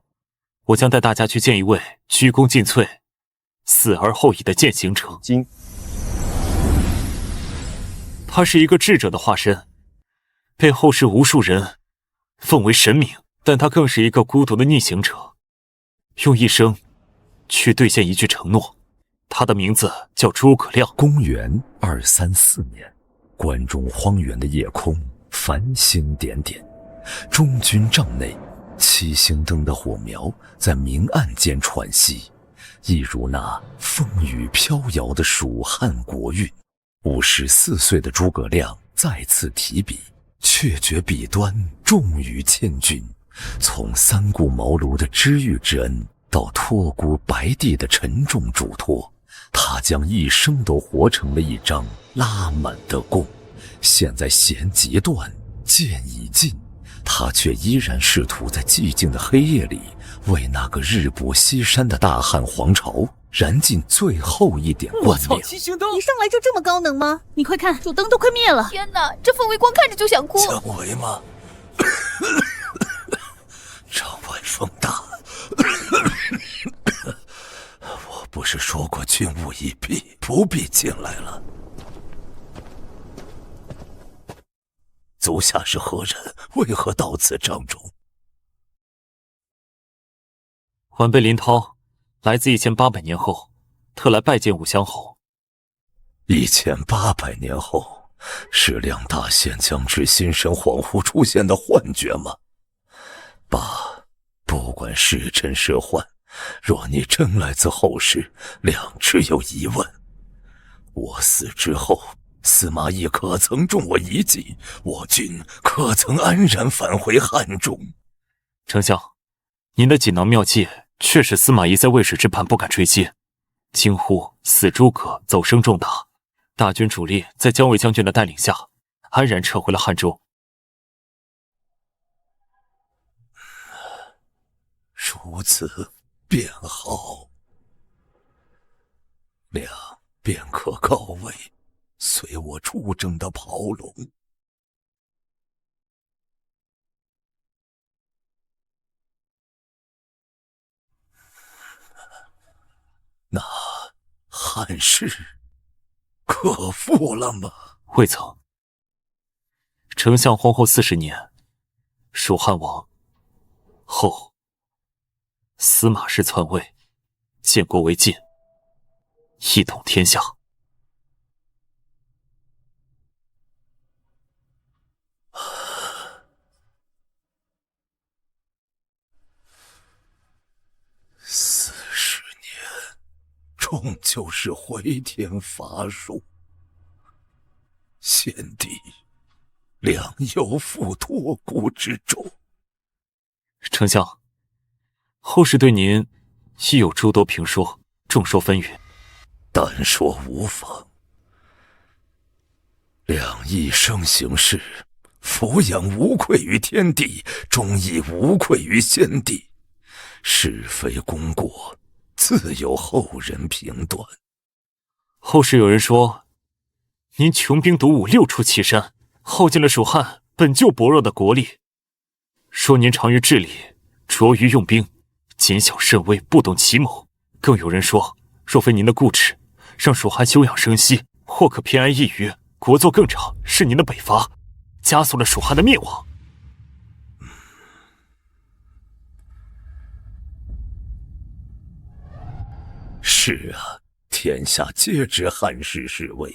我将带大家去见一位鞠躬尽瘁、死而后已的践行者。他是一个智者的化身，被后世无数人奉为神明，但他更是一个孤独的逆行者，用一生去兑现一句承诺。他的名字叫诸葛亮。公元234年，关中荒原的夜空繁星点点，中军帐内7星灯的火苗在明暗间喘息，一如那风雨飘摇的蜀汉国运。54岁的诸葛亮再次提笔，确决笔端重于千钧，从三顾茅庐的知遇之恩到托孤白帝的沉重嘱托，他将一生都活成了一张拉满的弓。现在弦即断，箭已尽，他却依然试图在寂静的黑夜里为那个日薄西山的大汉皇朝燃尽最后一点光明。七星灯！一上来就这么高能吗？你快看，主灯都快灭了！天哪，这氛围光看着就想哭。姜维吗？场外风大。我不是说过军务已毕，不必进来了。足下是何人？为何到此帐中？晚辈林涛，来自1800年后，特来拜见武乡侯。1800年后，是两大仙将至心神恍惚出现的幻觉吗？罢，不管是真是幻，若你真来自后世，两只有疑问：我死之后，司马懿可曾中我一计？我军可曾安然返回汉中？丞相，您的锦囊妙计确使司马懿在渭水之畔不敢追击，惊呼死诸葛走声重大，大军主力在姜维将军的带领下安然撤回了汉中。如此便好，两便可告慰，随我出征的袍龙。那汉室可复了吗？未曾。丞相皇后40年，蜀汉王后司马氏篡位，建国为晋，一统天下。40年，终究是回天乏术。先帝良有负托孤之重。丞相，后世对您亦有诸多评说，众说纷纭。单说无妨。两一生行事，俯仰无愧于天地，忠义无愧于先帝。是非功过，自有后人评断。后世有人说，您穷兵黩武6出祁山，耗尽了蜀汉本就薄弱的国力。说您长于治理，拙于用兵，谨小慎微，不懂奇谋。更有人说，若非您的固执，让蜀汉休养生息，或可偏安一隅，国祚更长，是您的北伐，加速了蜀汉的灭亡。是啊，天下皆知汉室是魏，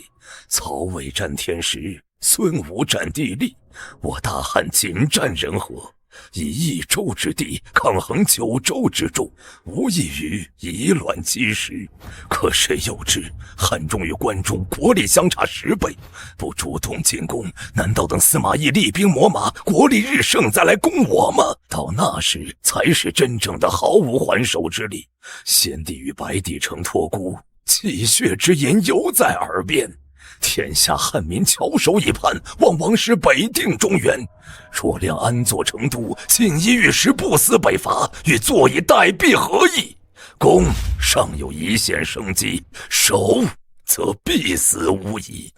曹魏占天时，孙吴占地利，我大汉仅占人和，以1州之地抗衡9州之众，无异于以卵击石。可谁又知汉中与关中国力相差10倍，不主动进攻，难道等司马懿厉兵秣马，国力日盛再来攻我吗？到那时才是真正的毫无还手之力。先帝与白帝城托孤，泣血之言犹在耳边。天下汉民翘首以盼，望王师北定中原。若量安坐成都，锦衣玉食，不思北伐，与坐以待毙何异？攻尚有一线生机，守则必死无疑。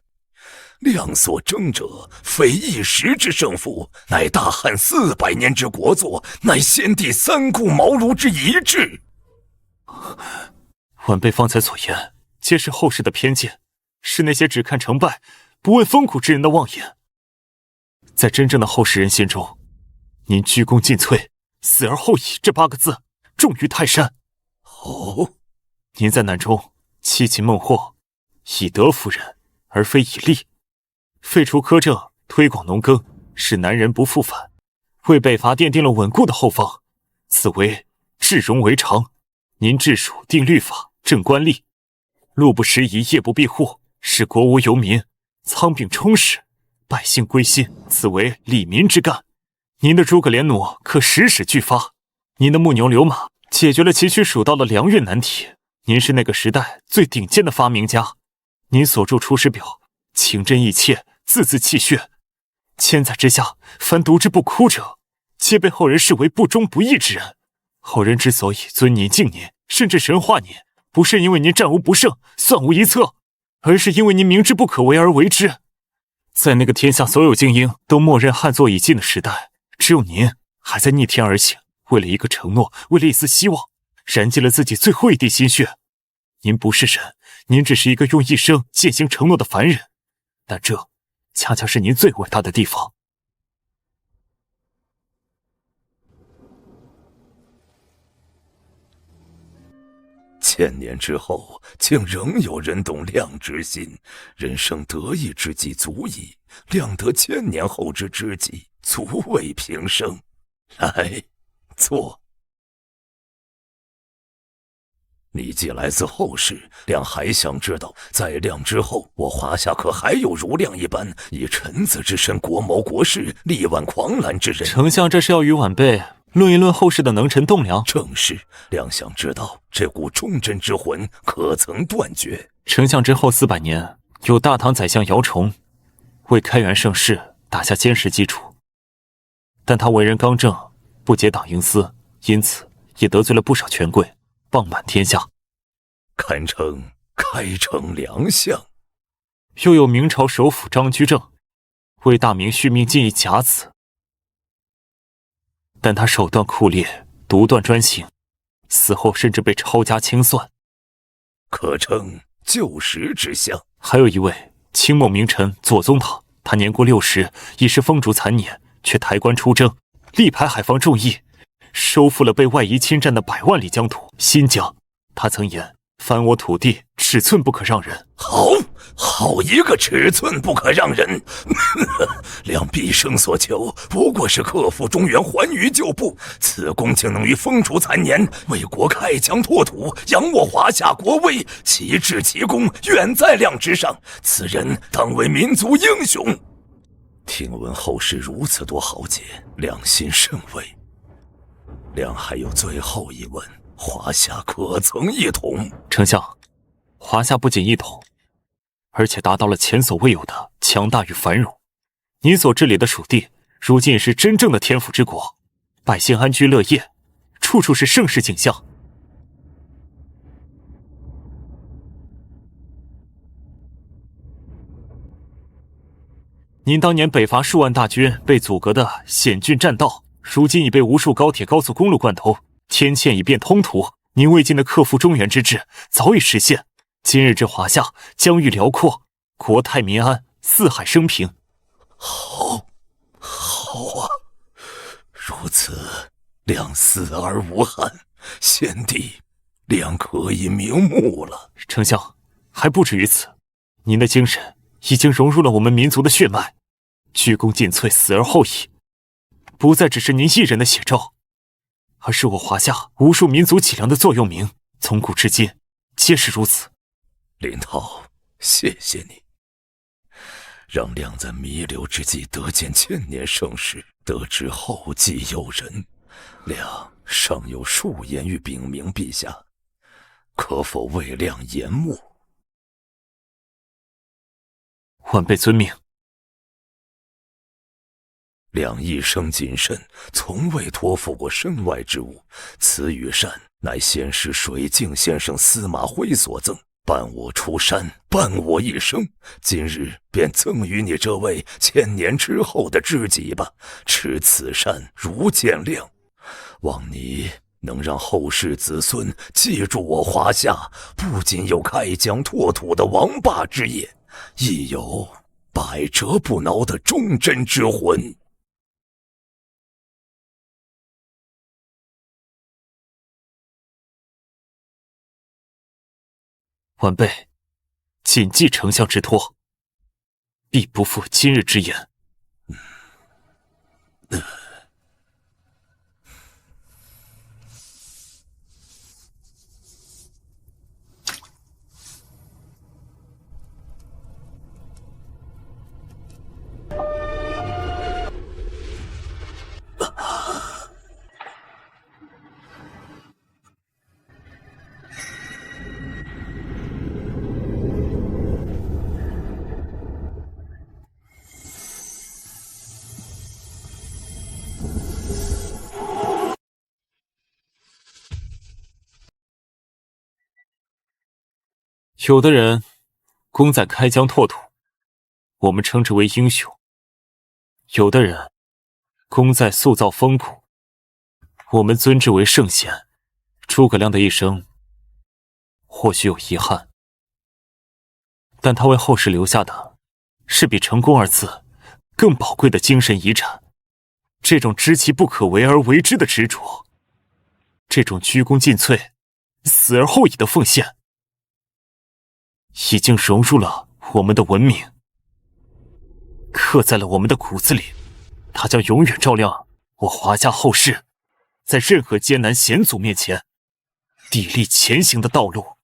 量所争者，非一时之胜负，乃大汉400年之国祚，乃先帝3顾茅庐之遗志。晚辈方才所言，皆是后世的偏见，是那些只看成败，不问风苦之人的妄言。在真正的后世人心中，您鞠躬尽瘁，死而后已这8个字重于泰山。哦，您在南中七擒孟获，以德服人，而非以利。废除苛政，推广农耕，使南人不复返，为北伐奠定了稳固的后方。此为治戎为常。您治蜀定律法，正官吏，路不拾遗，夜不闭户，使国无游民，仓廪充实，百姓归心，此为利民之干。您的诸葛连弩可时使俱发，您的木牛流马解决了崎岖蜀道的粮运难题。您是那个时代最顶尖的发明家。您所著《出师表》，情真意切，字字泣血。千载之下，凡读之不哭者，皆被后人视为不忠不义之人。后人之所以尊您敬您，甚至神化您，不是因为您战无不胜、算无一策，而是因为您明知不可为而为之。在那个天下所有精英都默认汉作已尽的时代，只有您还在逆天而行，为了一个承诺，为了一丝希望，燃尽了自己最后一滴心血。您不是神，您只是一个用一生践行承诺的凡人，但这恰恰是您最伟大的地方。1000年之后，竟仍有人懂量之心。人生得意之际足矣，量得1000年后之知己，足为平生。来，坐。你既来自后世，亮还想知道，在亮之后，我华夏可还有如亮一般以臣子之身国谋国事、力挽狂澜之人？丞相这是要与晚辈论一论后世的能臣栋梁。正是，亮想知道这股忠贞之魂可曾断绝？丞相之后400年，有大唐宰相姚崇为开元盛世打下坚实基础，但他为人刚正，不结党营私，因此也得罪了不少权贵，傍满天下，堪称开城良相。又有明朝首辅张居正为大明续命进一甲子，但他手段酷烈，独断专行，死后甚至被抄家清算，可称旧时之相。还有一位清末名臣左宗棠，他年过60，已是风烛残年，却抬棺出征，力排海防众议，收复了被外夷侵占的100万里疆土。新疆，他曾言：“犯我土地，尺寸不可让人。”好一个尺寸不可让人！亮毕生所求，不过是克服中原，还于旧部。此公竟能于风烛残年，为国开疆拓土，扬我华夏国威，其志其功，远在亮之上。此人当为民族英雄。听闻后世如此多豪杰，亮心甚慰。亮还有最后一问：华夏可曾一统？丞相，华夏不仅一统，而且达到了前所未有的强大与繁荣。您所治理的蜀地，如今也是真正的天府之国，百姓安居乐业，处处是盛世景象。您当年北伐数万大军被阻隔的险峻栈道，如今已被无数高铁高速公路贯通，天堑已变通途。您未尽的克服中原之志早已实现，今日之华夏疆域辽阔，国泰民安，四海升平。好啊，如此亮死而无憾，先帝亮可以瞑目了。丞相，还不止于此，您的精神已经融入了我们民族的血脉，鞠躬尽瘁，死而后已，不再只是您一人的写照，而是我华夏无数民族脊梁的座右铭，从古至今皆是如此。林涛，谢谢你，让亮在弥留之际得见1000年盛世，得知后继有人。亮尚有数言欲禀明陛下，可否为亮言目？晚辈遵命。亮一生谨慎，从未托付过身外之物。此羽扇乃先师水镜先生司马徽所赠，伴我出山，伴我一生。今日便赠予你这位1000年之后的知己吧。持此扇如见亮，望你能让后世子孙记住我华夏，不仅有开疆拓土的王霸之业，亦有百折不挠的忠贞之魂。晚辈谨记丞相之托，必不负今日之言。有的人功在开疆拓土，我们称之为英雄；有的人功在塑造风骨，我们尊之为圣贤。诸葛亮的一生或许有遗憾，但他为后世留下的是比成功二字更宝贵的精神遗产。这种知其不可为而为之的执着，这种鞠躬尽瘁、死而后已的奉献，已经融入了我们的文明，刻在了我们的骨子里。它将永远照亮我华夏后世在任何艰难险阻面前砥砺前行的道路。